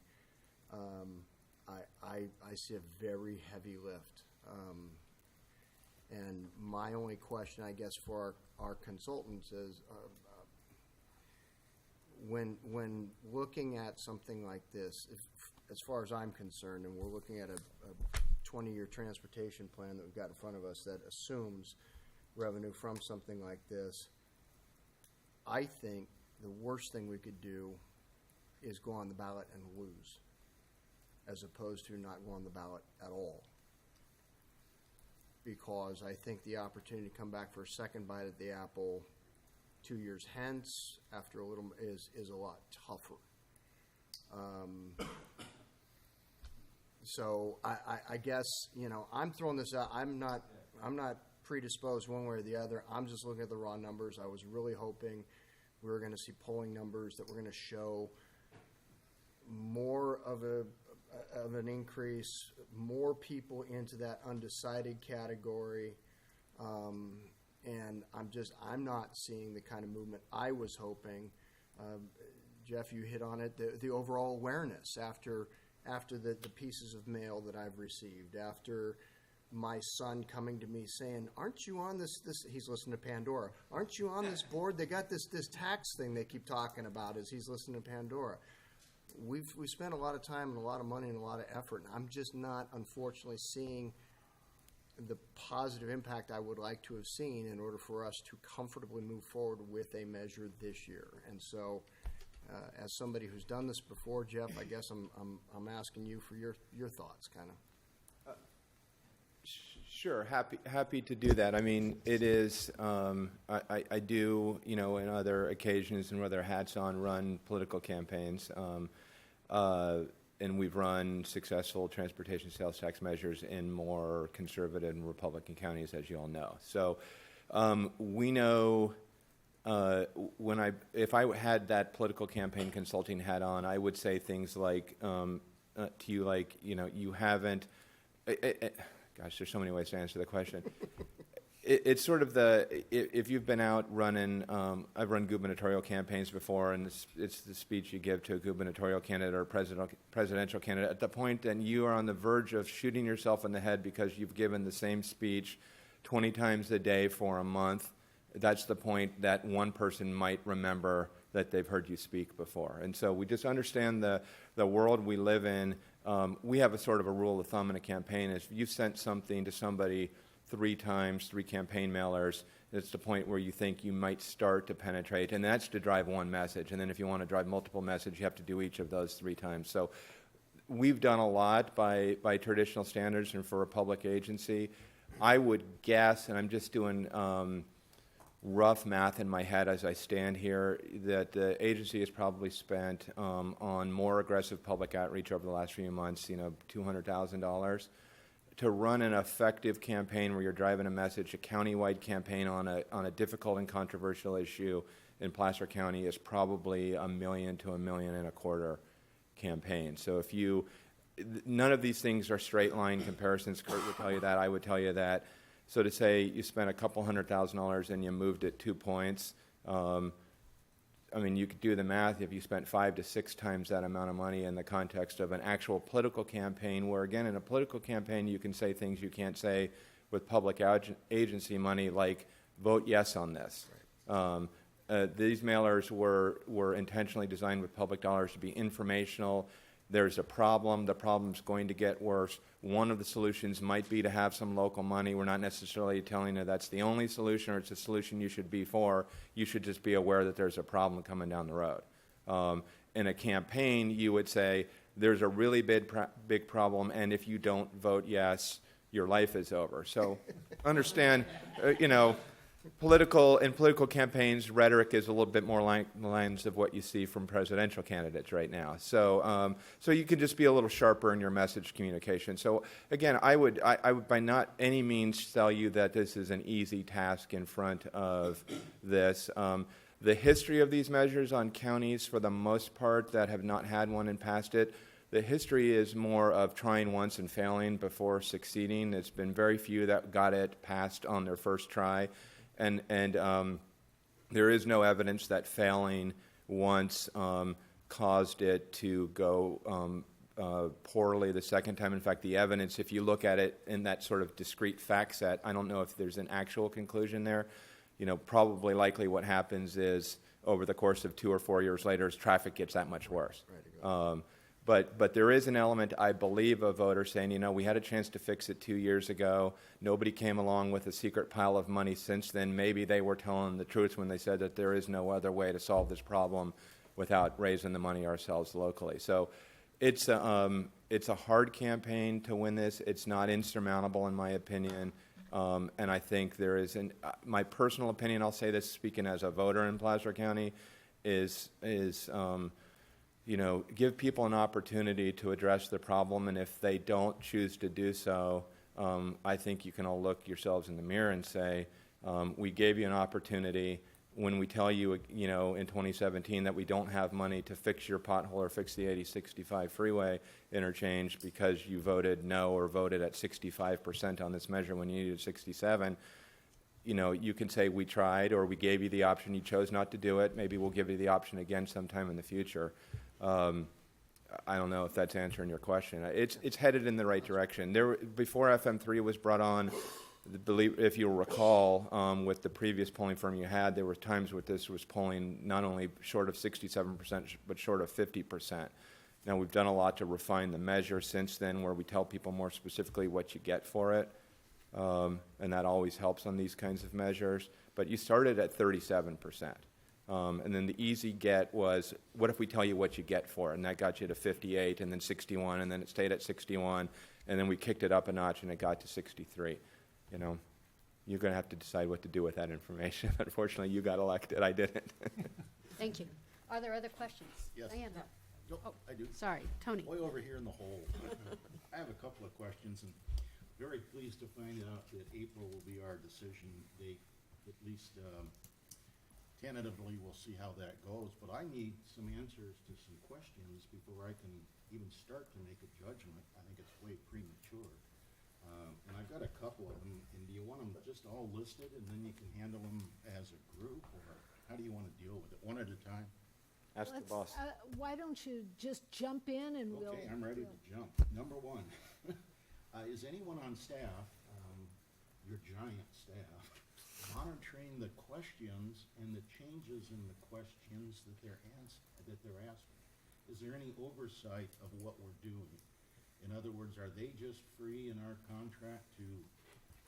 I see a very heavy lift. And my only question, I guess, for our consultants is, when looking at something like this, as far as I'm concerned, and we're looking at a 20-year transportation plan that we've got in front of us that assumes revenue from something like this, I think the worst thing we could do is go on the ballot and lose, as opposed to not go on the ballot at all. Because I think the opportunity to come back for a second bite at the apple 2 years hence, after a little, is a lot tougher. So I guess, I'm throwing this out. I'm not predisposed one way or the other. I'm just looking at the raw numbers. I was really hoping we were going to see polling numbers that were going to show more of an increase, more people into that undecided category, and I'm not seeing the kind of movement I was hoping. Jeff, you hit on it. The overall awareness after the pieces of mail that I've received, after my son coming to me saying, "Aren't you on this?" He's listening to Pandora. "Aren't you on this board? They got this tax thing they keep talking about." As he's listening to Pandora. We spent a lot of time and a lot of money and a lot of effort, and I'm just not, unfortunately, seeing the positive impact I would like to have seen in order for us to comfortably move forward with a measure this year. And so, as somebody who's done this before, Jeff, I guess I'm asking you for your thoughts, kind of. Sure, happy to do that. I mean, it is, I do, in other occasions and with other hats on, run political campaigns. And we've run successful transportation sales tax measures in more conservative and Republican counties, as you all know. So we know if I had that political campaign consulting hat on, I would say things like to you, like, you haven't. Gosh, there's so many ways to answer the question. It's sort of if you've been out running, I've run gubernatorial campaigns before, and it's the speech you give to a gubernatorial candidate or presidential candidate at the point that you are on the verge of shooting yourself in the head because you've given the same speech 20 times a day for a month. That's the point that one person might remember that they've heard you speak before. And so we just understand the world we live in. We have a sort of a rule of thumb in a campaign is if you've sent something to somebody 3 times, 3 campaign mailers, it's the point where you think you might start to penetrate, and that's to drive one message. And then if you want to drive multiple messages, you have to do each of those 3 times. So we've done a lot by traditional standards and for a public agency. I would guess, and I'm just doing rough math in my head as I stand here, that the agency has probably spent on more aggressive public outreach over the last few months, $200,000 to run an effective campaign where you're driving a message, a countywide campaign on a difficult and controversial issue in Placer County is probably $1 million to $1.25 million campaign. So if you, none of these things are straight line comparisons. Kurt would tell you that. I would tell you that. So to say you spent a couple $100,000 and you moved it 2 points, I mean, you could do the math if you spent 5 to 6 times that amount of money in the context of an actual political campaign, where, again, in a political campaign, you can say things you can't say with public agency money, like vote yes on this. Right. These mailers were intentionally designed with public dollars to be informational. There's a problem. The problem's going to get worse. One of the solutions might be to have some local money. We're not necessarily telling you that's the only solution or it's a solution you should be for. You should just be aware that there's a problem coming down the road. In a campaign, you would say there's a really big problem, and if you don't vote yes, your life is over. So understand, political campaigns, rhetoric is a little bit more like the lines of what you see from presidential candidates right now. So, so you can just be a little sharper in your message communication. So, again, I would by not any means tell you that this is an easy task in front of this. The history of these measures on counties, for the most part, that have not had one and passed it, the history is more of trying once and failing before succeeding. It's been very few that got it passed on their first try. And there is no evidence that failing once caused it to go poorly the second time. In fact, the evidence, if you look at it in that sort of discrete fact set, I don't know if there's an actual conclusion there. Probably likely what happens is over the course of 2 or 4 years later, as traffic gets that much worse. Right. But there is an element, I believe, of voters saying, we had a chance to fix it 2 years ago. Nobody came along with a secret pile of money since then. Maybe they were telling the truth when they said that there is no other way to solve this problem without raising the money ourselves locally. So it's a hard campaign to win this. It's not insurmountable, in my opinion. And I think there is, my personal opinion, I'll say this speaking as a voter in Placer County, is give people an opportunity to address the problem, and if they don't choose to do so, I think you can all look yourselves in the mirror and say, we gave you an opportunity. When we tell you, in 2017 that we don't have money to fix your pothole or fix the 8065 freeway interchange because you voted no or voted at 65% on this measure when you needed 67, you can say we tried or we gave you the option, you chose not to do it. Maybe we'll give you the option again sometime in the future. I don't know if that's answering your question. It's headed in the right direction. Before FM3 was brought on, if you'll recall, with the previous polling firm you had, there were times where this was polling not only short of 67%, but short of 50%. Now, we've done a lot to refine the measure since then, where we tell people more specifically what you get for it, and that always helps on these kinds of measures. But you started at 37%. And then the easy get was, what if we tell you what you get for it? And that got you to 58, and then 61, and then it stayed at 61, and then we kicked it up a notch, and it got to 63. You're going to have to decide what to do with that information. Unfortunately, you got elected. I didn't. Thank you. Are there other questions? Yes. Diana? No, I do. Sorry, Tony. Way over here in the hole. I have a couple of questions, and very pleased to find out that April will be our decision date. At least tentatively, we'll see how that goes. But I need some answers to some questions before I can even start to make a judgment. I think it's way premature. And I've got a couple of them, and do you want them just all listed, and then you can handle them as a group, or how do you want to deal with it, one at a time? Ask the boss. Why don't you just jump in and we'll... Okay, I'm ready to jump. Number one, is anyone on staff, your giant staff, monitoring the questions and the changes in the questions that they're asking? Is there any oversight of what we're doing? In other words, are they just free in our contract to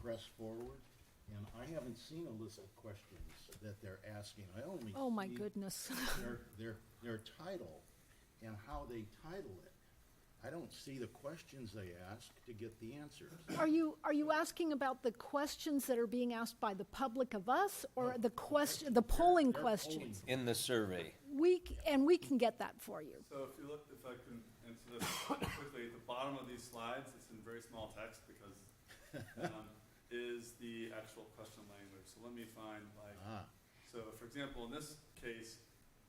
press forward? And I haven't seen a list of questions that they're asking. I only Oh my see goodness. their title and how they title it. I don't see the questions they ask to get the answers. Are you asking about the questions that are being asked by the public of us, or the polling They're questions? In the survey. We can get that for you. So if I can into this quickly. At the bottom of these slides, it's in very small text because is the actual question language. So let me find so for example, in this case,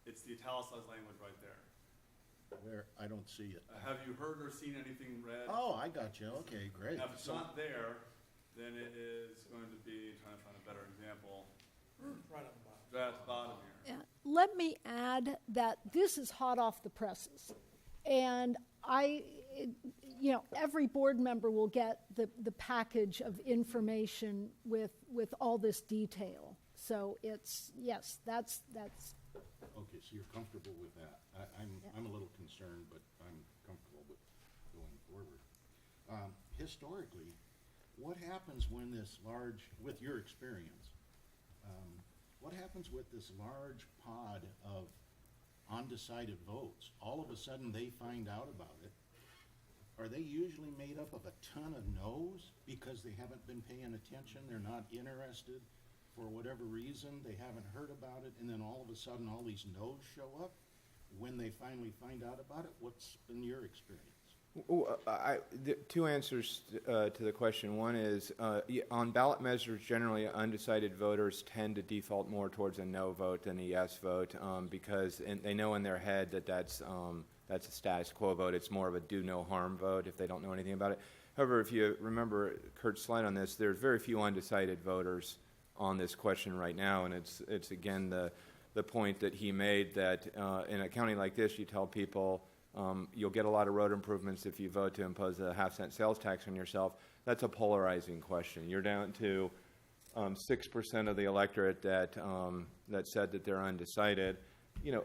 it's the italicized language right there. Where, I don't see it. Have you heard or seen anything read? Oh, I got you. Okay, great. Now, if it's not there, then it is going to be, trying to find a better example. Right at the bottom. Right at the bottom here. Let me add that this is hot off the presses. And every board member will get the package of information with all this detail. So it's, yes, that's. Okay, so you're comfortable with that. I'm a little concerned, but I'm comfortable with going forward. Historically, what happens when this large, with your experience, what happens with this large pod of undecided votes? All of a sudden they find out about it. Are they usually made up of a ton of no's because they haven't been paying attention, they're not interested for whatever reason, they haven't heard about it, and then all of a sudden all these no's show up when they finally find out about it? What's been your experience? Two answers to the question. One is, on ballot measures, generally undecided voters tend to default more towards a no vote than a yes vote because they know in their head that that's a status quo vote. It's more of a do no harm vote if they don't know anything about it. However, if you remember Kurt's slide on this, there's very few undecided voters on this question right now, and it's again the point that he made that in a county like this, you tell people you'll get a lot of road improvements if you vote to impose a half-cent sales tax on yourself. That's a polarizing question. You're down to 6% of the electorate that said that they're undecided.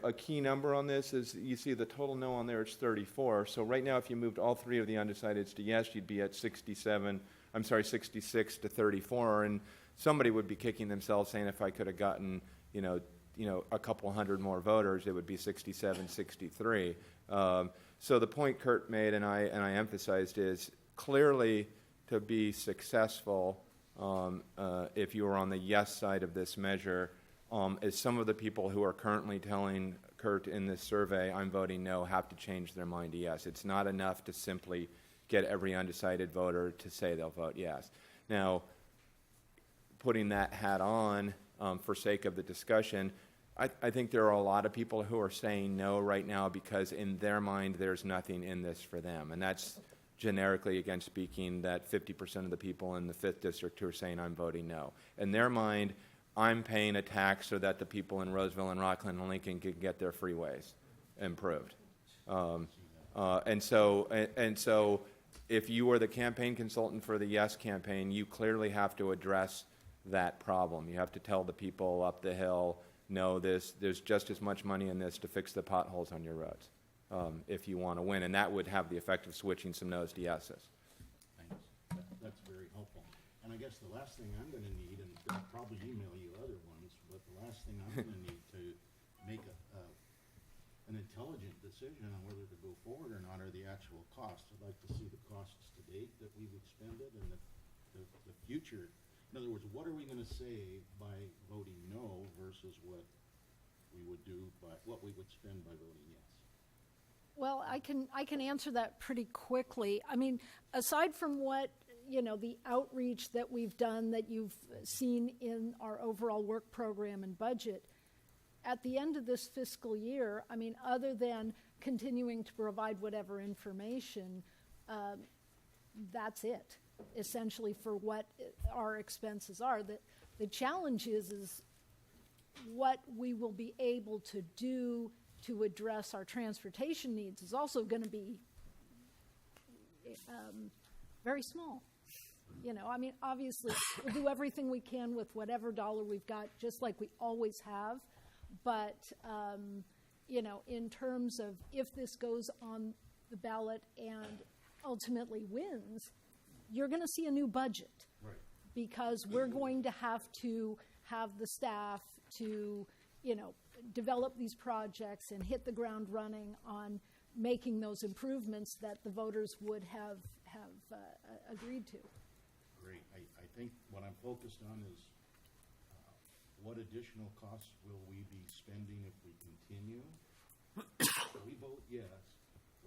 A key number on this is you see the total no on there is 34. So right now, if you moved all three of the undecideds to yes, you'd be at 66 to 34, and somebody would be kicking themselves saying if I could have gotten a couple hundred more voters, it would be 67, 63. So the point Kurt made and I emphasized is clearly to be successful if you were on the yes side of this measure, is some of the people who are currently telling Kurt in this survey, I'm voting no, have to change their mind to yes. It's not enough to simply get every undecided voter to say they'll vote yes. Now, putting that hat on for sake of the discussion, I think there are a lot of people who are saying no right now because in their mind there's nothing in this for them. And that's generically, again speaking, that 50% of the people in the 5th District who are saying I'm voting no. In their mind, I'm paying a tax so that the people in Roseville and Rockland and Lincoln can get their freeways improved. And so if you were the campaign consultant for the yes campaign, you clearly have to address that problem. You have to tell the people up the hill, no, there's just as much money in this to fix the potholes on your roads if you want to win. And that would have the effect of switching some no's to yeses. Thanks. That's very helpful. And I guess the last thing I'm going to need, and I'll probably email you other ones, but the last thing I'm going to need to make an intelligent decision on whether to go forward or not are the actual costs. I'd like to see the costs to date that we've expended and the future. In other words, what are we going to save by voting no versus what we would do by what we would spend by voting yes? Well, I can answer that pretty quickly. I mean, aside from what, the outreach that we've done that you've seen in our overall work program and budget, at the end of this fiscal year, I mean, other than continuing to provide whatever information, that's it, essentially, for what our expenses are. The challenge is what we will be able to do to address our transportation needs is also going to be very small. I mean, obviously, we'll do everything we can with whatever dollar we've got, just like we always have. But, in terms of if this goes on the ballot and ultimately wins, you're going to see a new budget. Right. Because we're going to have the staff to, develop these projects and hit the ground running on making those improvements that the voters would have agreed to. Great. I think what I'm focused on is what additional costs will we be spending if we continue? If we vote yes,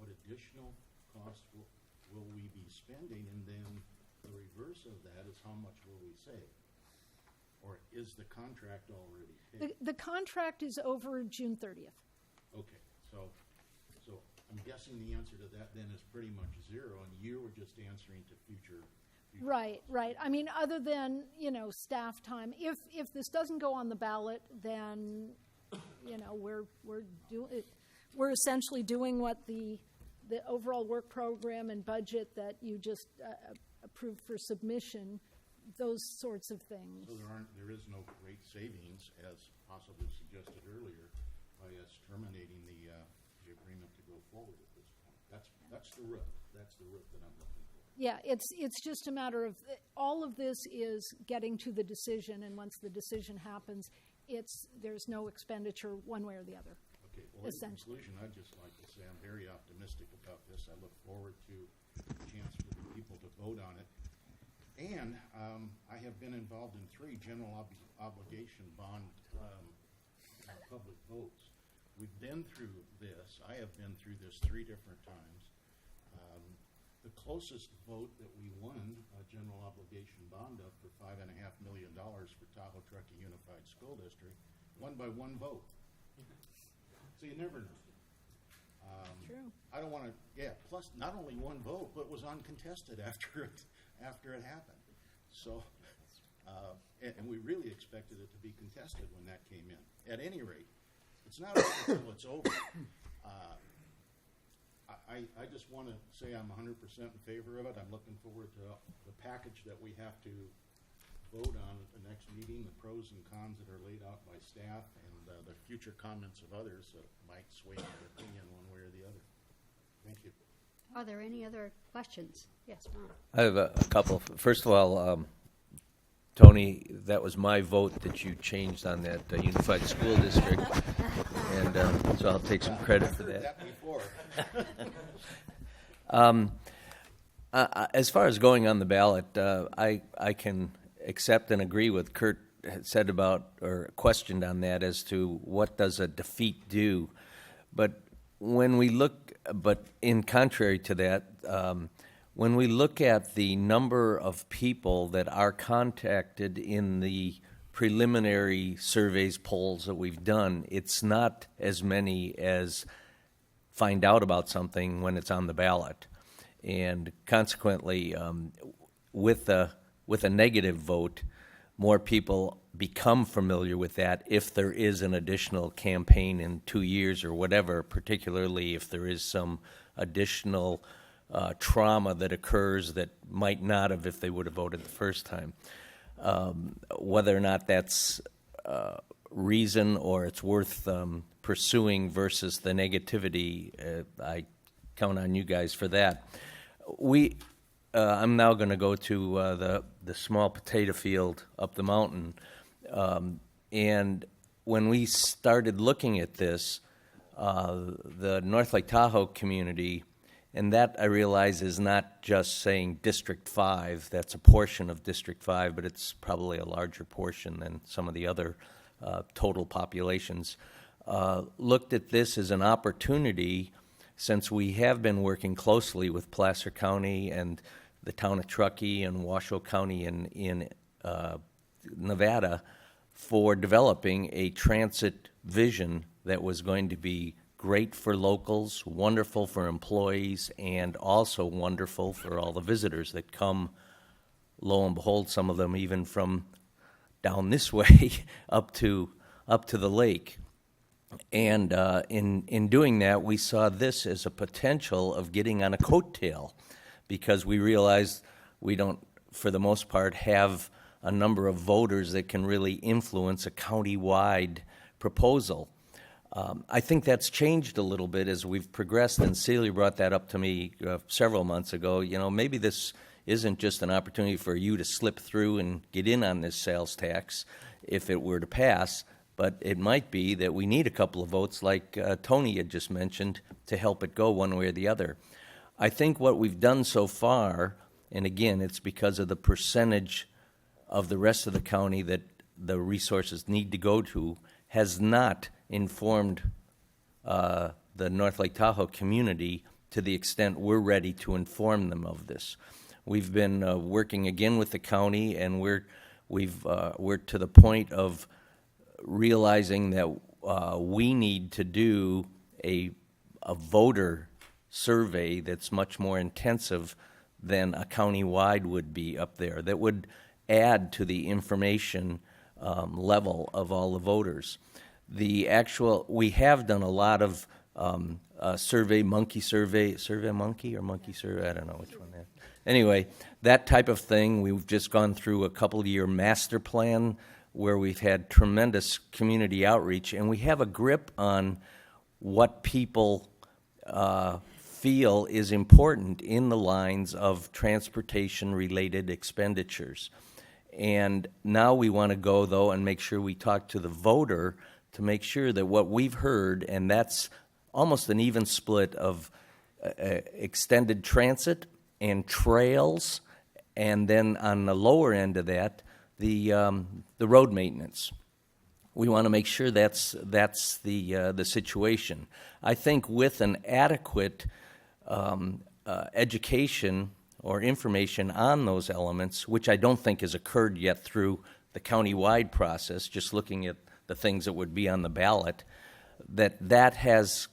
what additional costs will we be spending, and then the reverse of that is how much will we save? Or is the contract already paid? The contract is over June 30th. Okay, so I'm guessing the answer to that then is pretty much zero, and you were just answering to future. Right. I mean, other than, staff time, if this doesn't go on the ballot, then, we're essentially doing what the overall work program and budget that you just approved for submission, those sorts of things. So there is no great savings, as possibly suggested earlier, by us terminating the agreement to go forward at this point. That's the root. That's the root that I'm looking for. Yeah, it's just a matter of, all of this is getting to the decision, and once the decision happens, there's no expenditure one way or the other. Okay, well, in conclusion, I'd just like to say I'm very optimistic about this. I look forward to the chance for the people to vote on it. And I have been involved in 3 general obligation bond public votes. We've been through this. I have been through this 3 different times. The closest vote that we won a general obligation bond of for $5.5 million for Tahoe Truckee Unified School District, won by 1 vote. So you never know. True. I don't want to. Yeah. Plus, not only 1 vote, but was uncontested after it happened. So, and we really expected it to be contested when that came in. At any rate, it's not over until it's over. I just want to say I'm 100% in favor of it. I'm looking forward to the package that we have to vote on at the next meeting, the pros and cons that are laid out by staff, and the future comments of others that might sway my opinion one way or the other. Thank you. Are there any other questions? Yes, Ron. I have a couple. First of all, Tony, that was my vote that you changed on that unified school district, and so I'll take some credit for that. As far as going on the ballot, I can accept and agree with Kurt said about, or questioned on that, as to what does a defeat do. But when we look, but in contrary to that, when we look at the number of people that are contacted in the preliminary surveys, polls that we've done, it's not as many as find out about something when it's on the ballot. And consequently, with a negative vote, more people become familiar with that if there is an additional campaign in 2 years or whatever, particularly if there is some additional trauma that occurs that might not have if they would have voted the first time. Whether or not that's reason or it's worth pursuing versus the negativity, I count on you guys for that. I'm now going to go to the small potato field up the mountain. And when we started looking at this, the North Lake Tahoe community, and that I realize is not just saying District 5, that's a portion of District 5, but it's probably a larger portion than some of the other total populations, looked at this as an opportunity, since we have been working closely with Placer County and the town of Truckee and Washoe County in Nevada, for developing a transit vision that was going to be great for locals, wonderful for employees, and also wonderful for all the visitors that come, lo and behold, some of them even from down this way up to the lake. And in doing that, we saw this as a potential of getting on a coattail, because we realized we don't, for the most part, have a number of voters that can really influence a county-wide proposal. I think that's changed a little bit as we've progressed, and Celia brought that up to me several months ago. You know, maybe this isn't just an opportunity for you to slip through and get in on this sales tax if it were to pass, but it might be that we need a couple of votes like Tony had just mentioned to help it go one way or the other. I think what we've done so far, and again, it's because of the percentage of the rest of the county that the resources need to go to, has not informed the North Lake Tahoe community to the extent we're ready to inform them of this. We've been working again with the county, and we're to the point of realizing that we need to do a voter survey that's much more intensive than a county-wide would be up there, that would add to the information level of all the voters. We have done a lot of survey monkey, I don't know which one that is. Anyway, that type of thing. We've just gone through a couple-year master plan where we've had tremendous community outreach, and we have a grip on what people feel is important in the lines of transportation-related expenditures. And now we want to go, though, and make sure we talk to the voter to make sure that what we've heard, and that's almost an even split of extended transit and trails, and then on the lower end of that, the road maintenance. We want to make sure that's the situation. I think with an adequate education or information on those elements, which I don't think has occurred yet through the county-wide process, just looking at the things that would be on the ballot, that has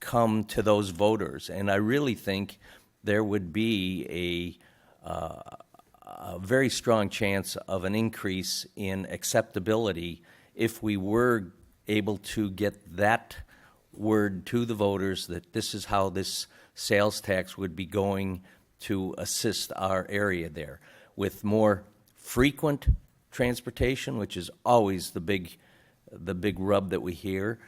come to those voters. And I really think there would be a very strong chance of an increase in acceptability if we were able to get that word to the voters that this is how this sales tax would be going to assist our area there, with more frequent transportation, which is always the big rub that we hear,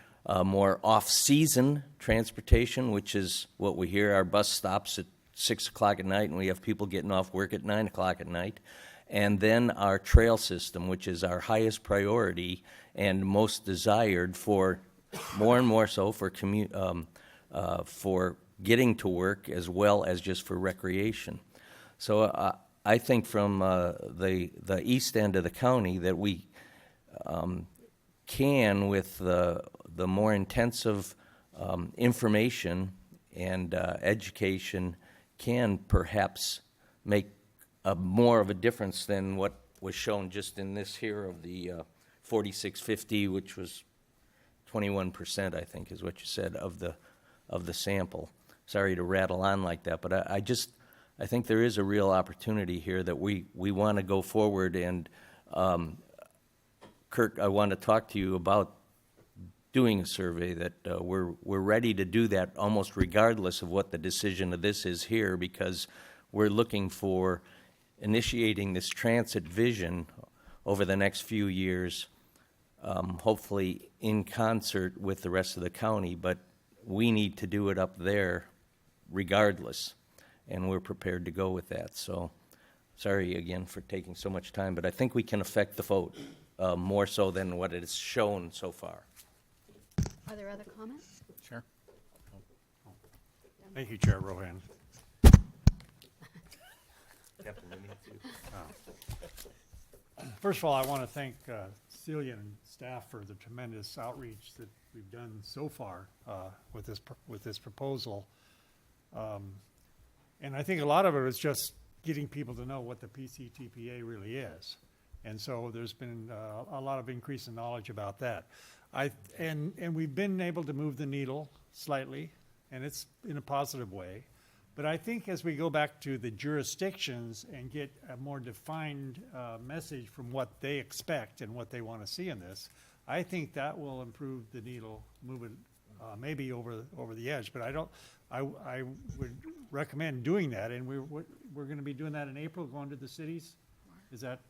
more off-season transportation, which is what we hear. Our bus stops at 6 o'clock at night, and we have people getting off work at 9 o'clock at night. And then our trail system, which is our highest priority and most desired for more and more so for getting to work as well as just for recreation. So I think from the east end of the county that we can, with the more intensive information and education, can perhaps make more of a difference than what was shown just in this here of the 4650, which was 21%, I think, is what you said, of the sample. Sorry to rattle on like that, but I think there is a real opportunity here that we want to go forward. And Kirk, I want to talk to you about doing a survey that we're ready to do that almost regardless of what the decision of this is here, because we're looking for initiating this transit vision over the next few years, hopefully in concert with the rest of the county, but we need to do it up there regardless, and we're prepared to go with that. So sorry again for taking so much time, but I think we can affect the vote more so than what it has shown so far. Are there other comments? Sure. Thank you, Chair Rohan. First of all, I want to thank Celia and staff for the tremendous outreach that we've done so far with this proposal. And I think a lot of it is just getting people to know what the PCTPA really is. And so there's been a lot of increase in knowledge about that. And we've been able to move the needle slightly, and it's in a positive way. But I think as we go back to the jurisdictions and get a more defined message from what they expect and what they want to see in this, I think that will improve the needle, move it maybe over the edge. But I would recommend doing that, and we're going to be doing that in April, going to the cities. Is that?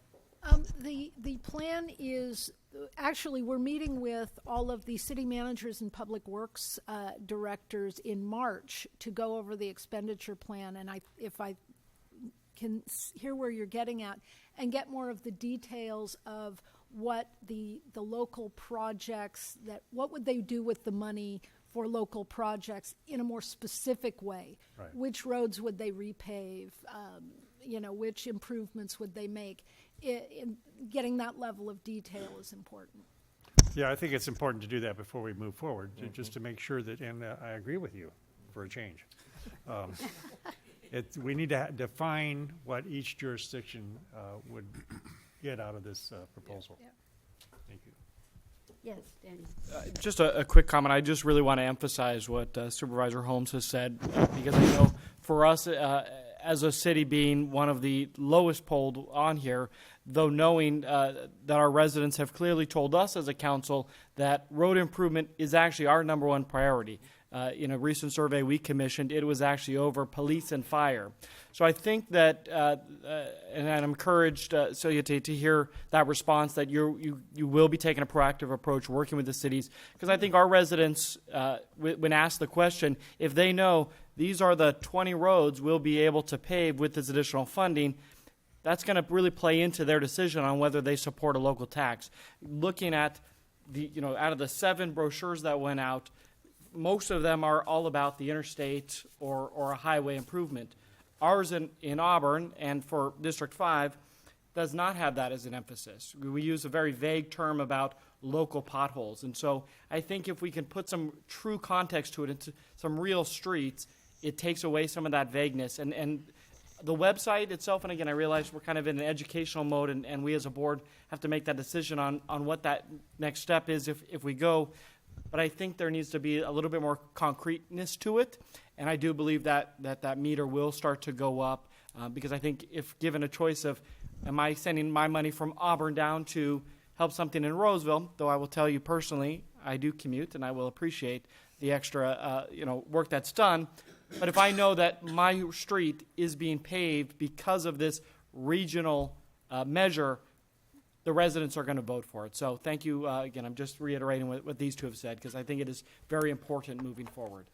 The plan is, actually, we're meeting with all of the city managers and public works directors in March to go over the expenditure plan. And if I can hear where you're getting at and get more of the details of what the local projects, what would they do with the money for local projects in a more specific way. Right. Which roads would they repave? Which improvements would they make? In getting that level of detail is important. Yeah, I think it's important to do that before we move forward, just to make sure that, and I agree with you for a change. We need to define what each jurisdiction would get out of this proposal. Yeah. Thank you. Yes, Danny. Just a quick comment. I just really want to emphasize what Supervisor Holmes has said, because I know for us, as a city being one of the lowest polled on here, though knowing that our residents have clearly told us as a council that road improvement is actually our number one priority. In a recent survey we commissioned, it was actually over police and fire. So I think that, and I'm encouraged, Celia, to hear that response, that you will be taking a proactive approach working with the cities, because I think our residents, when asked the question, if they know these are the 20 roads we'll be able to pave with this additional funding, that's going to really play into their decision on whether they support a local tax. Looking at out of the 7 brochures that went out, most of them are all about the interstate or a highway improvement. Ours in Auburn and for District 5 does not have that as an emphasis. We use a very vague term about local potholes. And so I think if we can put some true context to it, into some real streets, it takes away some of that vagueness. And the website itself, and again, I realize we're kind of in an educational mode, and we as a board have to make that decision on what that next step is if we go. But I think there needs to be a little bit more concreteness to it, and I do believe that meter will start to go up, because I think if given a choice of, am I sending my money from Auburn down to help something in Roseville, though I will tell you personally, I do commute, and I will appreciate the extra work that's done. But if I know that my street is being paved because of this regional measure, the residents are going to vote for it. So thank you again. I'm just reiterating what these two have said, because I think it is very important moving forward.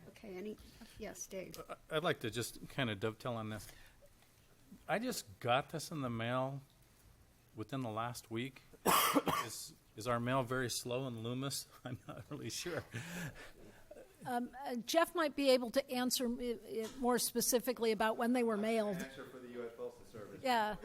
Okay, yes, Dave. I'd like to just kind of dovetail on this. I just got this in the mail within the last week. Is our mail very slow in Loomis? I'm not really sure. Jeff might be able to answer more specifically about when they were mailed. Answer for the U.S. Postal Service. Yeah.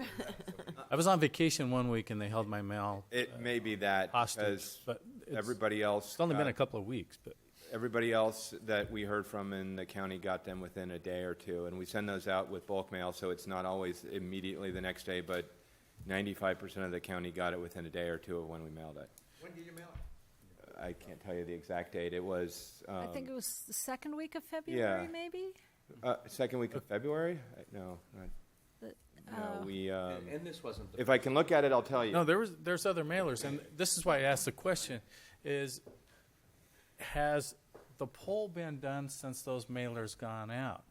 I was on vacation one week and they held my mail. It may be that hostage, but everybody else. It's only been a couple of weeks, but everybody else that we heard from in the county got them within a day or two, and we send those out with bulk mail, so it's not always immediately the next day, but 95% of the county got it within a day or two of when we mailed it. When did you mail it? I can't tell you the exact date. It was. I think it was the second week of February, maybe. Second week of February? No, not. No, we. And this wasn't. If I can look at it, I'll tell you. No, there's other mailers, and this is why I asked the question: has the poll been done since those mailers gone out?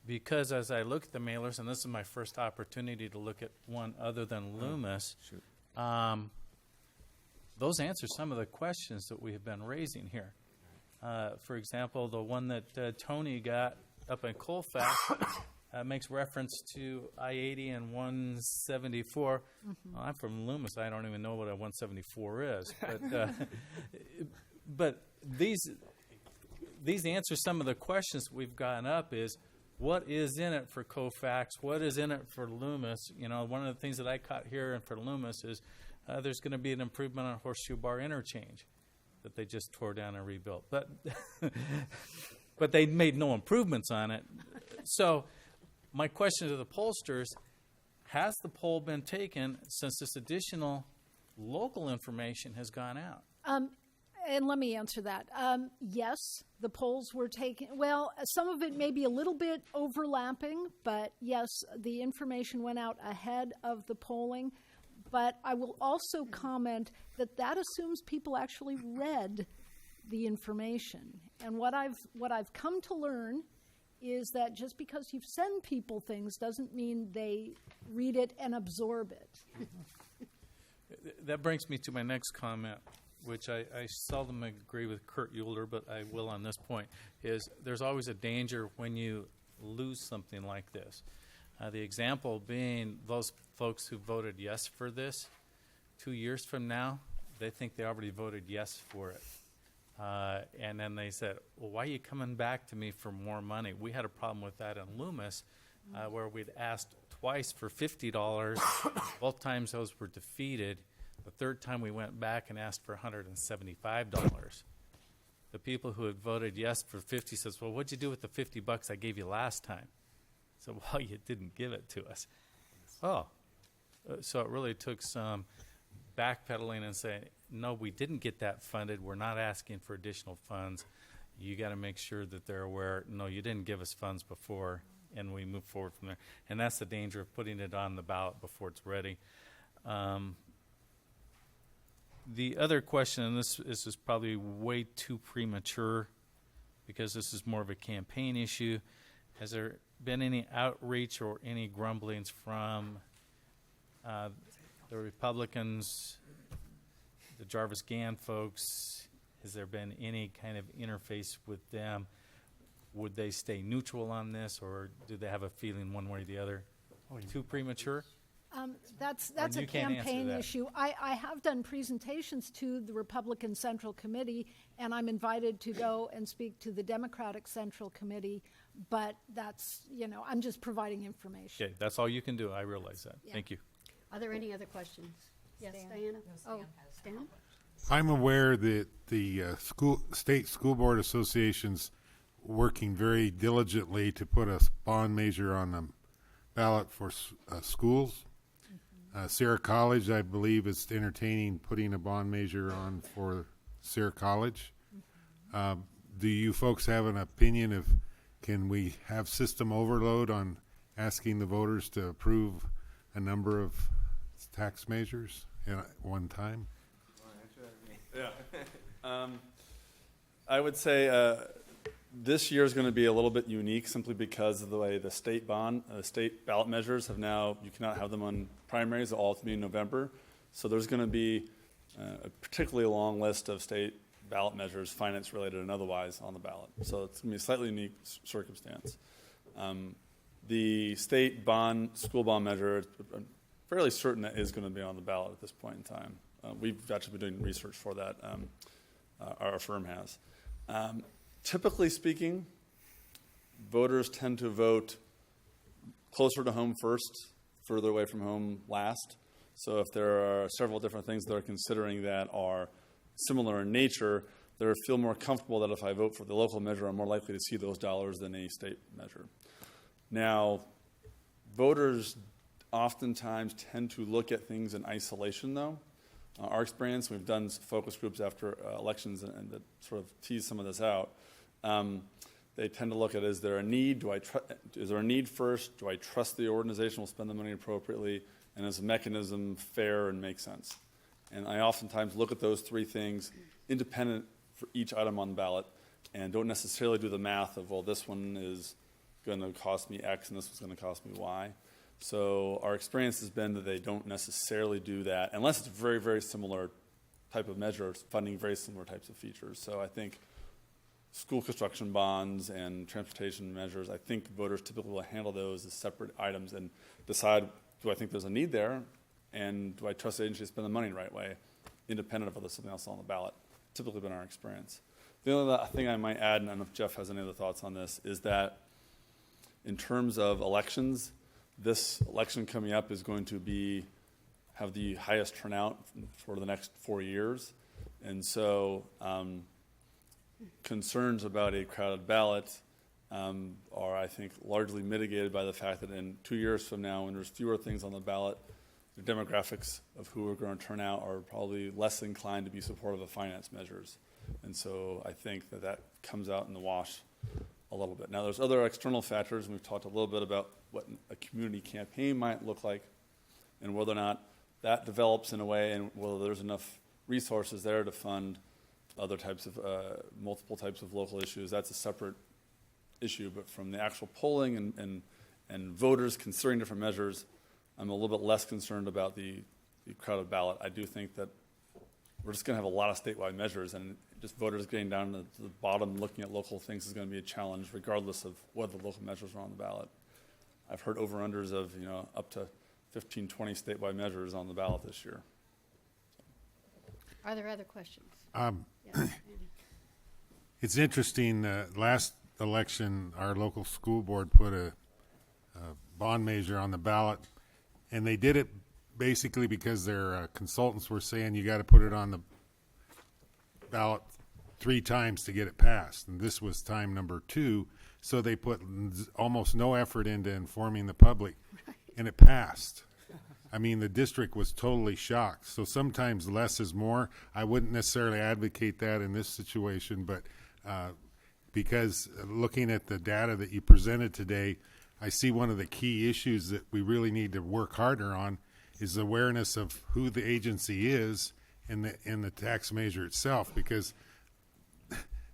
Because as I look at the mailers, and this is my first opportunity to look at one other than Loomis, those answer some of the questions that we have been raising here. For example, the one that Tony got up in Colfax makes reference to I-80 and 174. Well, I'm from Loomis. I don't even know what a 174 is. But these answer some of the questions we've gotten up is, what is in it for Colfax? What is in it for Loomis? One of the things that I caught here and for Loomis is there's going to be an improvement on Horseshoe Bar Interchange that they just tore down and rebuilt. But they made no improvements on it. So my question to the pollsters, has the poll been taken since this additional local information has gone out? And let me answer that. Yes, the polls were taken. Well, some of it may be a little bit overlapping, but yes, the information went out ahead of the polling. But I will also comment that assumes people actually read the information. And what I've come to learn is that just because you send people things doesn't mean they read it and absorb it. That brings me to my next comment, which I seldom agree with Kurt Euler, but I will on this point, is there's always a danger when you lose something like this. The example being those folks who voted yes for this, 2 years from now, they think they already voted yes for it. And then they said, well, why are you coming back to me for more money? We had a problem with that in Loomis, where we'd asked twice for $50. Both times those were defeated. The third time we went back and asked for $175. the people who had voted yes for 50 says, well, what'd you do with the $50 I gave you last time? So, well, you didn't give it to us. Oh, so it really took some backpedaling and saying, no, we didn't get that funded. We're not asking for additional funds. You got to make sure that they're aware, no, you didn't give us funds before, and we move forward from there. And that's the danger of putting it on the ballot before it's ready. The other question, and this is probably way too premature because this is more of a campaign issue. Has there been any outreach or any grumblings from the Republicans, the Jarvis Gann folks? Has there been any kind of interface with them? Would they stay neutral on this, or do they have a feeling one way or the other? Too premature? That's And a you can't answer campaign that. issue. I have done presentations to the Republican Central Committee, and I'm invited to go and speak to the Democratic Central Committee, but that's, I'm just providing information. Okay, that's all you can do. I realize that. Yeah. Thank you. Are there any other questions? Yes, Diana? Oh, Stan? I'm aware that the state school board associations working very diligently to put a bond measure on the ballot for schools. Sierra College, I believe, is entertaining putting a bond measure on for Sierra College. Do you folks have an opinion of can we have system overload on asking the voters to approve a number of tax measures at one time? Yeah. I would say this year is going to be a little bit unique simply because of the way the state ballot measures have now, you cannot have them on primaries, all to be in November. So there's going to be a particularly long list of state ballot measures, finance related and otherwise, on the ballot. So it's going to be a slightly unique circumstance. The state school bond measure, I'm fairly certain that is going to be on the ballot at this point in time. We've actually been doing research for that. Our firm has. Typically speaking, voters tend to vote closer to home first, further away from home last. So if there are several different things they're considering that are similar in nature, they feel more comfortable that if I vote for the local measure, I'm more likely to see those dollars than a state measure. Now, voters oftentimes tend to look at things in isolation, though. Our experience, we've done focus groups after elections and that sort of tease some of this out. They tend to look at, is there a need? Is there a need first? Do I trust the organization will spend the money appropriately? And is the mechanism fair and make sense? And I oftentimes look at those three things independent for each item on the ballot and don't necessarily do the math of, well, this one is going to cost me X and this one's going to cost me Y. So our experience has been that they don't necessarily do that unless it's a very, very similar type of measure, funding very similar types of features. So I think school construction bonds and transportation measures, I think voters typically will handle those as separate items and decide, do I think there's a need there, and do I trust the agency to spend the money the right way, independent of whether there's something else on the ballot. Typically been our experience. The other thing I might add, and I don't know if Jeff has any other thoughts on this, is that in terms of elections, this election coming up is going to have the highest turnout for the next 4 years. And so concerns about a crowded ballot are, I think, largely mitigated by the fact that in 2 years from now, when there's fewer things on the ballot, the demographics of who are going to turn out are probably less inclined to be supportive of finance measures. And so I think that comes out in the wash a little bit. Now, there's other external factors, and we've talked a little bit about what a community campaign might look like and whether or not that develops in a way and whether there's enough resources there to fund other types of multiple types of local issues. That's a separate issue, but from the actual polling and voters considering different measures, I'm a little bit less concerned about the crowded ballot. I do think that we're just going to have a lot of statewide measures, and just voters getting down to the bottom looking at local things is going to be a challenge regardless of whether the local measures are on the ballot. I've heard over-unders of up to 15, 20 statewide measures on the ballot this year. Are there other questions? It's interesting. Last election, our local school board put a bond measure on the ballot, and they did it basically because their consultants were saying you got to put it on the ballot 3 times to get it passed, and this was time number 2. So they put almost no effort into informing the public, and it passed. I mean, the district was totally shocked. So sometimes less is more. I wouldn't necessarily advocate that in this situation, but because looking at the data that you presented today, I see one of the key issues that we really need to work harder on is awareness of who the agency is in the tax measure itself, because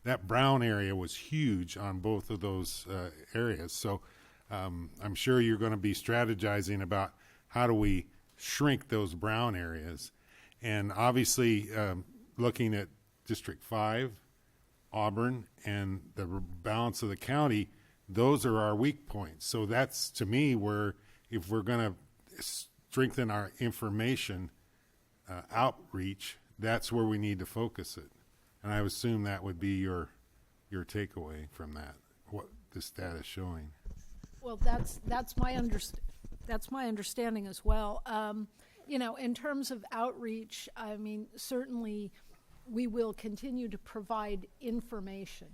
that brown area was huge on both of those areas. So I'm sure you're going to be strategizing about how do we shrink those brown areas. And obviously, looking at District 5, Auburn, and the balance of the county, those are our weak points. So that's, to me, where if we're going to strengthen our information outreach, that's where we need to focus it. And I assume that would be your takeaway from that, what this data is showing. Well, that's my understanding as well. You know, in terms of outreach, I mean, certainly we will continue to provide information,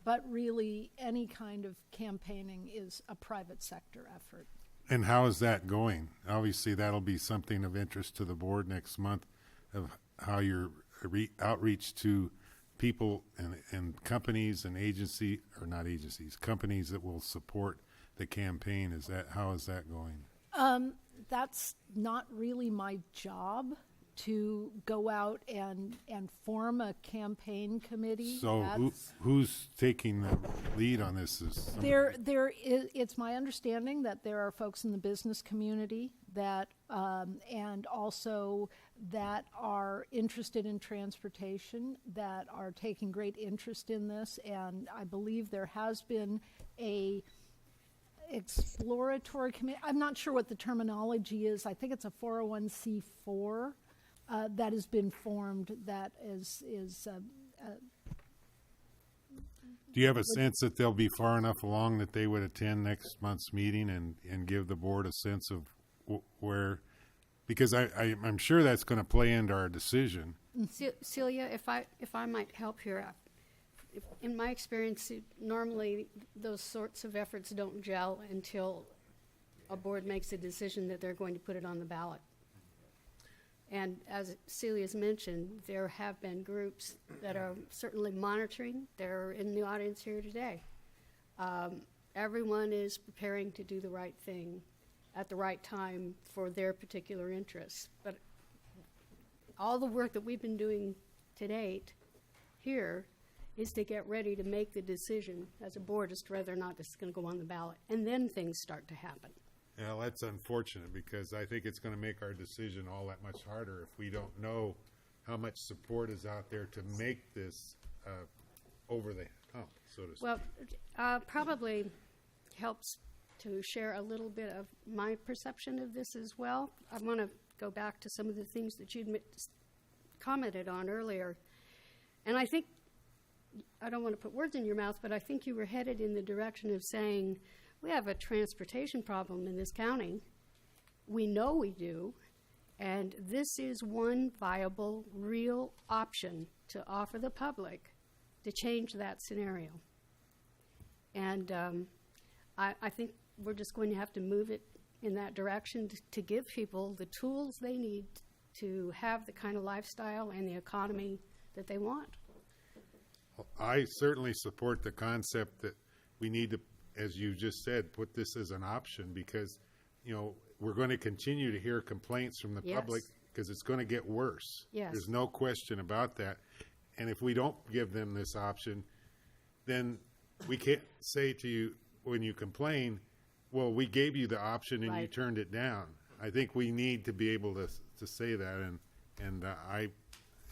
but really any kind of campaigning is a private sector effort. And how is that going? Obviously, that'll be something of interest to the board next month, of how your outreach to people and companies and companies that will support the campaign. How is that going? That's not really my job, to go out and form a campaign committee. So who's taking the lead on this? It's my understanding that there are folks in the business community that and also that are interested in transportation, that are taking great interest in this, and I believe there has been a exploratory committee. I'm not sure what the terminology is. I think it's a 401c4 that has been formed. That is. Do you have a sense that they'll be far enough along that they would attend next month's meeting and give the board a sense of where? Because I'm sure that's going to play into our decision. Celia, if I might help here, in my experience, normally those sorts of efforts don't gel until a board makes a decision that they're going to put it on the ballot. And as Celia's mentioned, there have been groups that are certainly monitoring. They're in the audience here today. Everyone is preparing to do the right thing at the right time for their particular interests. But all the work that we've been doing to date here is to get ready to make the decision as a board as to whether or not this is going to go on the ballot. And then things start to happen. Well, that's unfortunate, because I think it's going to make our decision all that much harder if we don't know how much support is out there to make this over the hump, so to speak. Well, probably helps to share a little bit of my perception of this as well. I want to go back to some of the things that you'd commented on earlier. And I think, I don't want to put words in your mouth, but I think you were headed in the direction of saying, we have a transportation problem in this county. We know we do. And this is one viable, real option to offer the public to change that scenario. And I think we're just going to have to move it in that direction to give people the tools they need to have the kind of lifestyle and the economy that they want. I certainly support the concept that we need to, as you just said, put this as an option, because, you know, we're going to continue to hear complaints from the public, because it's going to get worse. Yes. There's no question about that. And if we don't give them this option, then we can't say to you when you complain, well, we gave you the option and you turned it down. I think we need to be able to say that, and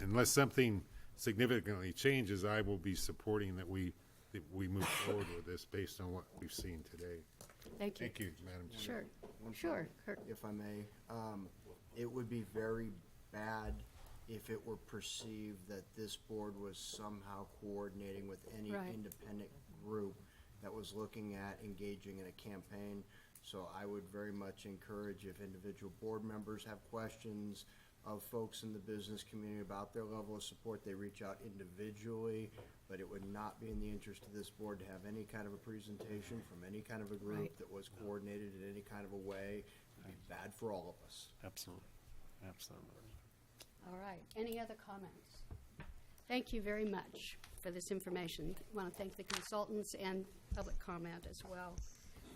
unless something significantly changes, I will be supporting that we move forward with this based on what we've seen today. Thank you. Thank you, Madam Chair. Sure. Kurt. If I may, it would be very bad if it were perceived that this board was somehow coordinating with any independent group that was looking at engaging in a campaign. So I would very much encourage, if individual board members have questions, of folks in the business community about their level of support. They reach out individually, but it would not be in the interest of this board to have any kind of a presentation from any kind of a group Right. that was coordinated in any kind of a way. It would be bad for all of us. Absolutely. Absolutely. All right. Any other comments? Thank you very much for this information. I want to thank the consultants and public comment as well.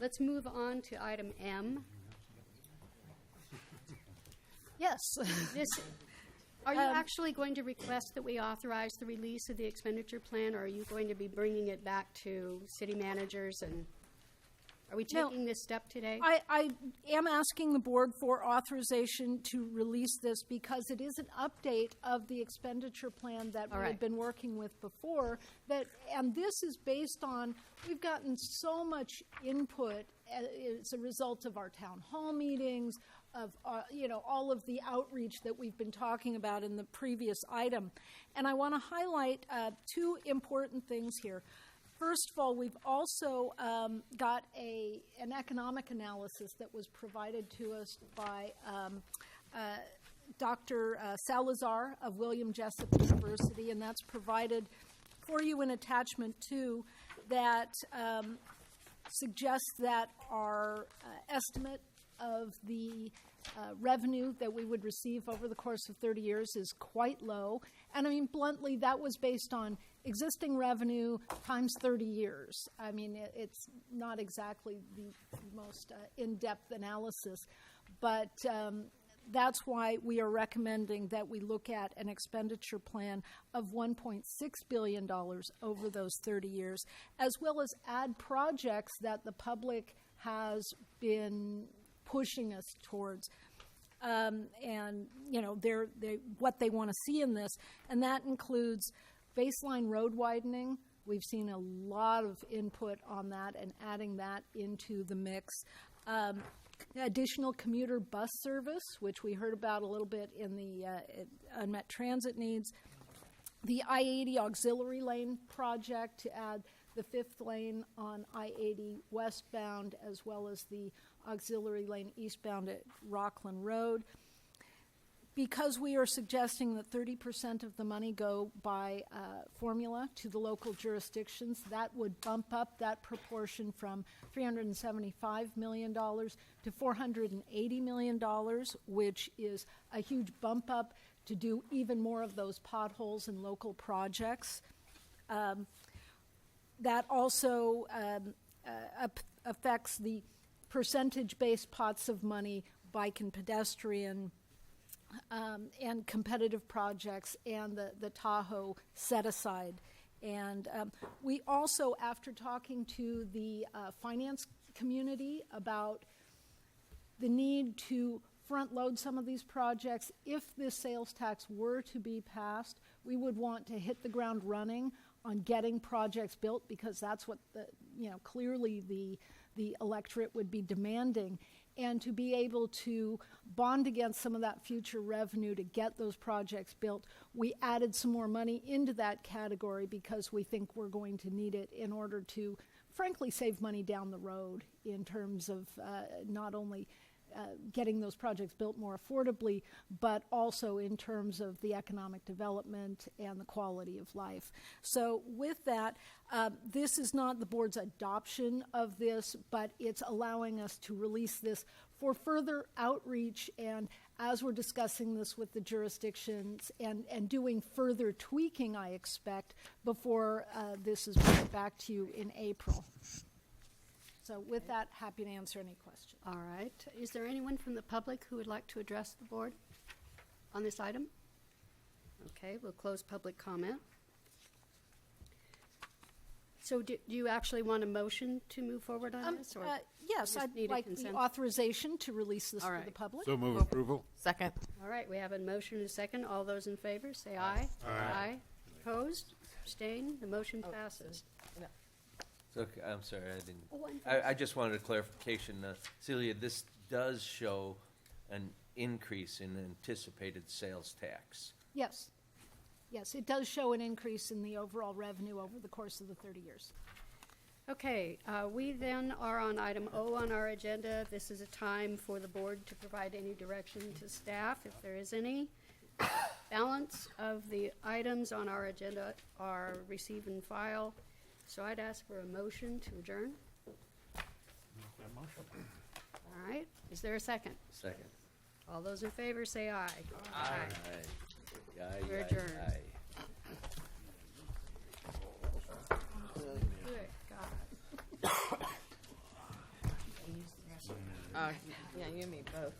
Let's move on to item M. Yes. This, are you actually going to request that we authorize the release of the expenditure plan, or are you going to be bringing it back to city managers? And are we No. taking this step today? I am asking the board for authorization to release this because it is an update of the expenditure plan that All we've right. been working with before. And this is based on, we've gotten so much input as a result of our town hall meetings, of all of the outreach that we've been talking about in the previous item. And I want to highlight two important things here. First of all, we've also got an economic analysis that was provided to us by Dr. Salazar of William Jessup University, and that's provided for you in attachment 2 that suggests that our estimate of the revenue that we would receive over the course of 30 years is quite low. And I mean, bluntly, that was based on existing revenue times 30 years. I mean, it's not exactly the most in-depth analysis, but that's why we are recommending that we look at an expenditure plan of $1.6 billion over those 30 years, as well as add projects that the public has been pushing us towards. And, what they want to see in this. And that includes baseline road widening. We've seen a lot of input on that and adding that into the mix. Additional commuter bus service, which we heard about a little bit in the unmet transit needs. The I-80 auxiliary lane project to add the 5th lane on I-80 westbound, as well as the auxiliary lane eastbound at Rockland Road. Because we are suggesting that 30% of the money go by formula to the local jurisdictions, that would bump up that proportion from $375 million to $480 million, which is a huge bump up to do even more of those potholes and local projects. That also affects the percentage-based pots of money, bike and pedestrian, and competitive projects, and the Tahoe set-aside. And we also, after talking to the finance community about the need to front-load some of these projects, if this sales tax were to be passed, we would want to hit the ground running on getting projects built, because that's what clearly the electorate would be demanding, and to be able to bond against some of that future revenue to get those projects built. We added some more money into that category because we think we're going to need it in order to, frankly, save money down the road in terms of not only getting those projects built more affordably, but also in terms of the economic development and the quality of life. So with that, this is not the board's adoption of this, but it's allowing us to release this for further outreach, and as we're discussing this with the jurisdictions and doing further tweaking, I expect, before this is brought back to you in April. So with that, happy to answer any questions. All right. Is there anyone from the public who would like to address the board on this item? Okay, we'll close public comment. So do you actually want a motion to move forward on this? Or Yes, just I'd need a like the consent? authorization to release this All for right. the public. So move approval. Second. All right, we have a motion and a second. All those in favor, say aye. Aye. Opposed? Abstained? The motion passes. So, I'm sorry, I didn't. Oh, I'm I just wanted a clarification. Celia, this does show an increase in anticipated sales tax. Yes. Yes, it does show an increase in the overall revenue over the course of the 30 years. Okay, we then are on item O on our agenda. This is a time for the board to provide any direction to staff, if there is any. Balance of the items on our agenda are receive and file. So I'd ask for a motion to adjourn. All right, is there a second? Second. All those in favor say aye. Aye. We're Aye, adjourned. aye. Good God. Yeah, you and me both.